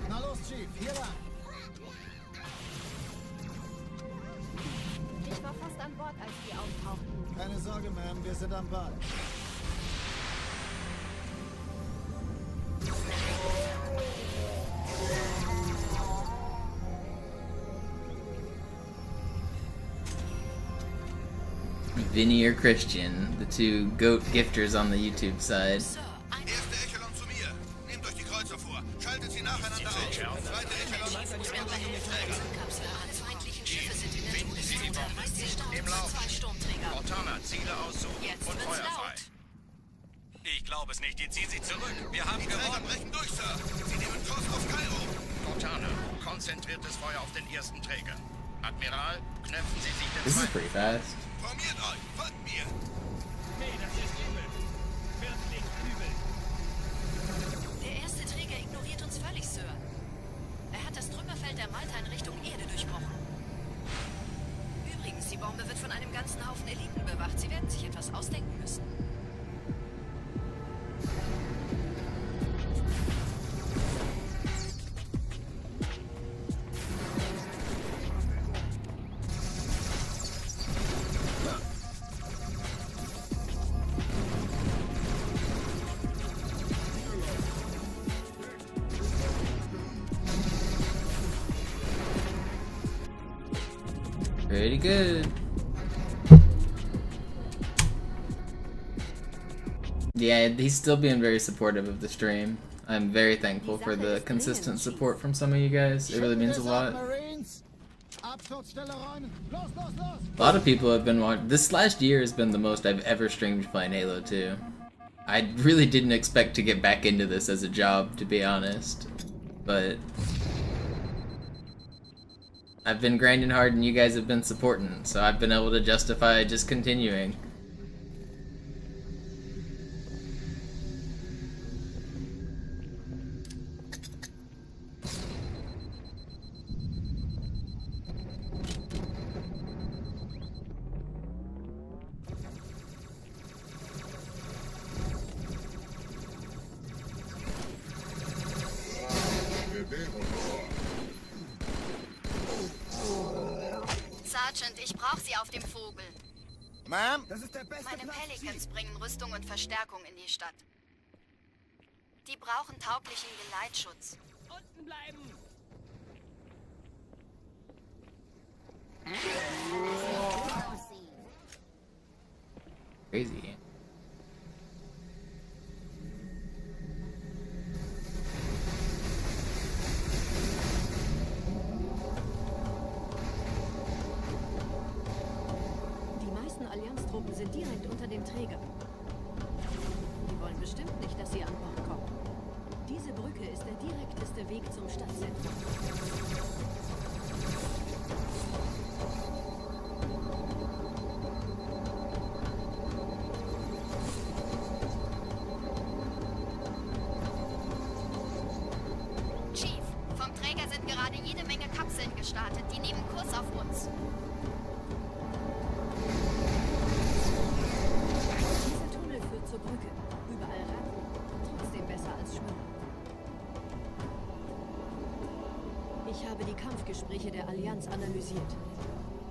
Na los, Chief, hier lang. Ich war fast an Bord, als die auftauchten. Keine Sorge, Ma'am, wir sind am Ball. Vinny or Christian, the two GOAT gifters on the YouTube side. Erste Echelon zu mir. Nehmt euch die Kreuzer vor. Schaltet sie nacheinander auf. Zweite Echelon Kapsel. Alle feindlichen Schiffe sind in der Todeszone. Reißt sie stark Im für Lauf. 2 Sturmträger. Cortana, Ziele aussuchen Jetzt und wird's Feuer frei. laut. Ich glaube es nicht, die ziehen sich zurück. Wir haben Die Träger brechen durch, Sir. Sie nehmen Kurs auf Kairo. Cortana, konzentriertes Feuer auf den ersten Träger. Admiral, knöpfen Sie sich den This is zweiten. pretty fast. Formiert euch. Folgt mir. Hey, das ist übel. Wirklich übel. Der erste Träger ignoriert uns völlig, Sir. Er hat das Trümmerfeld der Malta in Richtung Erde durchbrochen. Übrigens, die Bombe wird von einem ganzen Haufen Eliten bewacht. Sie werden sich etwas ausdenken müssen. Pretty good. Yeah, he's still being very supportive of the stream. I'm very thankful for the consistent support from some of you guys. It really means a lot. A lot of people have been watching. This last year has been the most I've ever streamed playing Halo 2. I really didn't expect to get back into this as a job, to be honest. But I've been grinding hard and you guys have been supporting, so I've been able to justify just continuing. Sergeant, ich brauche Sie auf dem Vogel. Ma'am, das ist der beste Meine Platz. Pelicans bringen Rüstung und Verstärkung in die Stadt. Die brauchen tauglichen Geleitschutz. Unten bleiben. Crazy. Die meisten Allianztruppen sind direkt unter den Trägern. Die wollen bestimmt nicht, dass sie an Bord kommen. Diese Brücke ist der direkteste Weg zum Stadtzentrum. Chief, vom Träger sind gerade jede Menge Kapseln gestartet. Die nehmen Kurs auf uns. Dieser Tunnel führt zur Brücke. Überall Ratten. Trotzdem besser als Schwimmen. Ich habe die Kampfgespräche der Allianz analysiert.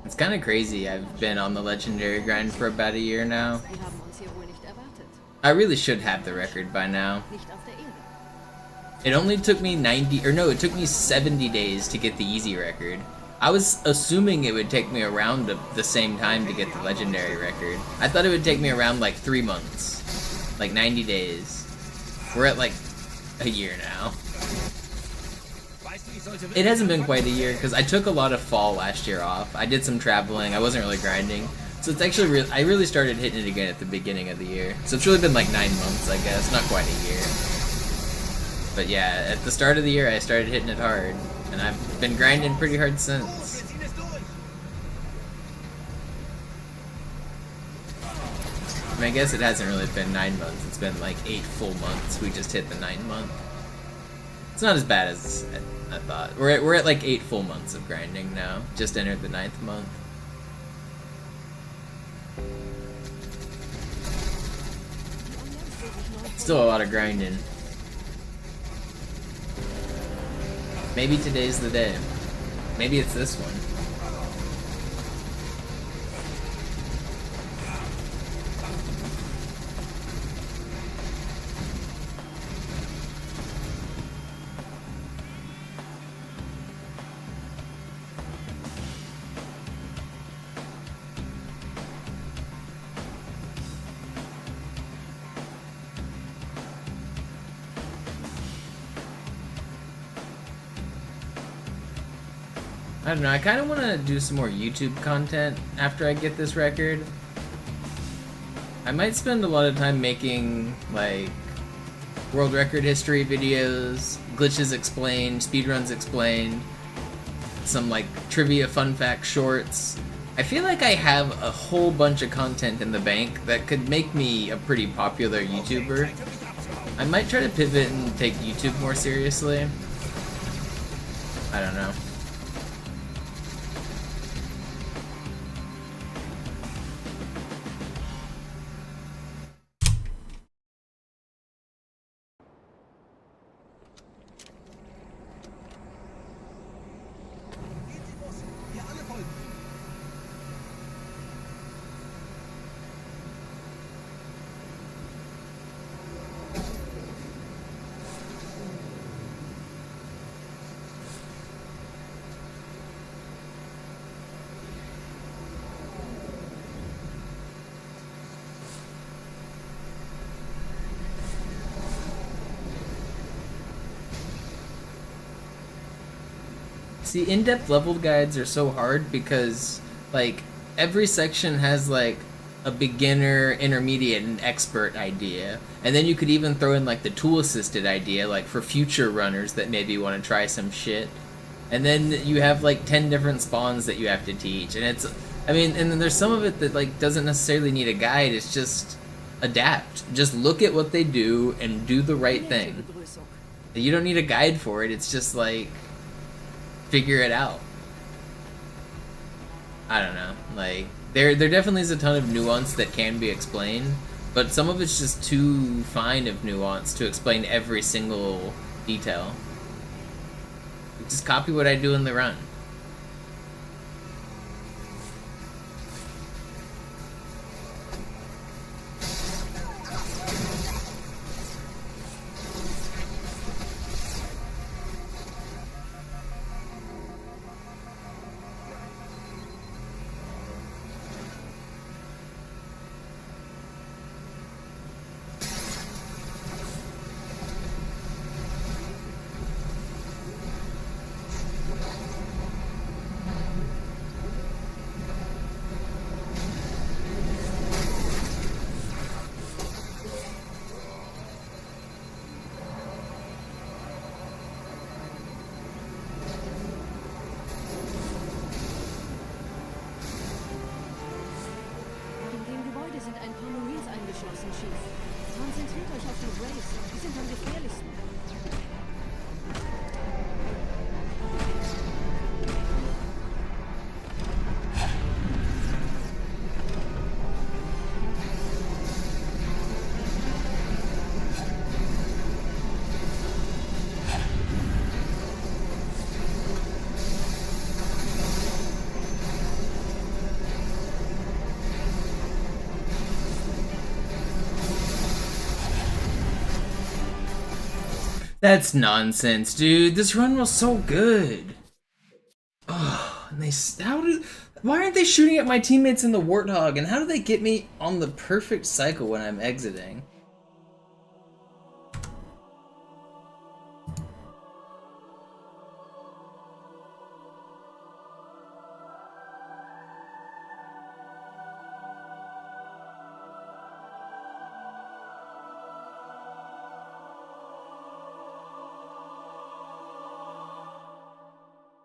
It's kind of crazy. I've been on the legendary grind for about a year now. Sie haben uns hier wohl nicht erwartet. I really should have the record by now. Nicht auf der Erde. It only took me it took me 70 days to get the easy record. I was assuming it would take me around the same time to get the legendary record. I thought it would take me around like 3 months. Like 90 days. We're at like a year now. It hasn't been quite a year because I took a lot of fall last year off. I did some traveling. I wasn't really grinding. So it's actually I really started hitting it again at the beginning of the year. So it's really been like 9 months, I guess. Not quite a year. But yeah, at the start of the year I started hitting it hard. And I've been grinding pretty hard since. I mean, I guess it hasn't really been 9 months. It's been like 8 full months. We just hit the 9th month. It's not as bad as I thought. We're at like 8 full months of grinding now. Just entered the 9th month. Still a lot of grinding. Maybe today's the day. Maybe it's this one. I don't know, I kind of want to do some more YouTube content after I get this record. I might spend a lot of time making, like, world record history videos, glitches explained, speedruns explained, some, like, trivia fun fact shorts. I feel like I have a whole bunch of content in the bank that could make me a pretty popular YouTuber. I might try to pivot and take YouTube more seriously. I don't know. See, in-depth level guides are so hard because, like, every section has, like, a beginner, intermediate, and expert idea. And then you could even throw in, like, the tool-assisted idea, like, for future runners that maybe want to try some shit. And then you have, like, 10 different spawns that you have to teach. And it's, I mean, and then there's some of it that, like, doesn't necessarily need a guide. It's just adapt. Just look at what they do and do the right thing. You don't need a guide for it. It's just, like, figure it out. I don't know, like, there definitely is a ton of nuance that can be explained, but some of it's just too fine of nuance to explain every single detail. Just copy what I do in the run. Konzentriert euch auf den Race. Die sind am gefährlichsten. That's nonsense, dude. This run was so good. Oh, and why aren't they shooting at my teammates in the Warthog? And how do they get me on the perfect cycle when I'm exiting?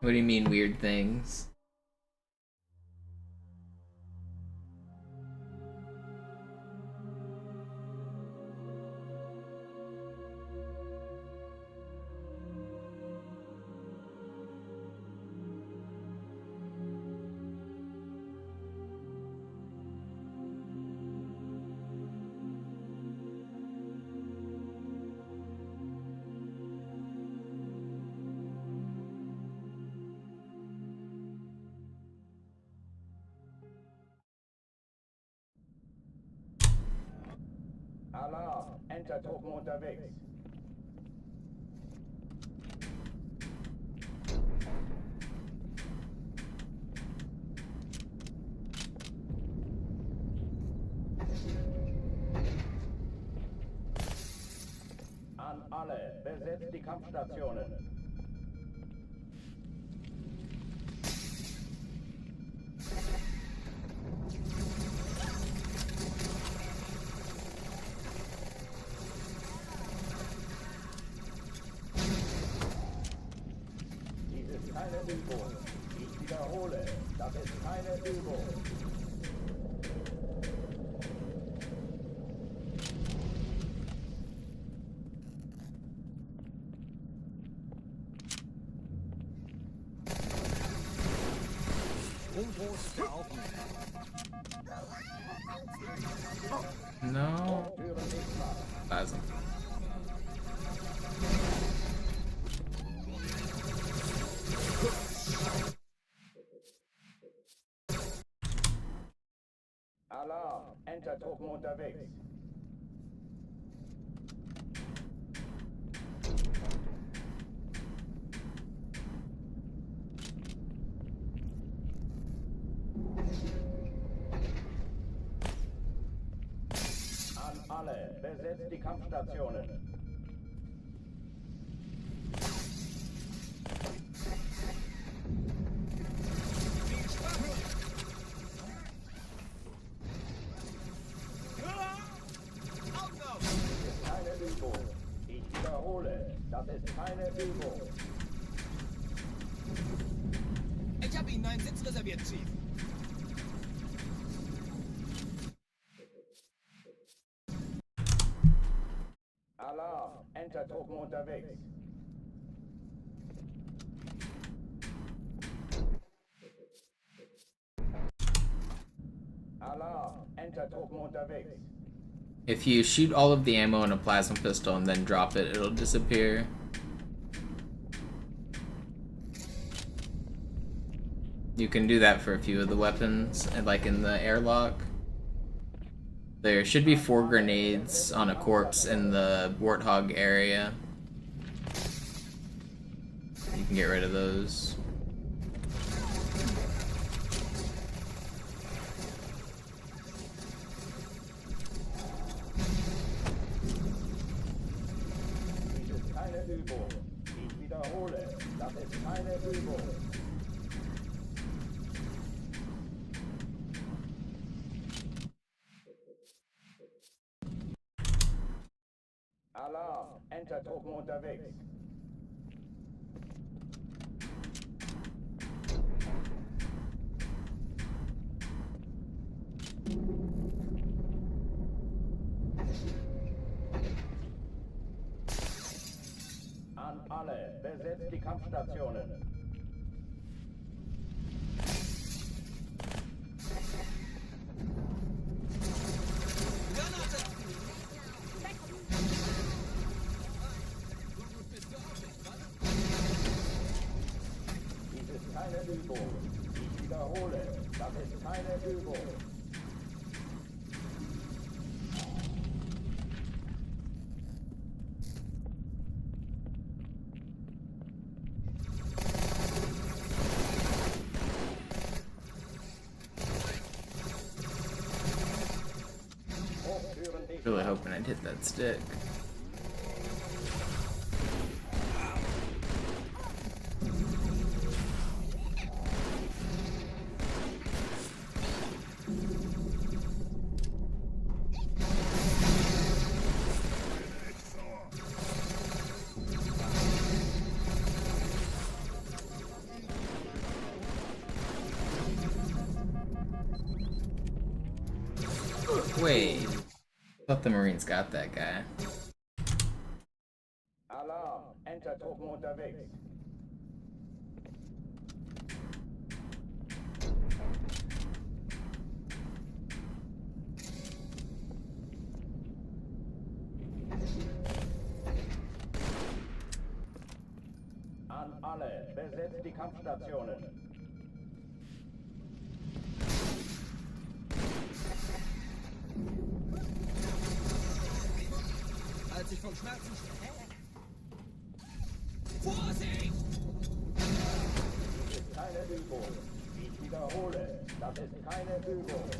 What do you mean weird things? Alarm! Enter-Truppen unterwegs. An alle, besetzt die Kampfstationen. Dies ist keine Übung. Ich wiederhole, das ist keine Übung. No. Also. Alarm! Enter-Truppen unterwegs. An alle, besetzt die Kampfstationen. Keine Übung. Ich wiederhole, das ist keine Übung. Ich habe Ihnen einen Sitz reserviert, Chief. Alarm! Enter-Truppen unterwegs. Alarm! Enter-Truppen unterwegs. If you shoot all of the ammo in a plasma pistol and then drop it, it'll disappear. You can do that for a few of the weapons, and like in the airlock. There should be 4 grenades on a corpse in the Warthog area. You can get rid of those. Dies ist keine Übung. Ich wiederhole, das ist keine Übung. Alarm! Enter-Truppen unterwegs. An alle, besetzt die Kampfstationen. Dies ist keine Übung. Ich wiederhole, das ist keine Übung. Really hoping I'd hit that stick. Wait. I thought the Marines got that guy. Alarm! Entertruppen unterwegs. An alle, besetzt die Kampfstationen. Als ich vom Schmerzen... Vorsicht! Das ist keine Übung. Ich wiederhole, das ist keine Übung.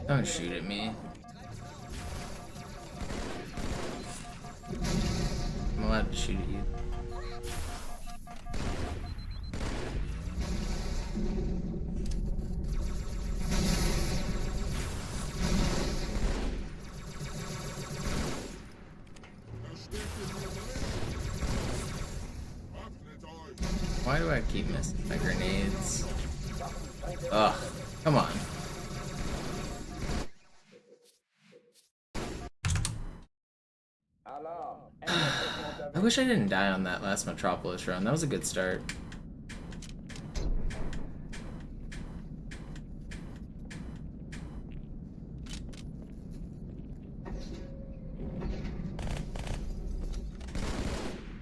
Don't shoot at me. I'm allowed to shoot at you. Why do I keep missing my grenades? Ugh, come on. I wish I didn't die on that last Metropolis run. That was a good start.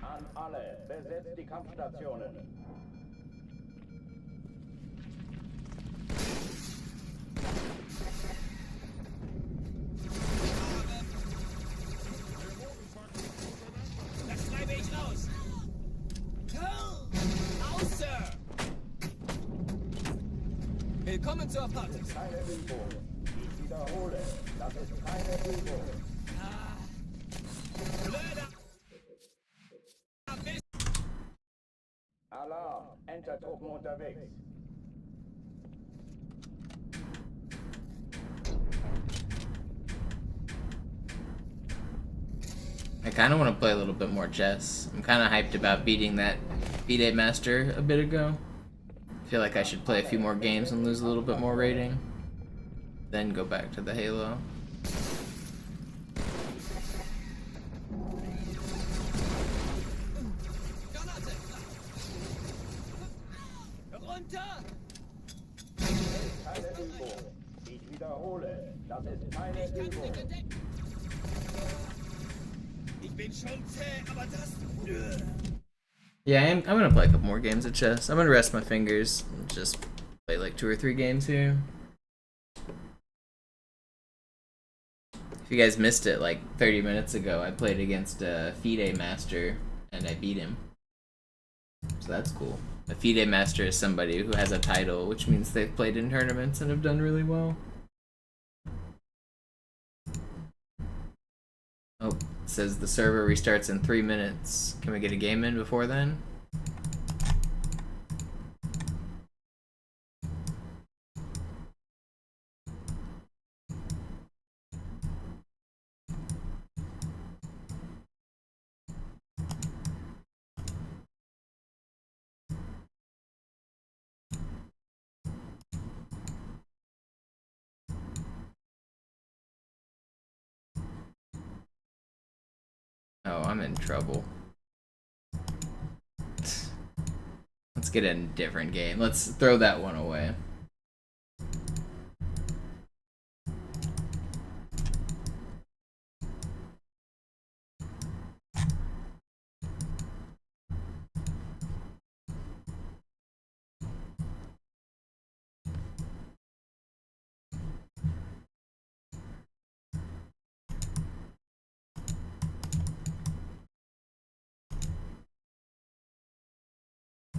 An alle, besetzt die Kampfstationen. Das treibe ich raus! Aus, Sir! Willkommen zur Party! Das ist keine Übung. Ich wiederhole, das ist keine Übung. Blöder! Alarm! Entertruppen unterwegs. I kind of want to play a little bit more chess. I'm kind of hyped about beating that B-Day Master a bit ago. I feel like I should play a few more games and lose a little bit more rating. Then go back to the Halo. Keine Übung. Ich wiederhole, das ist keine Übung. Ich bin schon zäh, aber das... Yeah, I'm gonna play a couple more games of chess. I'm gonna rest my fingers and just play like 2 or 3 games here. If you guys missed it, like 30 minutes ago, I played against a FIDE Master and I beat him. So that's cool. A FIDE Master is somebody who has a title, which means they've played in tournaments and have done really well. Oh, it says the server restarts in 3 minutes. Can we get a game in before then? Oh, I'm in trouble. Let's get a different game. Let's throw that one away.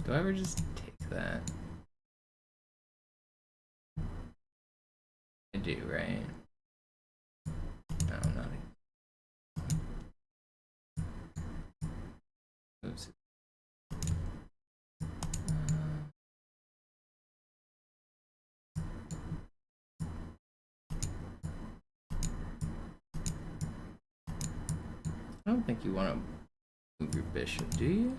Do I ever just take that? I do, right? No, not even. Oops. don't think you want to move your bishop, do you?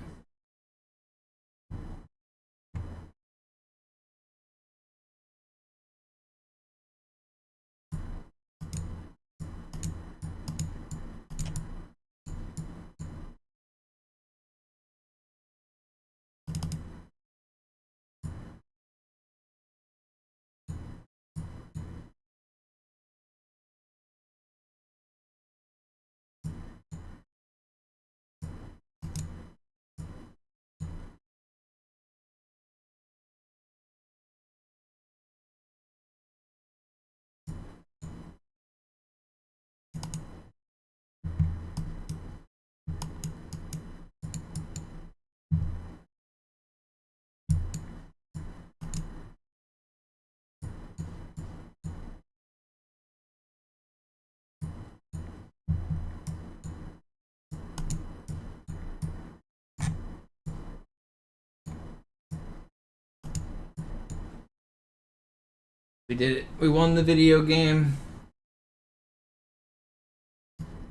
We did it. We won the video game.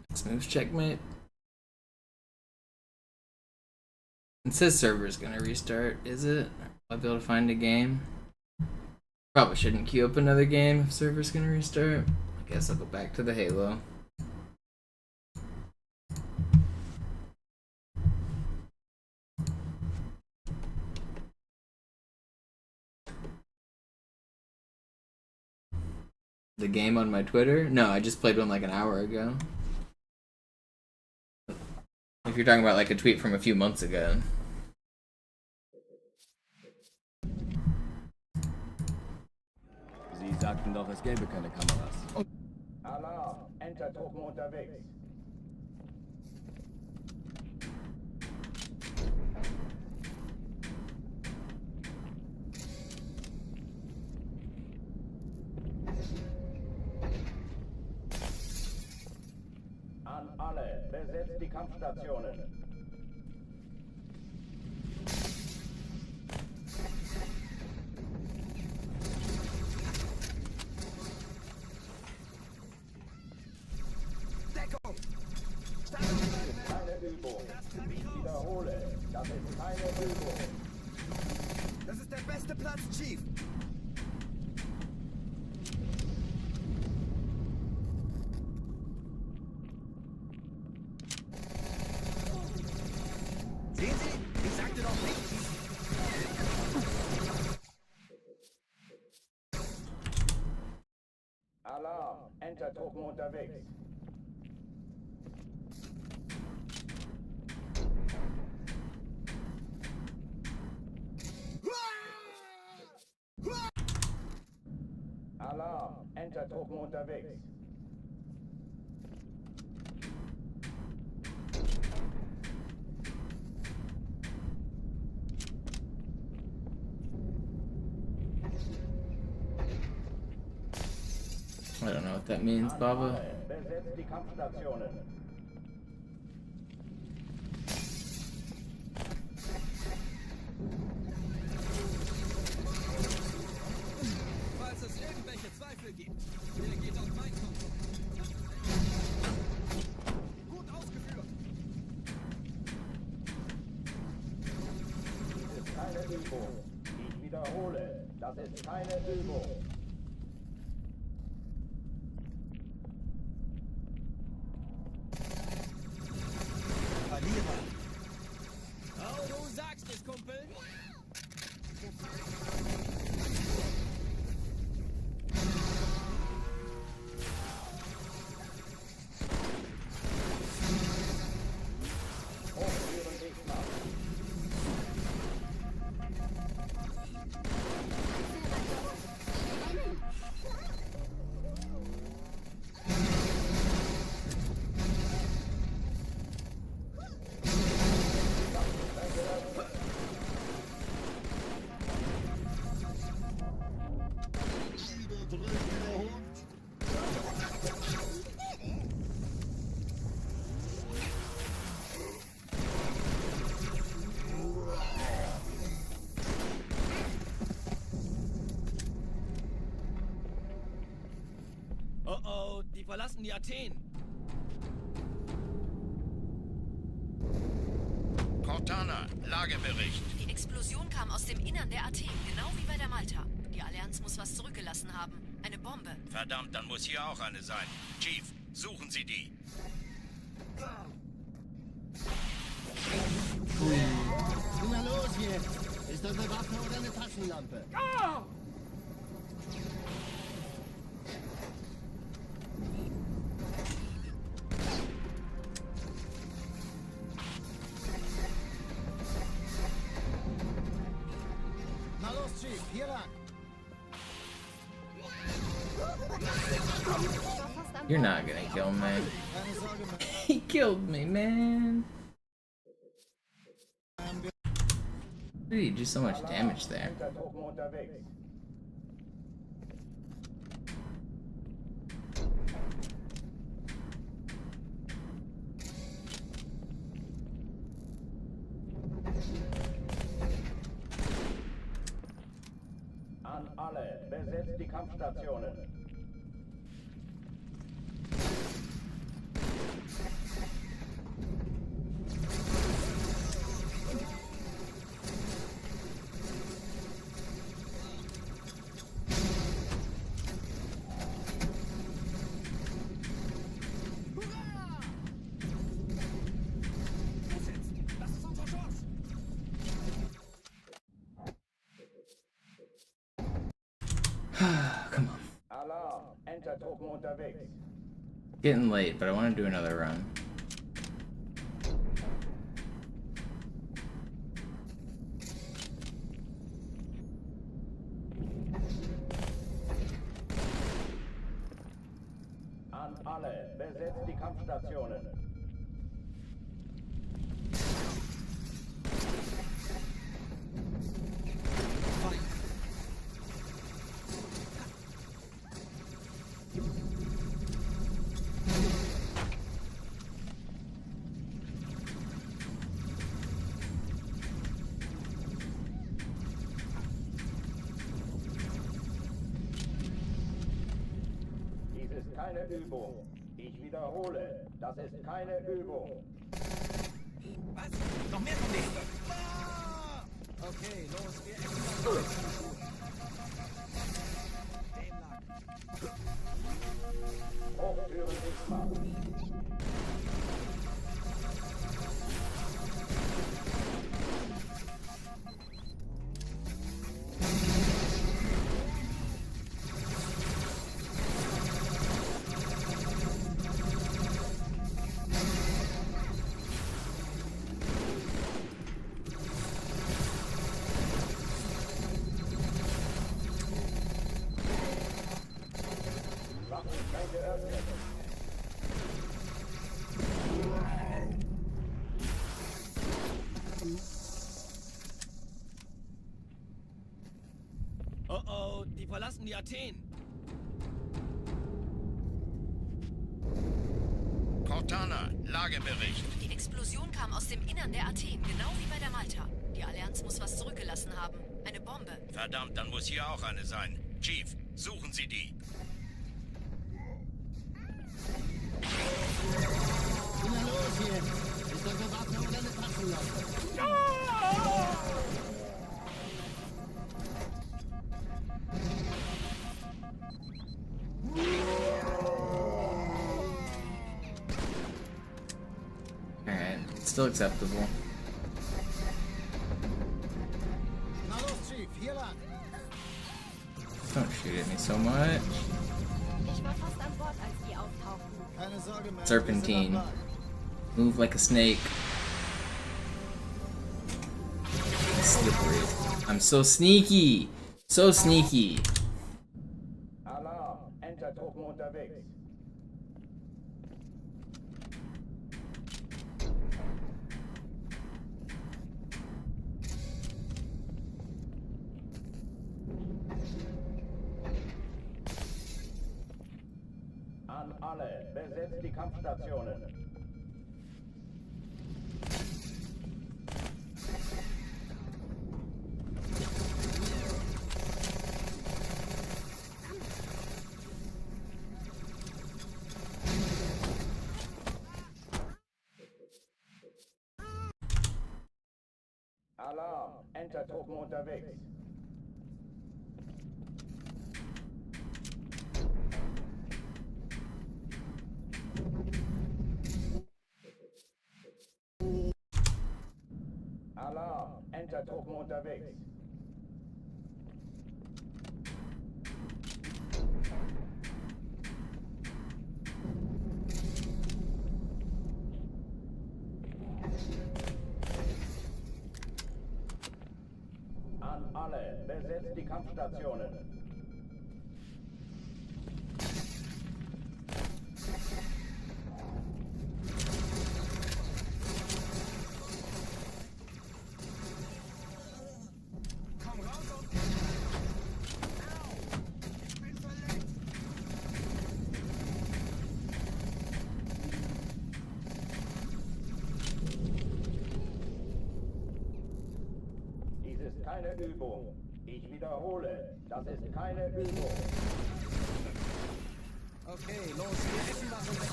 Next move's checkmate. It says server's gonna restart, is it? I'll be able to find a game. Probably shouldn't queue up another game if server's gonna restart. I guess I'll go back to the Halo. The game on my Twitter? No, I just played one like an hour ago. If you're talking about like a tweet from a few months ago. Sie sagten doch, es gäbe keine Kameras. Alarm! Enter-Truppen unterwegs. An alle, besetzt die Kampfstationen. Deckung! Keine Übung. Ich wiederhole, das ist keine Übung. Das ist der beste Platz, Chief! Sehen Sie? Ich sagte doch nicht! Alarm! Enter-Truppen unterwegs. Alarm! Enter-Truppen unterwegs. I don't know what that means, Baba. Besetzt die Kampfstationen. Falls es irgendwelche Zweifel gibt, der geht auf mein Konto. Gut ausgeführt. Das ist keine Übung. Ich wiederhole, das ist keine Übung. Verlierer. Oh, du sagst es, Kumpel. Hochführen Gegner. Oh oh, die verlassen die Athen. Cortana, Lagebericht. Die Explosion kam aus dem Innern der Athen, genau wie bei der Malta. Die Allianz muss was zurückgelassen haben. Eine Bombe. Verdammt, dann muss hier auch eine sein. Chief, suchen Sie die. Na los jetzt! Ist das eine Waffe oder eine Taschenlampe? Na los, Chief, hier lang. You're not gonna kill me. Keine Sorge, Mann. He killed me, man. Why did he do so much damage there? Truppen unterwegs. An alle, besetzt die Kampfstationen. Das ist unsere Chance. Come on. Alarm, Entertruppen unterwegs. Getting late, but I want to do another run. An alle, besetzt die Kampfstationen. Dies ist keine Übung. Ich wiederhole, das ist keine Übung. Was? Noch mehr von denen? Okay, los, wir explodieren. Hochtüren sichtbar. Waffenschein geöffnet. Oh oh, die verlassen die Athen. Cortana, Lagebericht. Die Explosion kam aus dem Innern der Athen, genau wie bei der Malta. Die Allianz muss was zurückgelassen haben. Eine Bombe. Verdammt, dann muss hier auch eine sein. Chief, suchen Sie die. Na los jetzt! Ist das eine Waffe oder eine Taschenlampe? Alright, still acceptable. Na los, Chief, hier lang. Don't shoot at me so much. Ich war fast an Bord, als die auftauchten. Keine Sorge, Mann. Serpentine. Move like a snake. Slippery. I'm so sneaky! So sneaky! Alarm, Entertruppen unterwegs. An alle, besetzt die Kampfstationen. Alarm, Entertruppen unterwegs. Alarm, Entertruppen unterwegs. An alle, besetzt die Kampfstationen. Komm raus und... Au! Ich bin verletzt! Dies ist keine Übung. Ich wiederhole, das ist keine Übung. Okay, los, wir essen was und weg.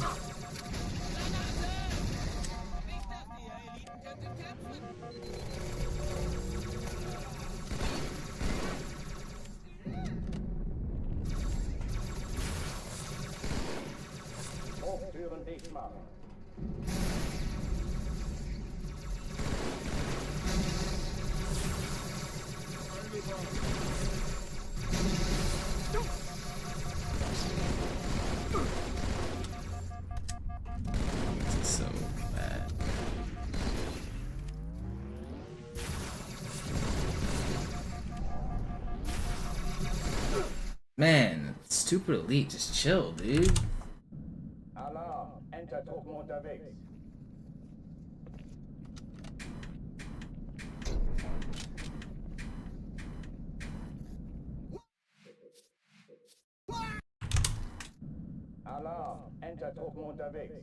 Ich dachte, ihr Eliten könntet kämpfen. Hochtüren dicht machen. This is so bad. Man, stupid elite, just chill, dude. Alarm, Entertruppen unterwegs. Alarm, Entertruppen unterwegs.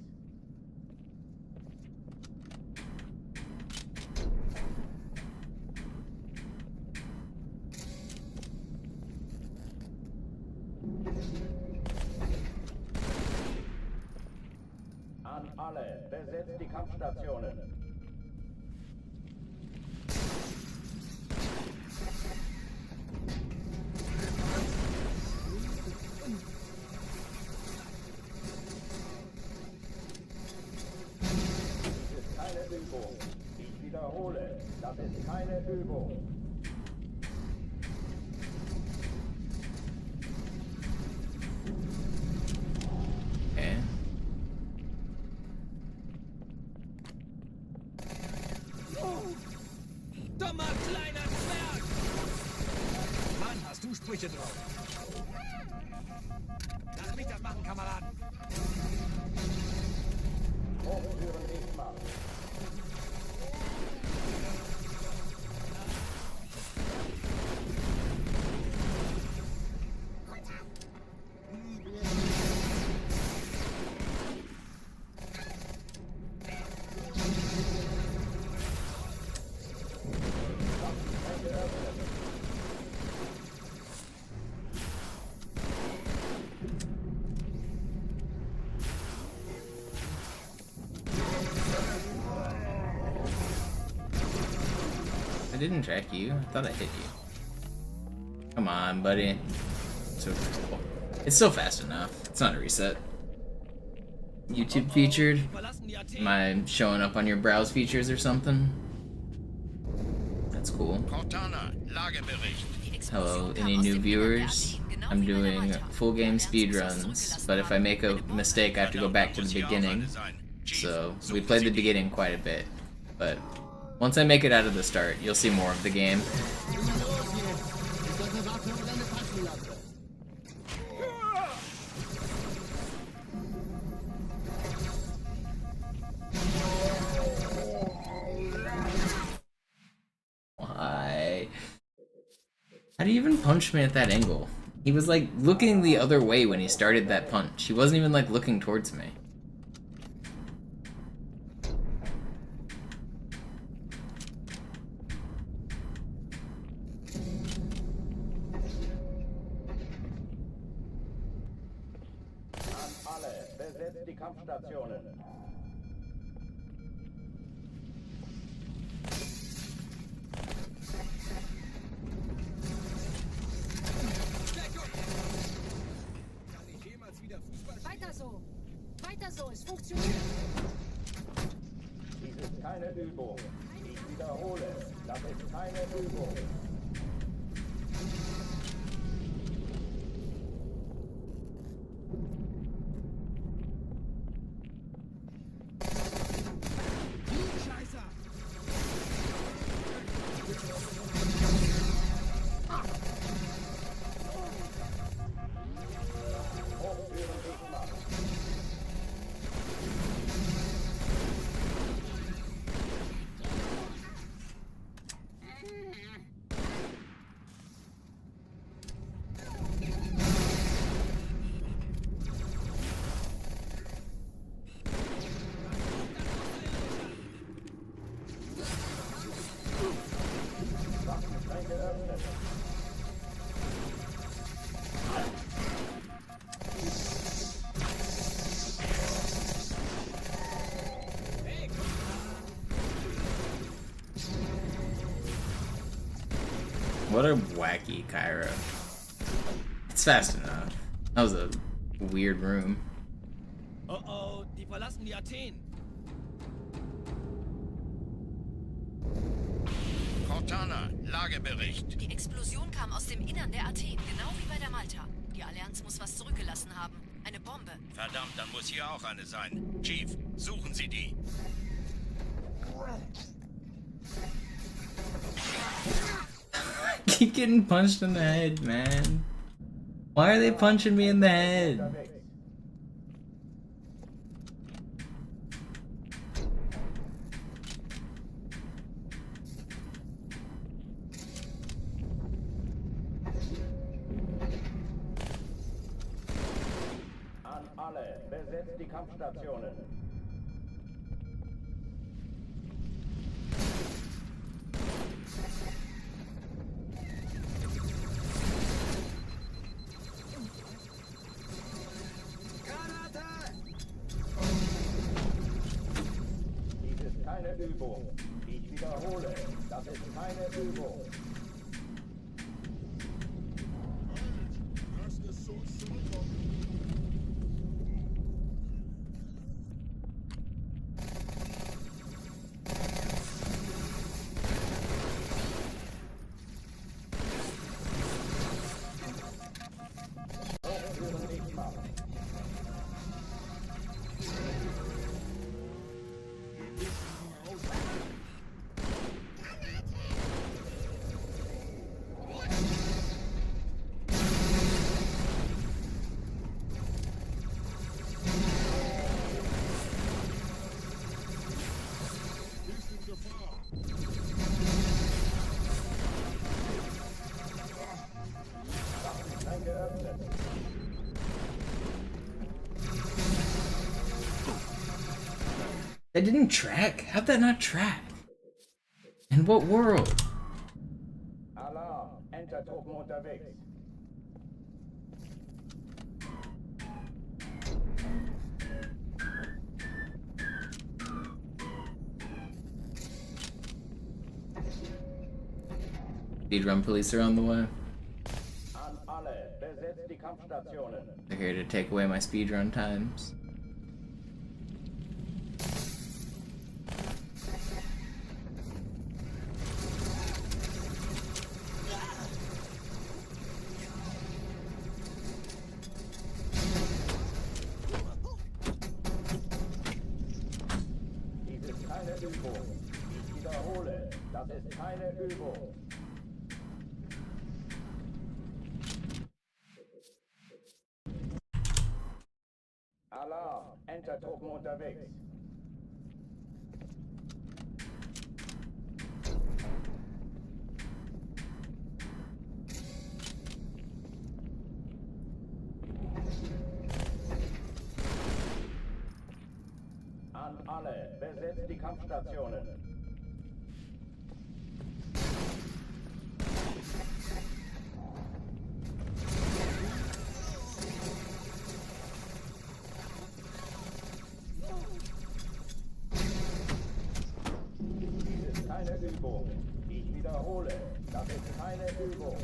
An alle, besetzt die Kampfstationen. Dies ist keine Übung. Ich wiederhole, das ist keine Übung. Okay. Dummer kleiner Zwerg! Mann, hast du Sprüche drauf. Lass mich das machen, Kameraden. Hochtüren dicht machen. I didn't track you. I thought I hit you. Come on, buddy. So cool. It's still fast enough. It's not a reset. YouTube featured? Am I showing up on your browse features or something? That's cool. Cortana, Lagebericht. Hello, any new viewers? I'm doing full game speedruns, but if I make a mistake I have to go back to the beginning. So, we played the beginning quite a bit, but once I make it out of the start, you'll see more of the game. Why? How do you even punch me at that angle? He was like looking the other way when he started that punch. He wasn't even like looking towards me. Besetzt die Kampfstationen. keine Übung. Ich wiederhole, das ist keine Übung. What a wacky Cairo. It's fast enough. That was a weird room. Oh oh, die verlassen die Athen. Cortana, Lagebericht. Die Explosion kam aus dem Innern der Athen, genau wie bei der Malta. Die Allianz muss was zurückgelassen haben. Eine Bombe. Verdammt, dann muss hier auch eine sein. Chief, suchen Sie die. Keep getting punched in the head, man. Why are they punching me in the head? An alle, besetzt die Kampfstationen. Dies ist keine Übung. Ich wiederhole, das ist keine Übung. That didn't track? How'd that not track? In what world? Alarm, Entertruppen unterwegs. Speedrun police are on the way. An alle, besetzt die Kampfstationen. They're here to take away my speedrun times. Dies ist keine Übung. Ich wiederhole, das ist keine Übung. Alarm, Entertruppen unterwegs. An alle, besetzt die Kampfstationen. Dies ist keine Übung. Ich wiederhole, das ist keine Übung.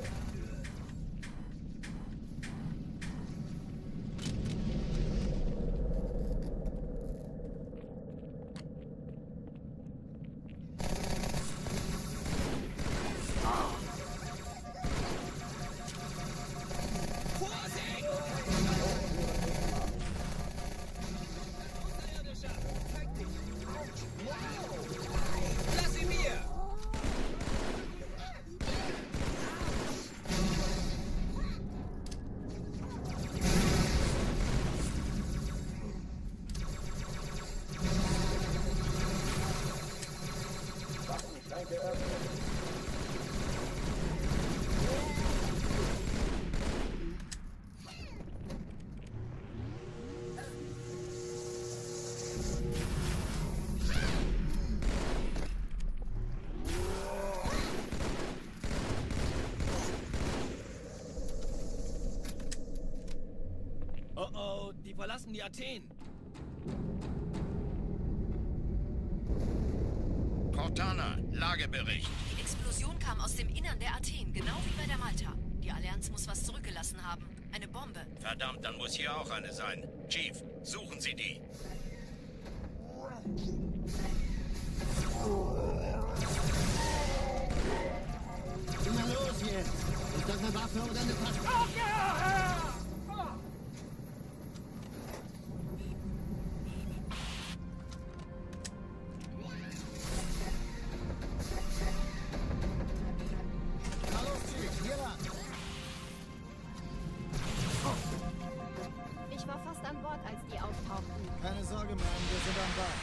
verlassen die Athen. Cortana, Lagebericht. Die Explosion kam aus dem Innern der Athen, genau wie bei der Malta. Die Allianz muss was zurückgelassen haben. Eine Bombe. Verdammt, dann muss hier auch eine sein. Chief, suchen Sie die. Na los jetzt! Ist das eine Waffe oder eine Pistole? Na los, Chief, hier lang. Ich war fast an Bord, als die auftauchten. Keine Sorge, Mann, wir sind am Ball.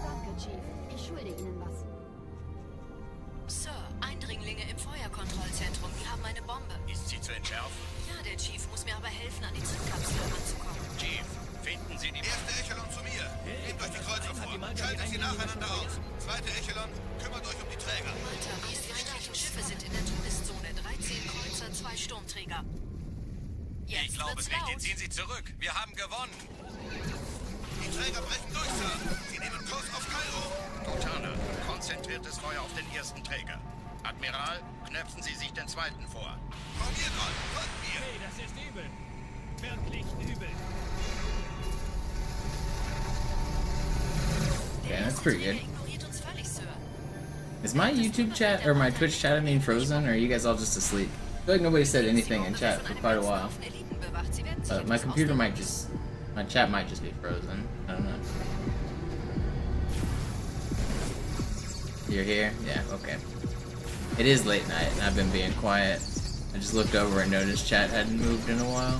Danke, Chief. Ich schulde Ihnen was. Sir, Eindringlinge im Feuerkontrollzentrum. Die haben eine Bombe. Ist sie zu entschärfen? Ja, der Chief muss mir aber helfen, an die Zündkapsel heranzukommen. Chief, finden Sie die... Erste Echelon zu mir. Nehmt euch die Kreuzer vor. Schaltet sie nacheinander aus. Zweite Echelon, kümmert euch um die Träger. Malta, die feindlichen Schiffe sind in der Todeszone. 13 Kreuzer, 2 Sturmträger. Jetzt Ich glaube wird's es nicht. laut. Jetzt ziehen Sie zurück. Wir haben gewonnen. Die Träger brechen durch, Sir. Sie nehmen Kurs auf Kairo. Cortana, konzentriertes Feuer auf den ersten Träger. Admiral, knöpfen Sie sich den zweiten vor. Formiert euch. Folgt mir. Hey, das ist übel. Wirklich übel. Yeah, that's pretty good. Ignoriert uns völlig, Sir. Is my YouTube chat or my Twitch chat, I mean, frozen, or are you guys all just asleep? I feel like nobody said anything in chat for quite a while. My computer might just... My chat might just be frozen. I don't know. You're here? Yeah, okay. It is late night, and I've been being quiet. I just looked over and noticed chat hadn't moved in a while.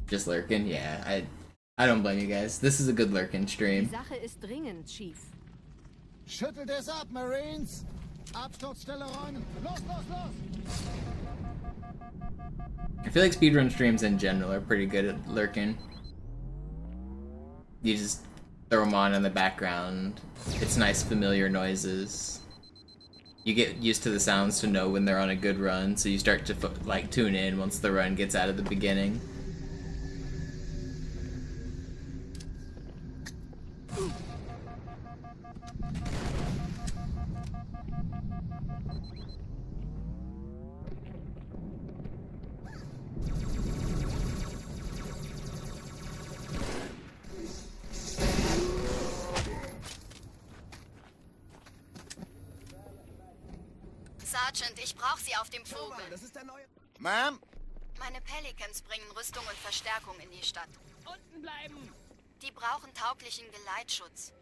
Just lurking? Yeah, I don't blame you guys. This is a good lurking Die stream. Sache ist dringend, Chief. Schüttelt es ab, Marines! Absturzstelle räumen! Los, los, los! I feel like speedrun streams in general are pretty good at lurking. You just throw them on in the background. It's nice familiar noises. You get used to the sounds to know when they're on a good run, so you start to like tune in once the run gets out of the beginning. Sergeant, ich brauche Sie auf dem Vogel. Das ist der neue... Ma'am? Meine Pelicans bringen Rüstung und Verstärkung in die Stadt. Unten bleiben. Die brauchen tauglichen Geleitschutz.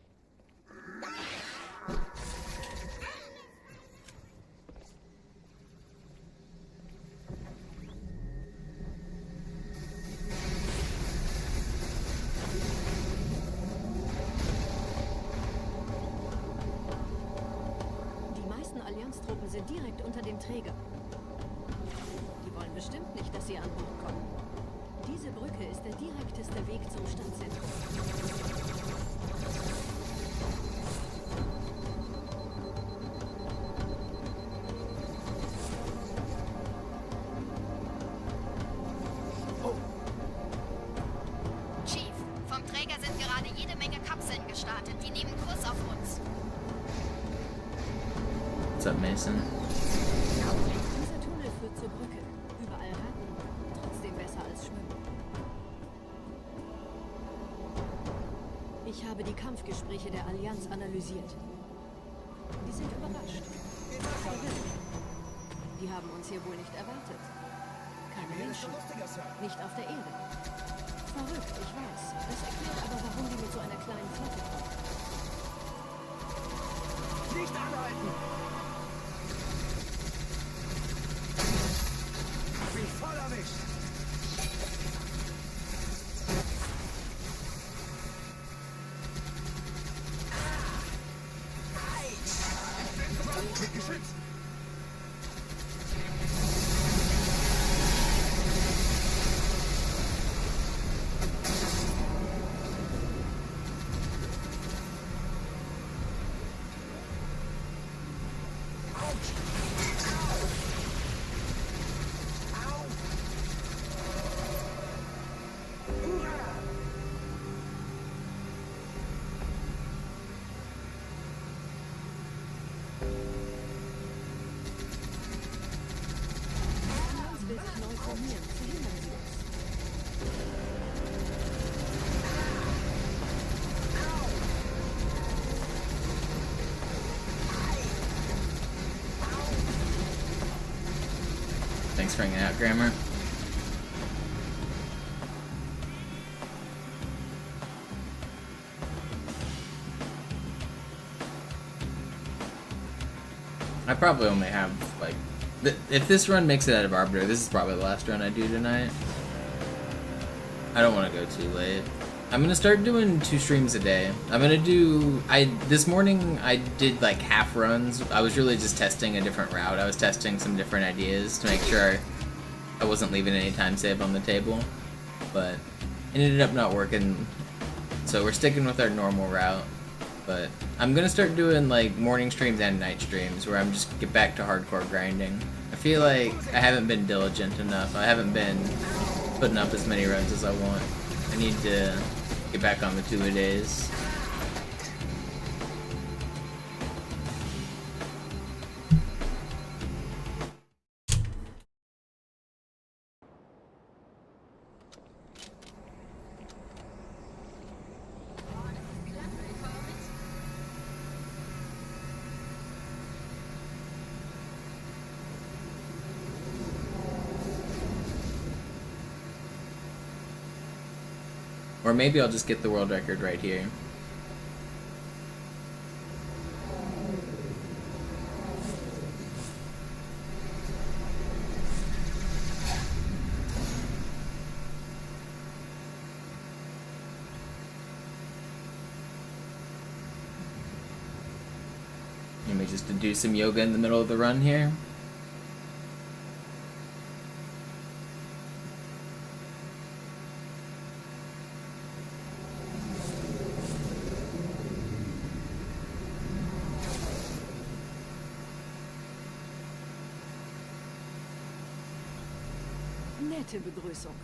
Die meisten Allianztruppen sind direkt unter dem Träger. Die wollen bestimmt nicht, dass sie an Bord kommen. Diese Brücke ist der direkteste Weg zum Stadtzentrum. Chief, vom Träger sind gerade jede Menge Kapseln gestartet. Die nehmen Kurs auf uns. What's up, Mason? Dieser Tunnel führt zur Brücke. Überall Ratten. Trotzdem besser als Schwimmen. Ich habe die Kampfgespräche der Allianz analysiert. Die sind überrascht. Die haben uns hier wohl nicht erwartet. Keine Menschen. Nicht auf der Erde. Verrückt, ich weiß. Das erklärt aber, warum die mit so einer kleinen Flotte kommen. Nicht anhalten! Hab ihn voll erwischt! Geschützt! Thanks for hanging out, Grammar. I probably only have, like... If this run makes it out of Arbiter, this is probably the last run I do tonight. I don't want to go too late. I'm gonna start doing 2 streams a day. I'm gonna do... This morning, I did, like, half runs. I was really just testing a different route. I was testing some different ideas to make sure I wasn't leaving any time save on the table. But it ended up not working. So we're sticking with our normal route. But I'm gonna start doing like morning streams and night streams where I'm just get back to hardcore grinding. I feel like I haven't been diligent enough. I haven't been putting up as many runs as I want. I need to get back on the 2-a-days. Or maybe I'll just get the world record right here. Maybe just to do some yoga in the middle of the run here. Nette Begrüßung.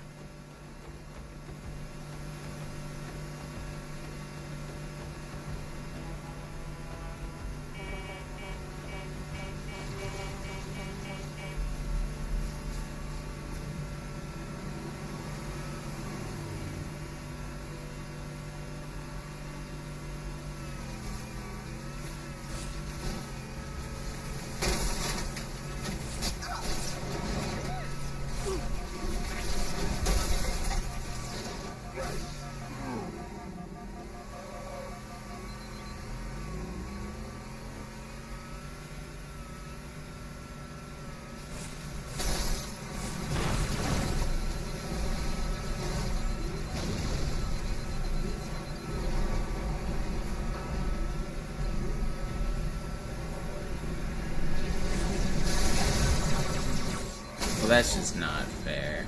Well, that's just not fair.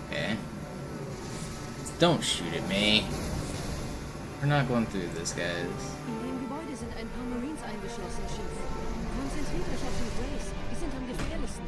Okay. Don't shoot at me. We're not going through this, guys. In dem Gebäude sind ein paar Marines eingeschlossen, Chief. Konzentriert euch auf die Grace. Die sind am gefährlichsten.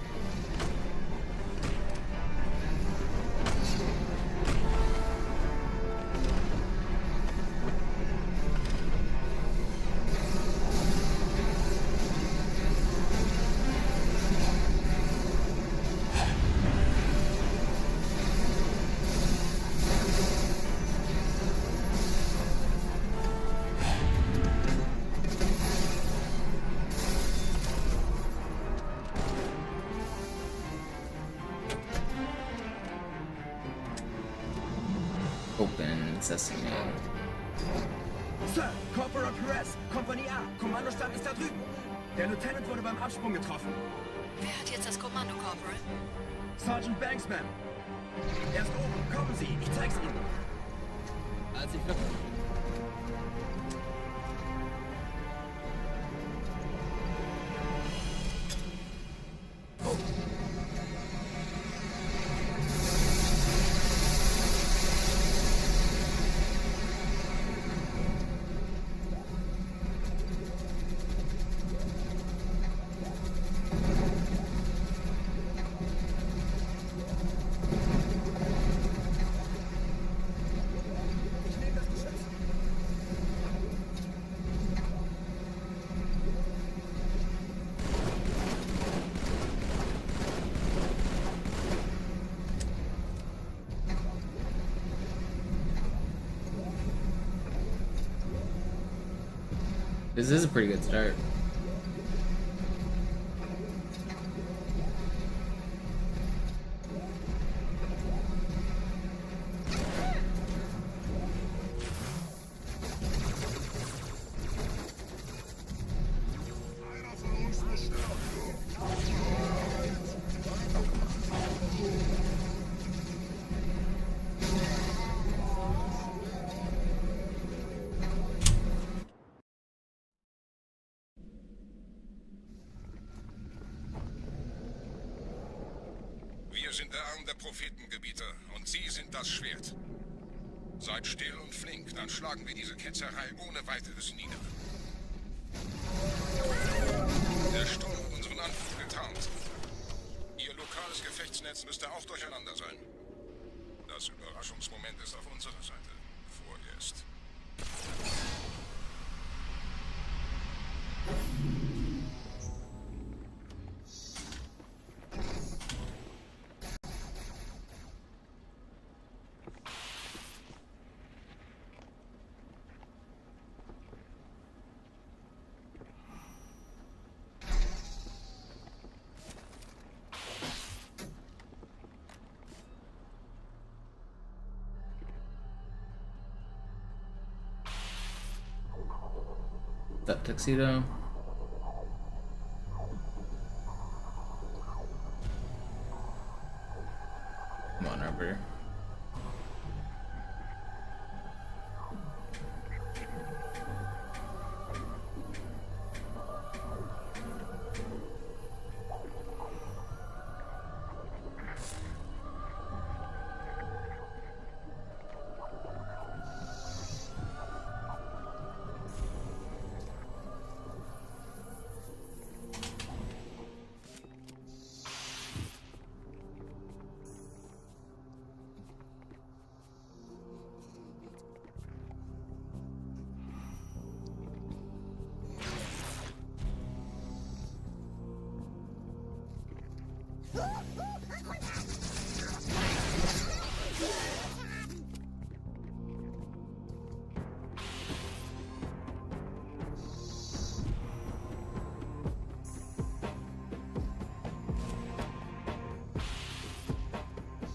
Open Sesame. Sir, Corporal Perez, Kompanie A, Kommandostand ist da drüben. Der Lieutenant wurde beim Absprung getroffen. Wer hat jetzt das Kommando, Corporal? Sergeant Banksman. Er ist oben, kommen Sie, ich zeig's Ihnen. Als ich This is a pretty good start. Wir sind der Arm der Prophetengebieter und Sie sind das Schwert. Seid still und flink, dann schlagen wir diese Ketzerei ohne weiteres nieder. Der Sturm hat unseren Anflug getarnt. Ihr lokales Gefechtsnetz müsste auch durcheinander sein. Das Überraschungsmoment ist auf unserer Seite. Vorerst. That tuxedo. Come on, Arbiter.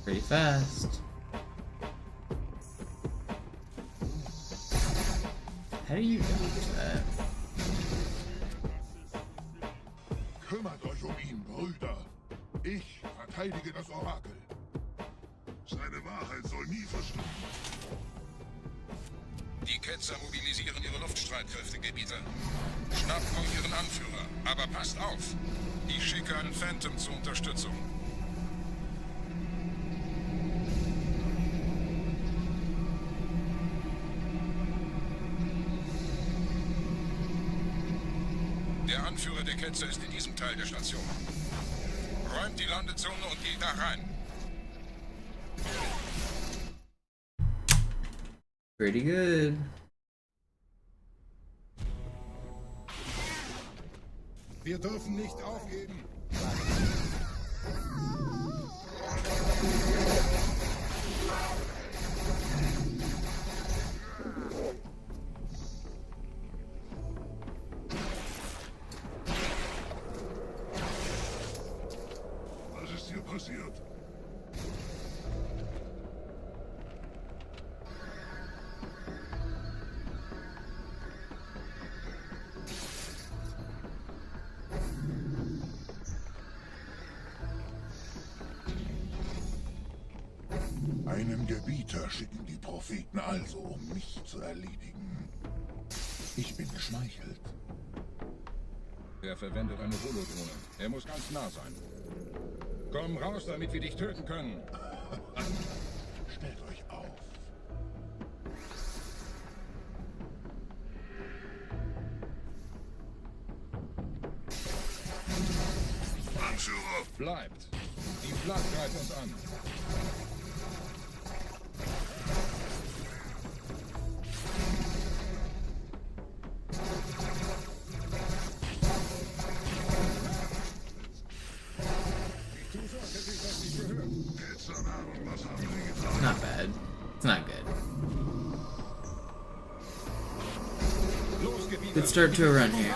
Pretty fast. How do you dodge that? Kümmert euch ihn, Brüder. Ich verteidige das Orakel. Seine Wahrheit soll nie verstummen. Die Ketzer mobilisieren ihre Luftstreitkräfte, Gebieter. Schnappt euch ihren Anführer, aber passt auf. Ich schicke einen Phantom zur Unterstützung. Der Anführer der Ketzer ist in diesem Teil der Station. Räumt die Landezone und geht da rein. Pretty good. Wir dürfen nicht aufgeben. Was ist hier passiert? Einen Gebieter schicken die Propheten also, um mich zu erledigen. Ich bin geschmeichelt. Er verwendet eine Holodrohne. Er muss ganz nah sein. Komm raus, damit wir dich töten können. Stellt euch auf. Anführer! Bleibt! Die Flak greift uns an. Not bad. It's not good. Los, Gebieter! Good start to a run here.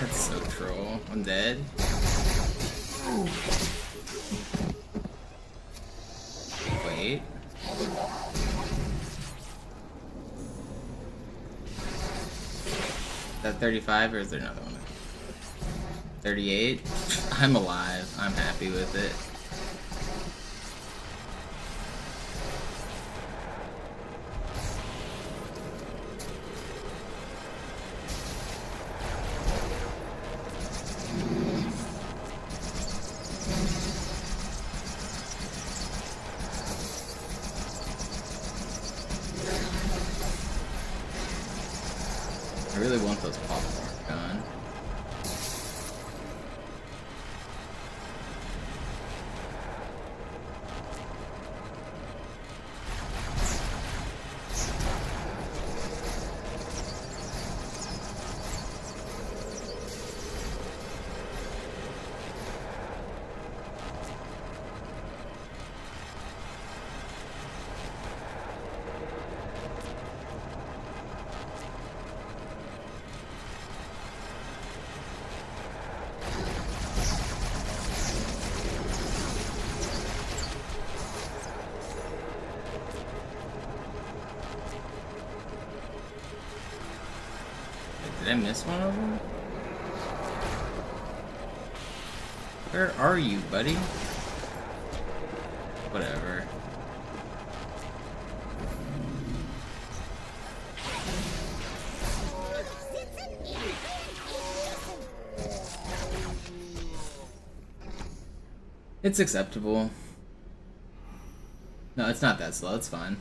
That's so troll. I'm dead. Wait. Is that 35 or is there another one? 38? I'm alive. I'm happy with it. I really want those popcorn gone. Did I miss one of them? Where are you, buddy? Whatever. It's acceptable. No, it's not that slow, it's fine.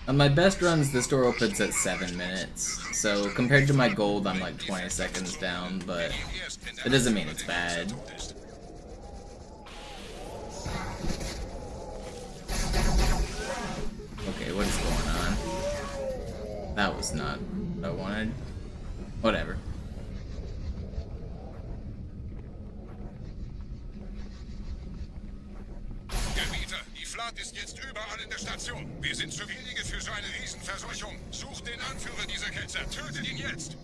On my best runs, the store opens at 7 minutes, so compared to my gold, I'm like 20 seconds down, but it doesn't mean it's bad. Okay, what is going on? That was not what I wanted. Whatever. Ist jetzt überall in der Station. Wir sind zu wenige für so eine Riesenverseuchung. Sucht den Anführer dieser Ketzer. Tötet ihn jetzt.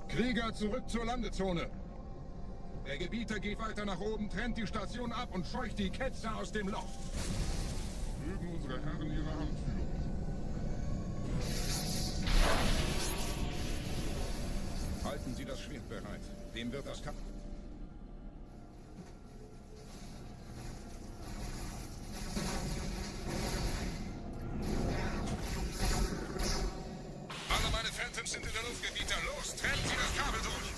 Krieger, zurück zur Landezone. Der Gebieter geht weiter nach oben, trennt die Station ab und scheucht die Ketzer aus dem Loch. Mögen unsere Herren ihre Hand führen. Halten Sie das Schwert bereit. Dem wird das Kampf. Alle meine Phantoms sind in der Luft, Gebieter. Los, trennen Sie das Kabel durch.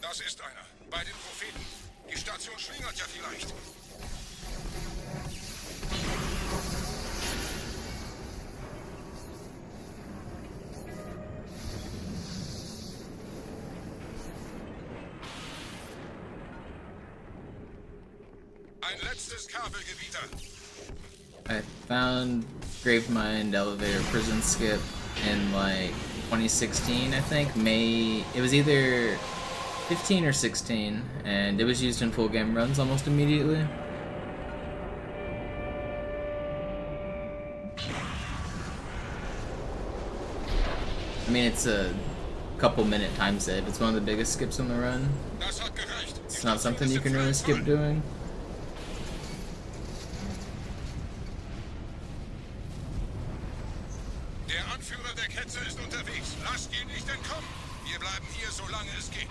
Das ist einer. Bei den Propheten. Die Station schlingert ja vielleicht. Ein letztes Kabelgebieter. I found Gravemind Elevator Prison Skip in like 2016, I think. It was either 15 or 16, and it was used in full game runs almost immediately. I mean, it's a couple minute time save. It's one of the biggest skips in the run. It's not something you can really skip doing. Der Anführer der Ketzer ist unterwegs. Lasst ihn nicht entkommen. Wir bleiben hier, solange es geht.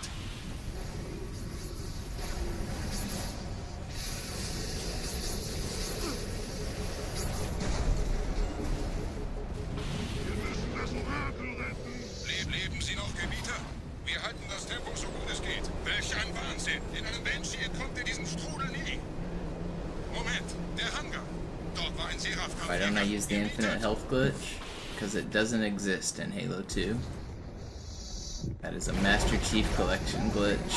Leben Sie noch, Gebieter? Wir halten das Tempo so gut es geht. Welch ein Wahnsinn! In einem Banshee entkommt ihr diesem Strudel nie. Moment, der Hangar. Dort war ein Seraph. Why don't I use the infinite health glitch? Because it doesn't exist in Halo 2. That is a Master Chief Collection glitch.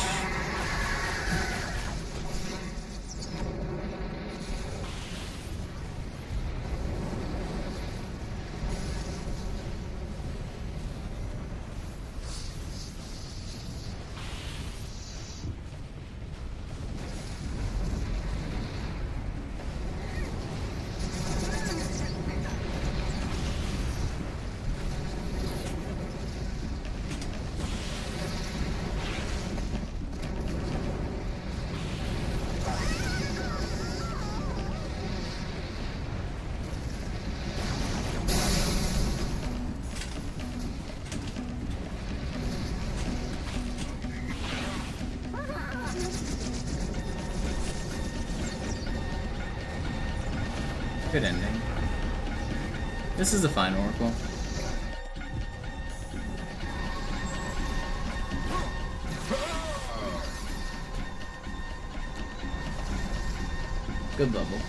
Good ending. This is a fine Oracle. Good level.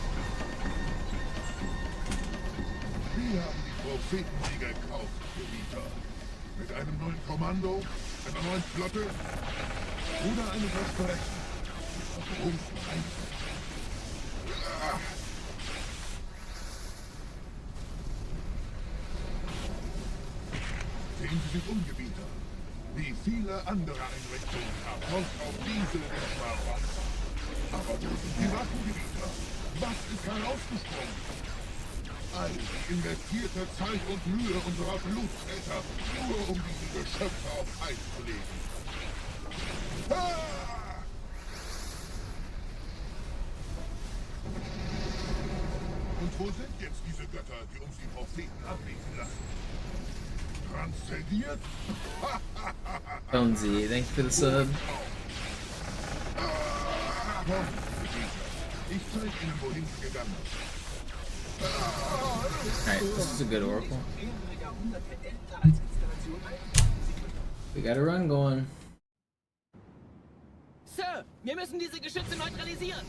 Wir haben die Prophetensieger gekauft, Gebieter. Mit einem neuen Kommando, einer neuen Flotte oder einem Versprechen. Warum einfach? Sehen Sie sich um, Gebieter. Wie viele andere Einrichtungen erfolgt auf diese den Schmarrn. Aber wo sind die Waffengebiete? Was ist herausgesprungen? All die investierte Zeit und Mühe unserer Bluttäter, nur um diese Geschöpfe auf Eis zu legen. Ah! Und wo sind jetzt diese Götter, die uns die Propheten ablegen lassen? Transzendiert? Bonesy, thank you for the sub. Ich zeige Ihnen, wohin sie gegangen ist. Alright, this is a good oracle. We got a run going. Sir, wir müssen diese Geschütze neutralisieren.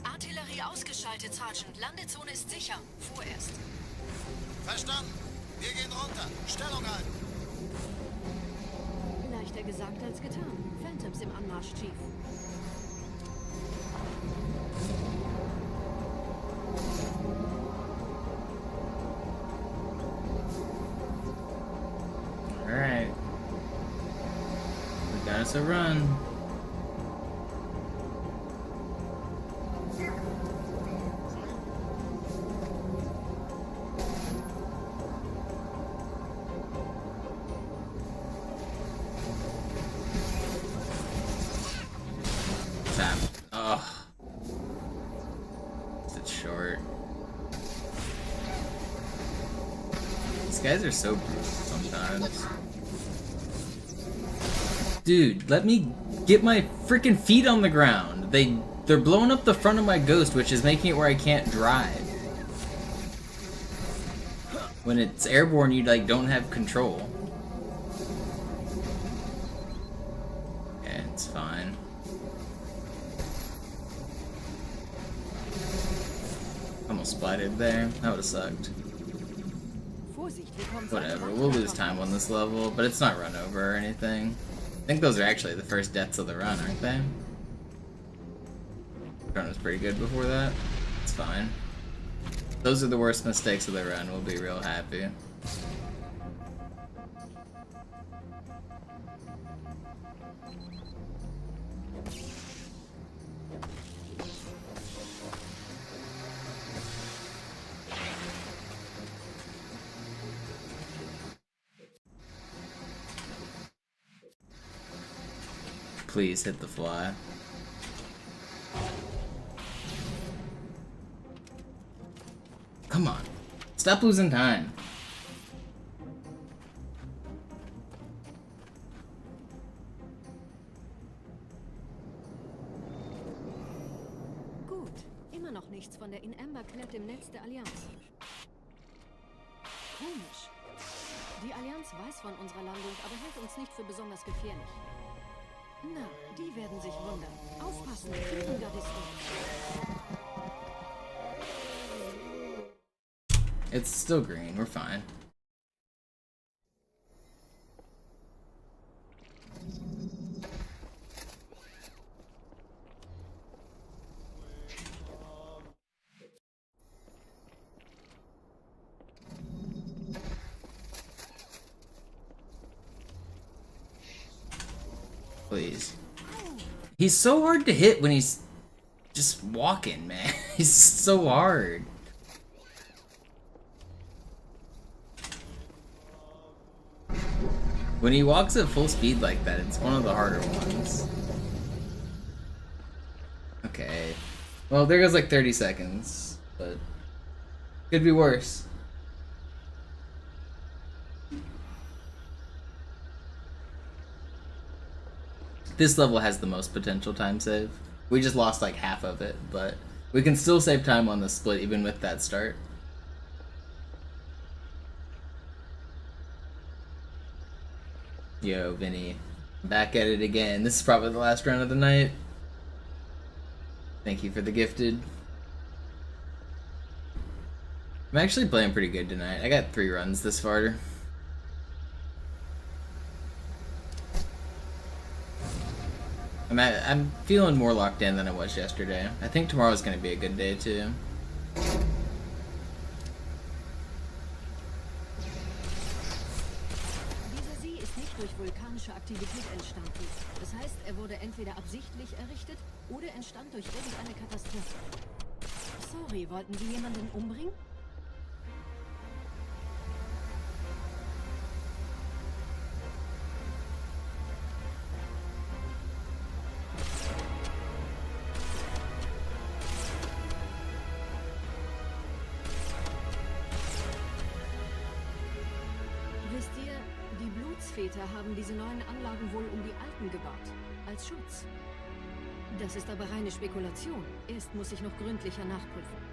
Artillerie ausgeschaltet, Sergeant. Landezone ist sicher. Vorerst. Verstanden. Wir gehen runter. Stellung halten. Leichter gesagt als getan. Phantoms im Anmarsch, Chief. Alright. We got us a run. Tap. Ugh. It's short. These guys are so brutal sometimes. Dude, let me get my freaking feet on the ground. They're blowing up the front of my ghost, which is making it where I can't drive. When it's airborne, you like don't have control. Yeah, it's fine. Almost splatted there. That would've sucked. Whatever, we'll lose time on this level, but it's not run over or anything. I think those are actually the first deaths of the run, aren't they? Run was pretty good before that. It's fine. Those are the worst mistakes of the run. We'll be real happy. Please hit the fly. Come on. Stop losing time. Gut. Immer noch nichts von der In-Amber-Klett im Netz der Allianz. Komisch. Die Allianz weiß von unserer Landung, aber hält uns nicht für besonders gefährlich. Na, die werden sich wundern. Aufpassen, Kriegengardisten. It's still green, we're fine. Please. He's so hard to hit when he's just walking, man. He's so hard. When he walks at full speed like that, it's one of the harder ones. Okay. Well, there goes like 30 seconds, but could be worse. This level has the most potential time save. We just lost like half of it, but we can still save time on the split even with that start. Yo, Vinny. Back at it again. This is probably the last round of the night. Thank you for the gifted. I'm actually playing pretty good tonight. I got 3 runs this far. I'm feeling more locked in than I was yesterday. I think tomorrow's gonna be a good day too. Dieser See ist nicht durch vulkanische Aktivität entstanden. Das heißt, er wurde entweder absichtlich errichtet oder entstand durch irgendeine Katastrophe. Sorry, wollten Sie jemanden umbringen? Wisst ihr, die Blutsväter haben diese neuen Anlagen wohl um die alten gebaut. Als Schutz. Das ist aber reine Spekulation. Erst muss ich noch gründlicher nachprüfen.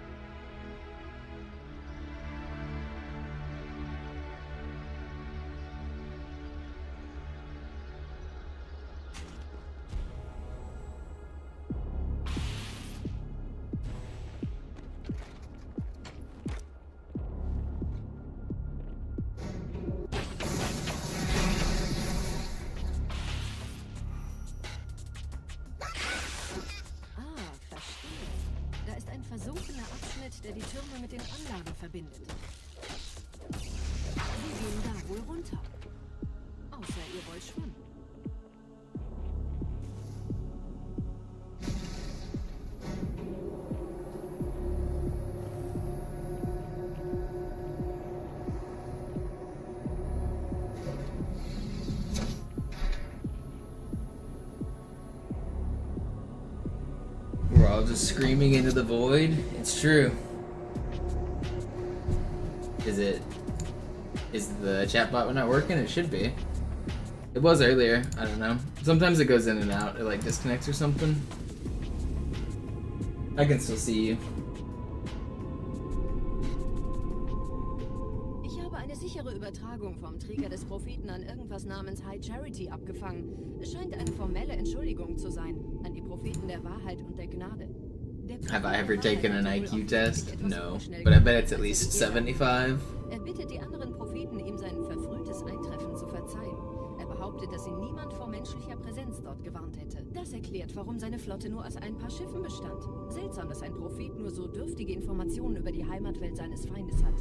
Versunkener Abschnitt, der die Türme mit den Anlagen verbindet. Sie gehen da wohl runter. Außer ihr wollt schwimmen. We're all just screaming into the void. It's true. Is the chatbot not working? It should be. It was earlier. I don't know. Sometimes it goes in and out. It like disconnects or something. I can still see you. Ich habe eine sichere Übertragung vom Träger des Propheten an irgendwas namens High Charity abgefangen. Es scheint eine formelle Entschuldigung zu sein an die Propheten der Wahrheit und der Gnade. Have I ever taken an IQ test? No, but I bet it's at least 75. Er bittet die anderen Propheten, ihm sein verfrühtes Eintreffen zu verzeihen. Er behauptet, dass ihn niemand vor menschlicher Präsenz dort gewarnt hätte. Das erklärt, warum seine Flotte nur aus ein paar Schiffen bestand. Seltsam, dass ein Prophet nur so dürftige Informationen über die Heimatwelt seines Feindes hat.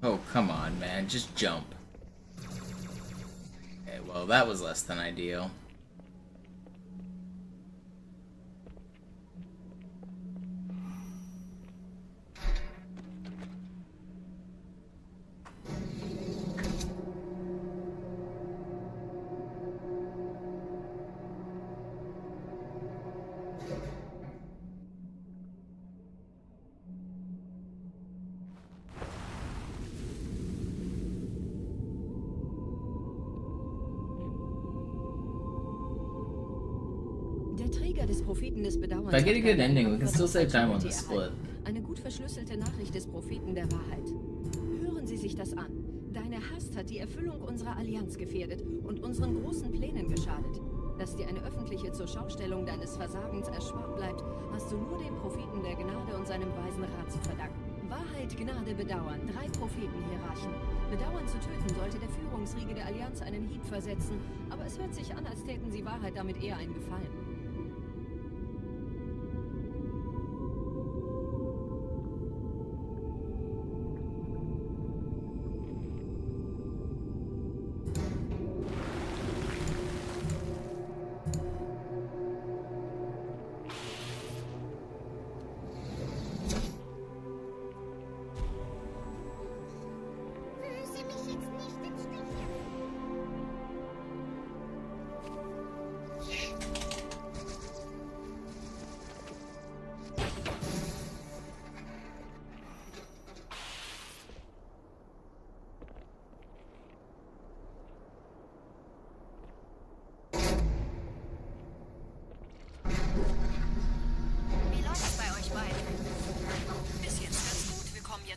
Oh, come on, man. Just jump. Okay, well, that was less than ideal. Träger des Propheten des Bedauerns. If I get a good ending, we can still save time on the split. Eine gut verschlüsselte Nachricht des Propheten der Wahrheit. Hören Sie sich das an. Deine Hast hat die Erfüllung unserer Allianz gefährdet und unseren großen Plänen geschadet. Dass dir eine öffentliche Zurschaustellung deines Versagens erspart bleibt, hast du nur dem Propheten der Gnade und seinem weisen Rat zu verdanken. Wahrheit, Gnade, Bedauern. 3 Prophetenhierarchen. Bedauern zu töten sollte der Führungsriege der Allianz einen Hieb versetzen, aber es hört sich an, als täten sie Wahrheit damit eher einen Gefallen.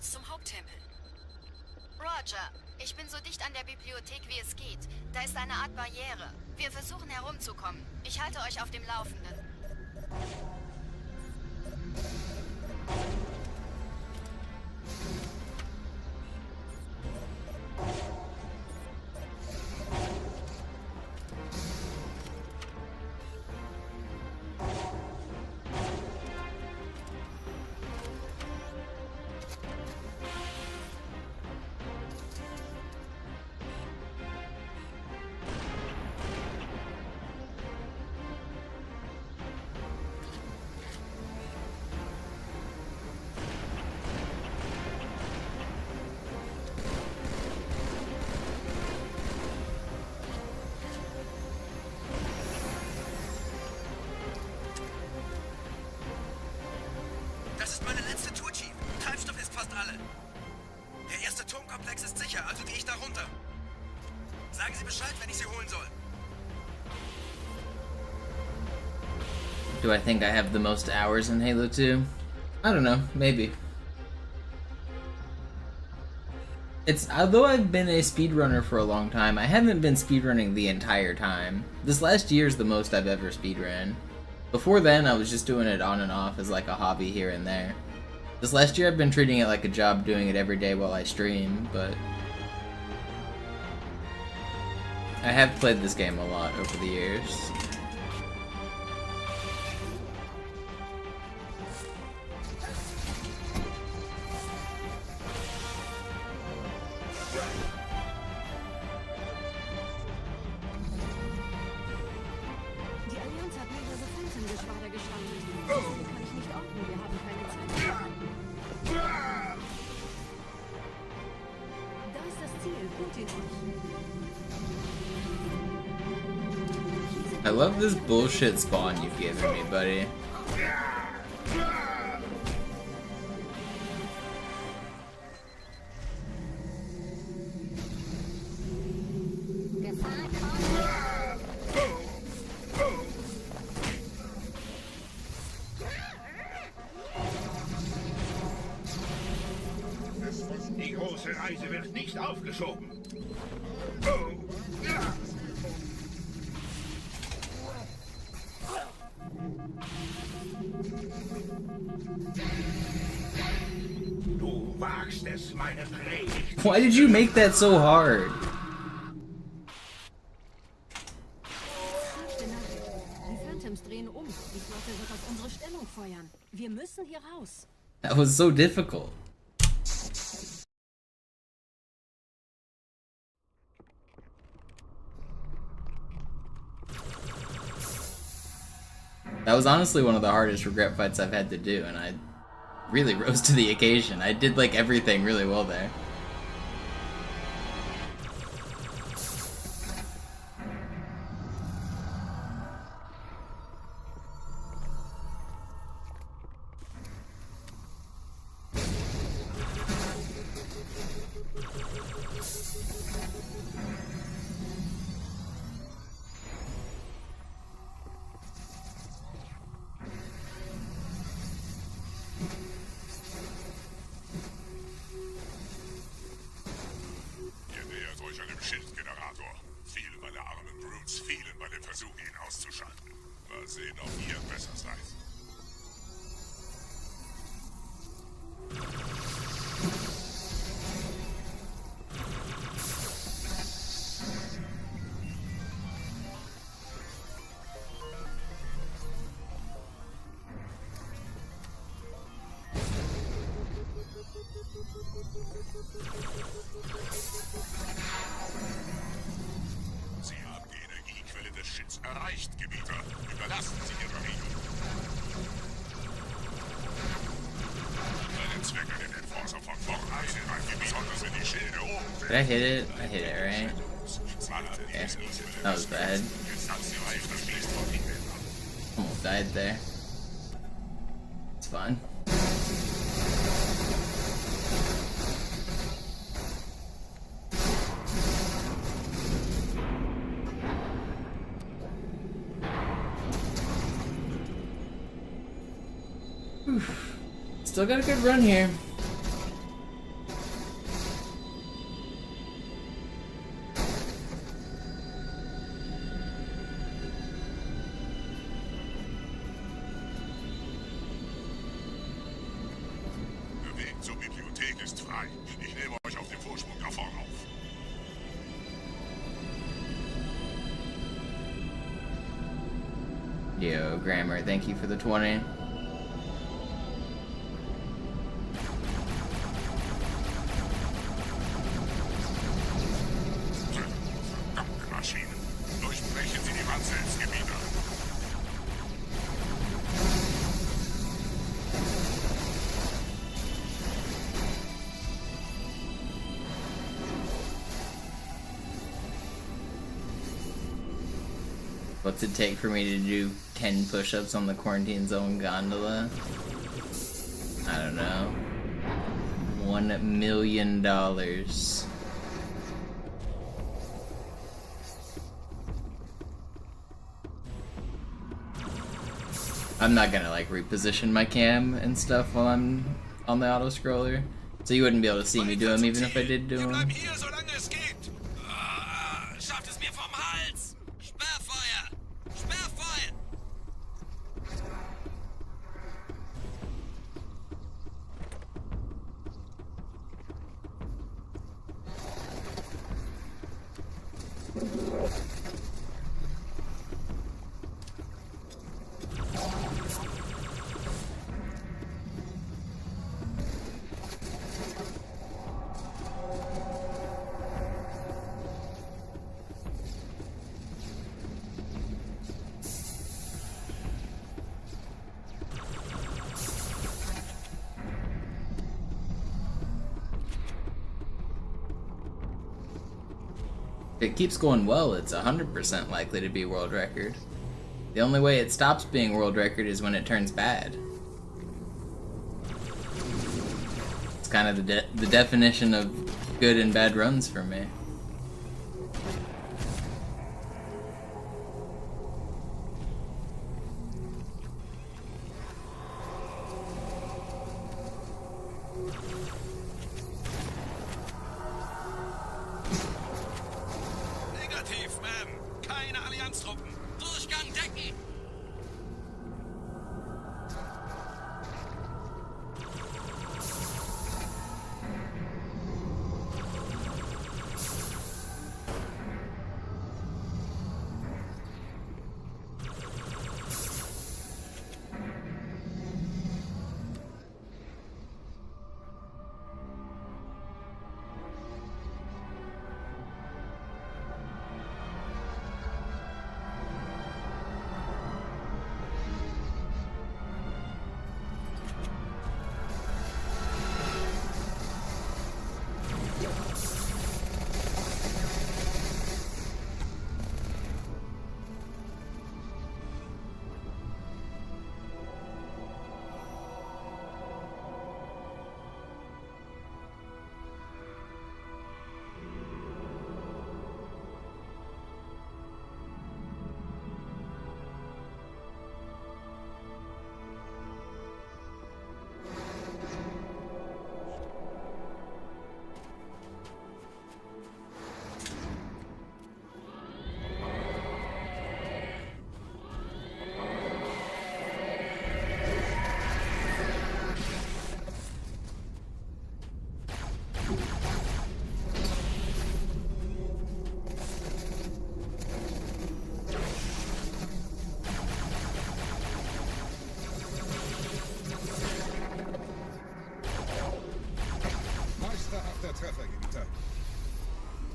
Zum Haupttempel. Roger, ich bin so dicht an der Bibliothek, wie es geht. Da ist eine Art Barriere. Wir versuchen herumzukommen. Ich halte euch auf dem Laufenden. Das ist meine letzte Tour, Chief. Treibstoff ist fast alle. Der erste Turmkomplex ist sicher, also gehe ich da runter. Sagen Sie Bescheid, wenn ich Sie holen soll. Do I think I have the most hours in Halo 2? I don't know, maybe. Although I've been a speedrunner for a long time, I haven't been speedrunning the entire time. This last year is the most I've ever speedrun. Before then, I was just doing it on and off as like a hobby here and there. This last year, I've been treating it like a job, doing it every day while I stream, but I have played this game a lot over the years. I love this bullshit spawn you've given me, buddy. Die große Reise wird nicht aufgeschoben. Du wagst es, meine Predigt. Why did you make that so hard? Die Phantoms drehen um. Die Flotte wird auf unsere Stellung feuern. Wir müssen hier raus. That was so difficult. That was honestly one of the hardest regret fights I've had to do, and I really rose to the occasion. I did like everything really well there. versuche ihn auszuschalten. Mal sehen, ob ihr besser seid. Sie haben die Energiequelle des Shits erreicht, Gebieter. Überlassen Sie Ihre Regeln. Deine Zwecke den Enforcer von vornherein in ein Gebiet, besonders wenn die Schilde oben sind. Did I hit it? I hit it, right? Okay. That was bad. Almost died there. It's fine. Still got a good run here. Der Weg zur Bibliothek ist frei. Ich nehme euch auf dem Vorsprung da vorne auf. Yo, Grammar, thank you for the 20. Durchbrechen Sie die Wand selbst, Gebieter. What's it take for me to do 10 push-ups on the quarantine zone gondola? I don't know. $1 million. I'm not gonna like reposition my cam and stuff while I'm on the auto scroller, so you wouldn't be able to see me do them even if I did do them. Bleib hier, solange es geht. Schafft es mir vom Hals. Sperrfeuer. Sperrfeuer. If it keeps going well, it's 100% likely to be world record. The only way it stops being world record is when it turns bad. It's kind of the definition of good and bad runs for me. Negativ, Ma'am. Keine Allianztruppen. Durchgang decken.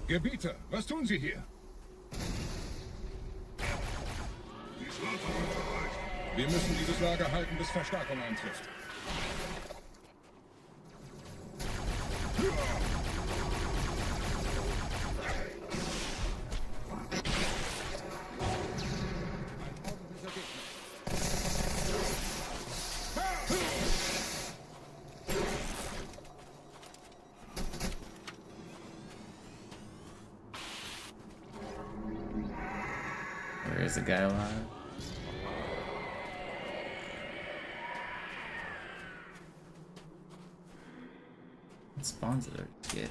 Gebieter, was tun Sie hier? Wir müssen dieses Lager halten, bis Verstärkung eintrifft. Where is the guy alive? What spawns it or get?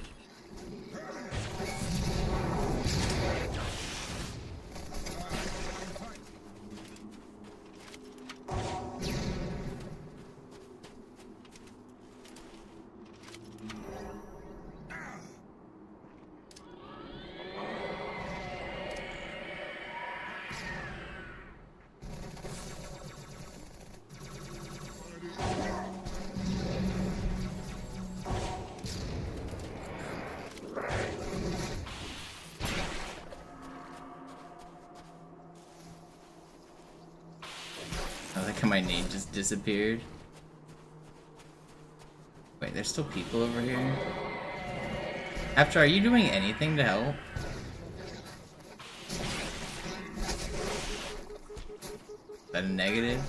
I like how my name just disappeared. Wait, there's still people over here? After, are you doing anything to help? Is that a negative?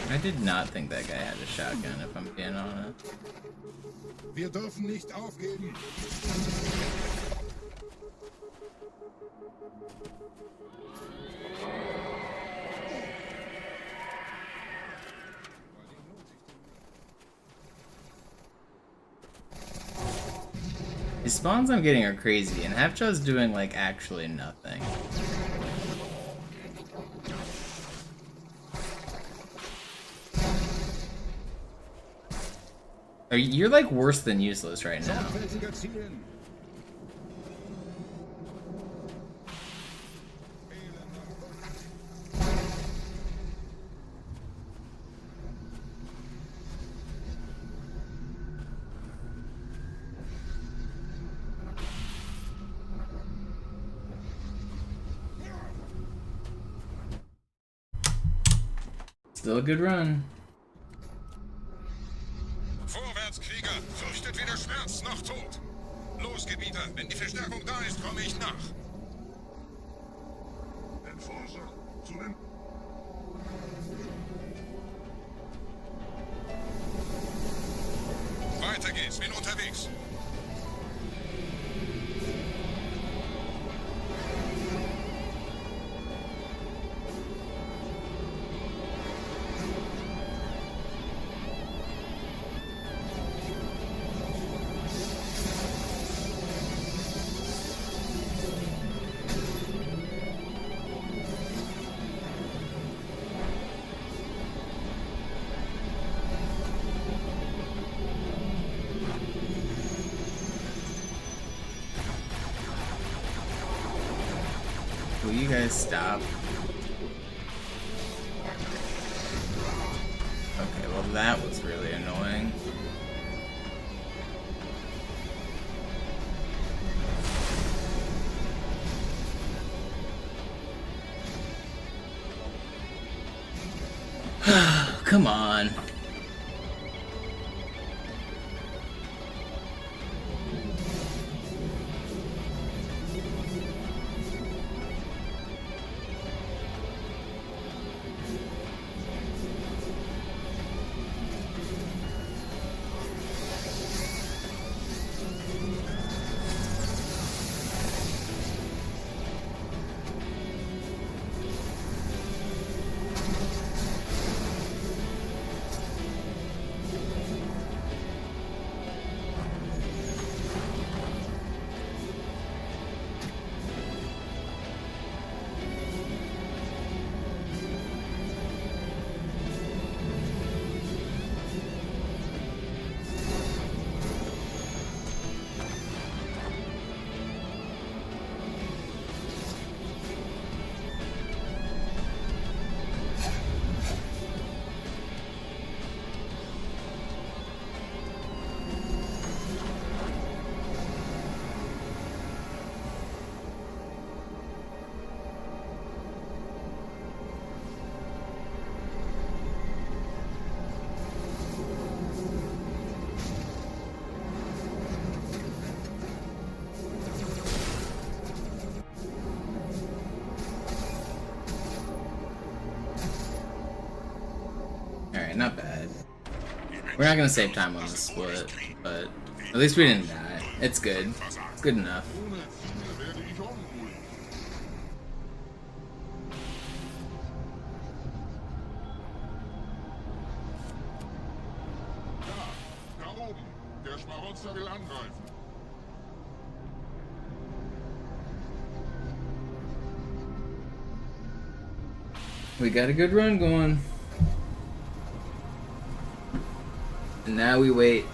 I did not think that guy had a shotgun, if I'm being honest. Wir dürfen nicht aufgeben. The spawns I'm getting are crazy, and Halfjaw's doing like actually nothing. You're like worse than useless right now. Still a good run. Vorwärts, Krieger! Fürchtet weder Schmerz noch Tod! Los, Gebieter! Wenn die Verstärkung da ist, komme ich nach! Enforcer, zu den... Weiter geht's, bin unterwegs! Will you guys stop? Okay, well that was really annoying. Come on. We're not gonna save time on this split, but at least we didn't die. It's good. It's good enough. Ohne Ziel werde ich unruhig. Da oben. Der Schmarotzer will angreifen. We got a good run going. And now we wait.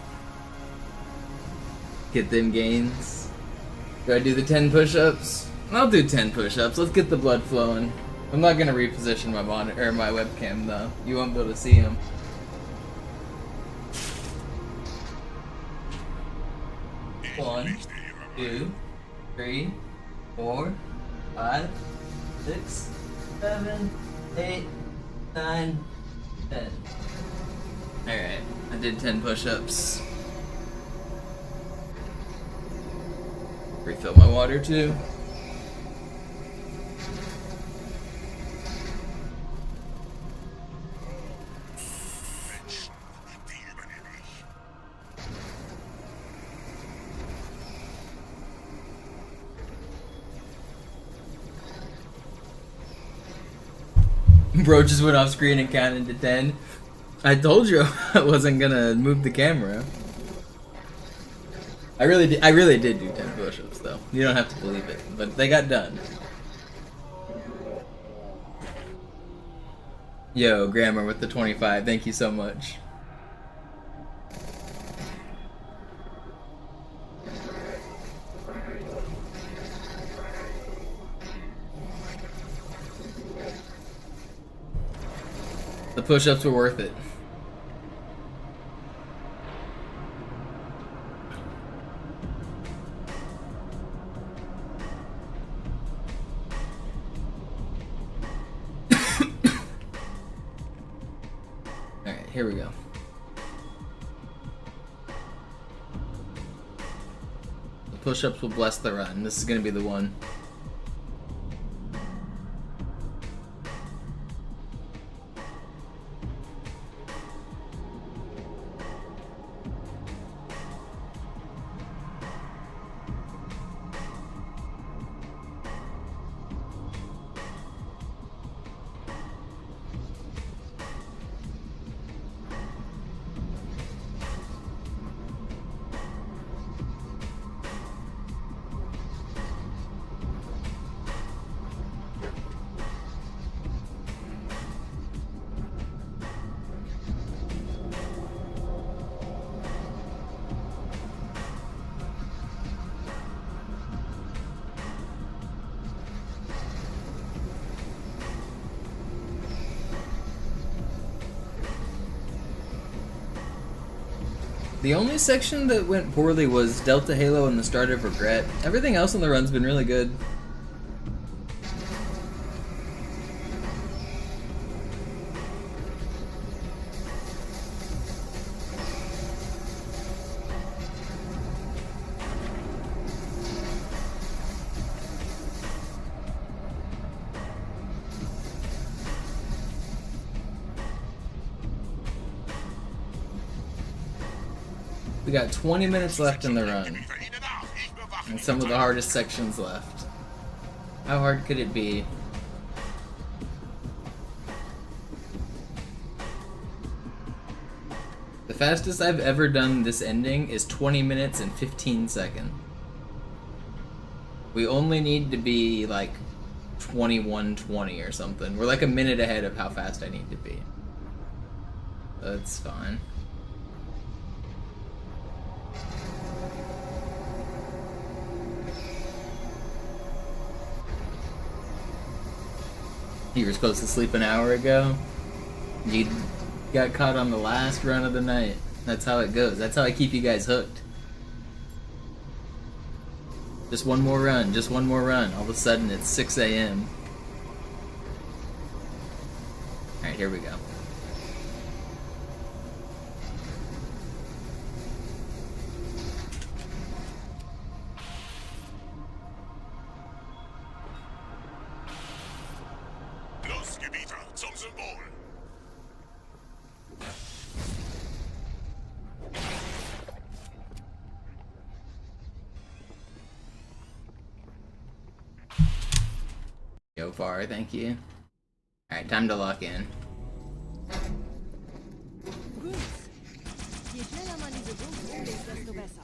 Get them gains. Do I do the 10 push-ups? I'll do 10 push-ups. Let's get the blood flowing. I'm not gonna reposition my monitor or my webcam though. You won't be able to see them. One, 2, 3, 4, 5, 6, 7, 8, 9, 10. Alright, I did 10 push-ups. Refill my water too. Bro just went off screen and counted to 10. I told you I wasn't gonna move the camera. I really did do 10 push-ups though. You don't have to believe it, but they got done. Yo, Grammar with the 25, thank you so much. The push-ups were worth it. Alright, here we go. The push-ups will bless the run. This is gonna be the one. The only section that went poorly was Delta Halo and the Start of Regret. Everything else on the run's been really good. We got 20 minutes left in the run, and some of the hardest sections left. How hard could it be? The fastest I've ever done this ending is 20 minutes and 15 seconds. We only need to be like 21:20 or something. We're like a minute ahead of how fast I need to be. That's fine. You were supposed to sleep an hour ago. You got caught on the last run of the night. That's how it goes. That's how I keep you guys hooked. Just one more run, just one more run. All of a sudden it's 6 a.m. Alright, here we go. far, thank you. Alright, time to lock in. Gut. Je schneller man diese Boots umlegt, desto besser.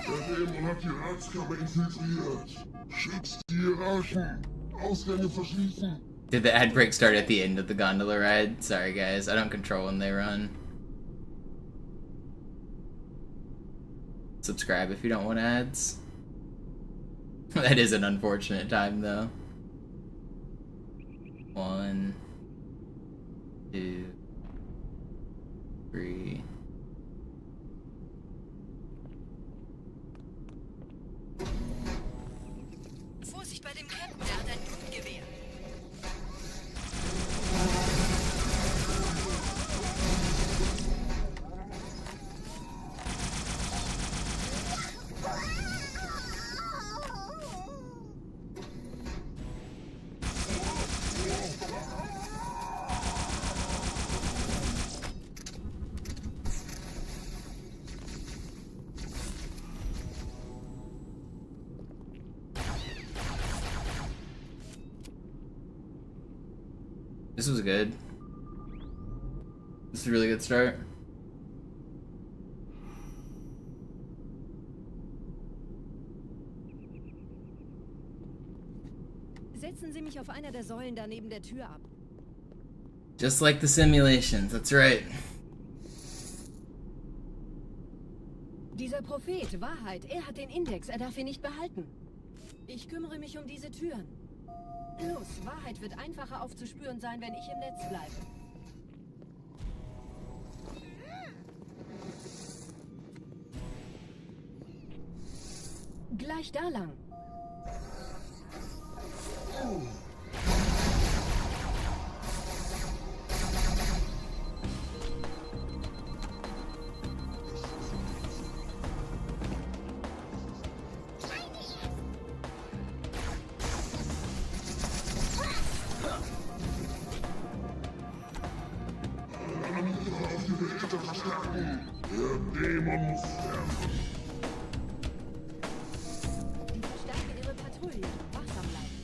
Der Dämon hat die Ratskammer infiltriert. Schützt die Hierarchen. Ausgänge verschließen. Did the ad break start at the end of the gondola ride? Sorry guys, I don't control when they run. Subscribe if you don't want ads. That is an unfortunate time though. 1, 2, 3. Vorsicht bei dem Captain, der hat ein Blutgewehr. This was good. This is a really good start. Setzen Sie mich auf einer der Säulen da neben der Tür ab. Just like the simulations, that's right. Dieser Prophet, Wahrheit, er hat den Index, er darf ihn nicht behalten. Ich kümmere mich um diese Türen. Los, Wahrheit wird einfacher aufzuspüren sein, wenn ich im Netz bleibe. Gleich da lang. Der Dämon muss sterben. Die verstärken ihre Patrouille. Wachsam bleiben.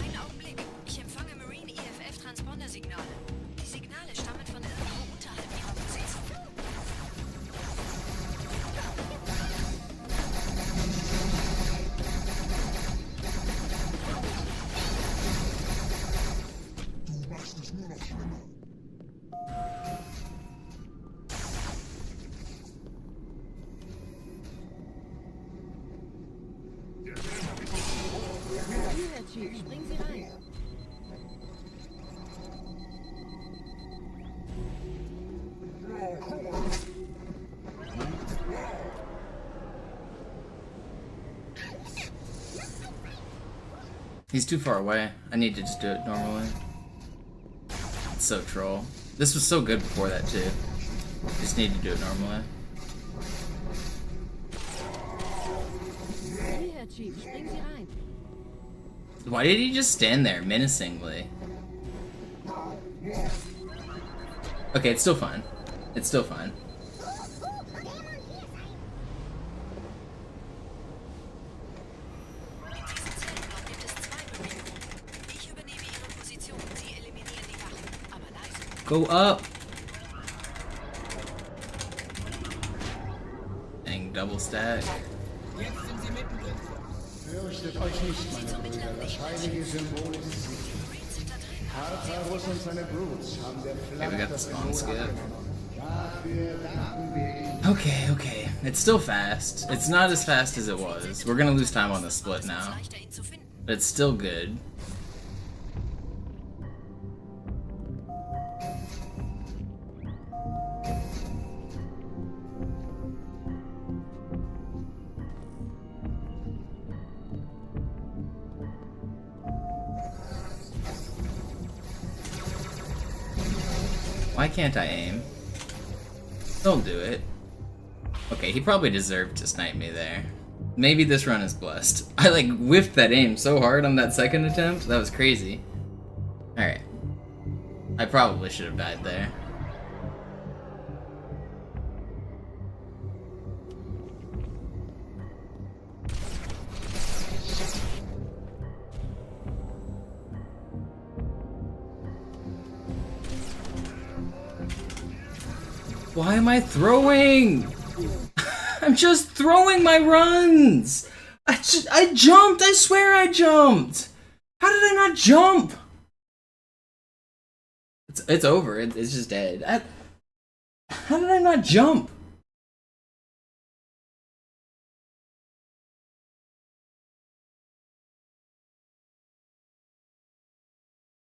Einen Augenblick. Ich empfange Marine EFF-Transponder-Signale. Die Signale stammen von irgendwo unterhalb ihrer Position. Du machst es nur noch schlimmer. Hier, Herr Chief, springen Sie rein. He's too far away. I need to just do it normally. It's so troll. This was so good before that too. Just need to do it normally. Hier, Herr Chief, springen Sie rein. Why did he just stand there menacingly? Okay, it's still fine. It's still fine. Ich übernehme ihre Position. Sie eliminieren die Wachen. Aber leise. Go up! Dang, double stack. Fürchtet euch nicht, meine Brüder. Das heilige Symbol ist sicher. Tartarus und seine Brutes haben der Flamme das Symbol abgenommen. Dafür danken wir ihnen. Okay, okay. It's still fast. It's not as fast as it was. We're gonna lose time on the split now. But it's still good. Why can't I aim? Don't do it. Okay, he probably deserved to snipe me there. Maybe this run is blessed. I like whiffed that aim so hard on that second attempt. That was crazy. Alright. I probably should have died there. Why am I throwing? I'm just throwing my runs! I jumped! I swear I jumped! How did I not jump? It's over. It's just dead. How did I not jump?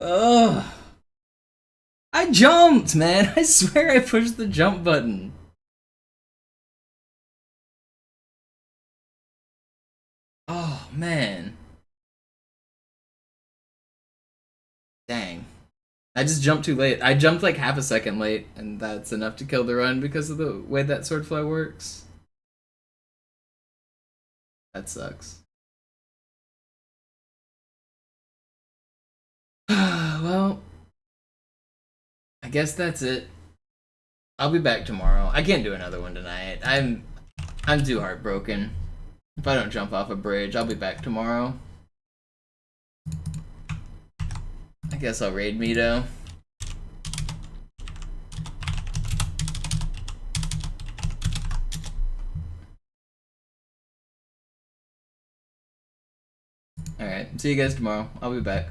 Ugh. I jumped, man! I swear I pushed the jump button. Oh, man. Dang. I just jumped too late. I jumped like half a second late, and that's enough to kill the run because of the way that sword flow works. That sucks. Well, I guess that's it. I'll be back tomorrow. I can't do another one tonight. I'm too heartbroken. If I don't jump off a bridge, I'll be back tomorrow. I guess I'll raid Mito. Alright, see you guys tomorrow. I'll be back.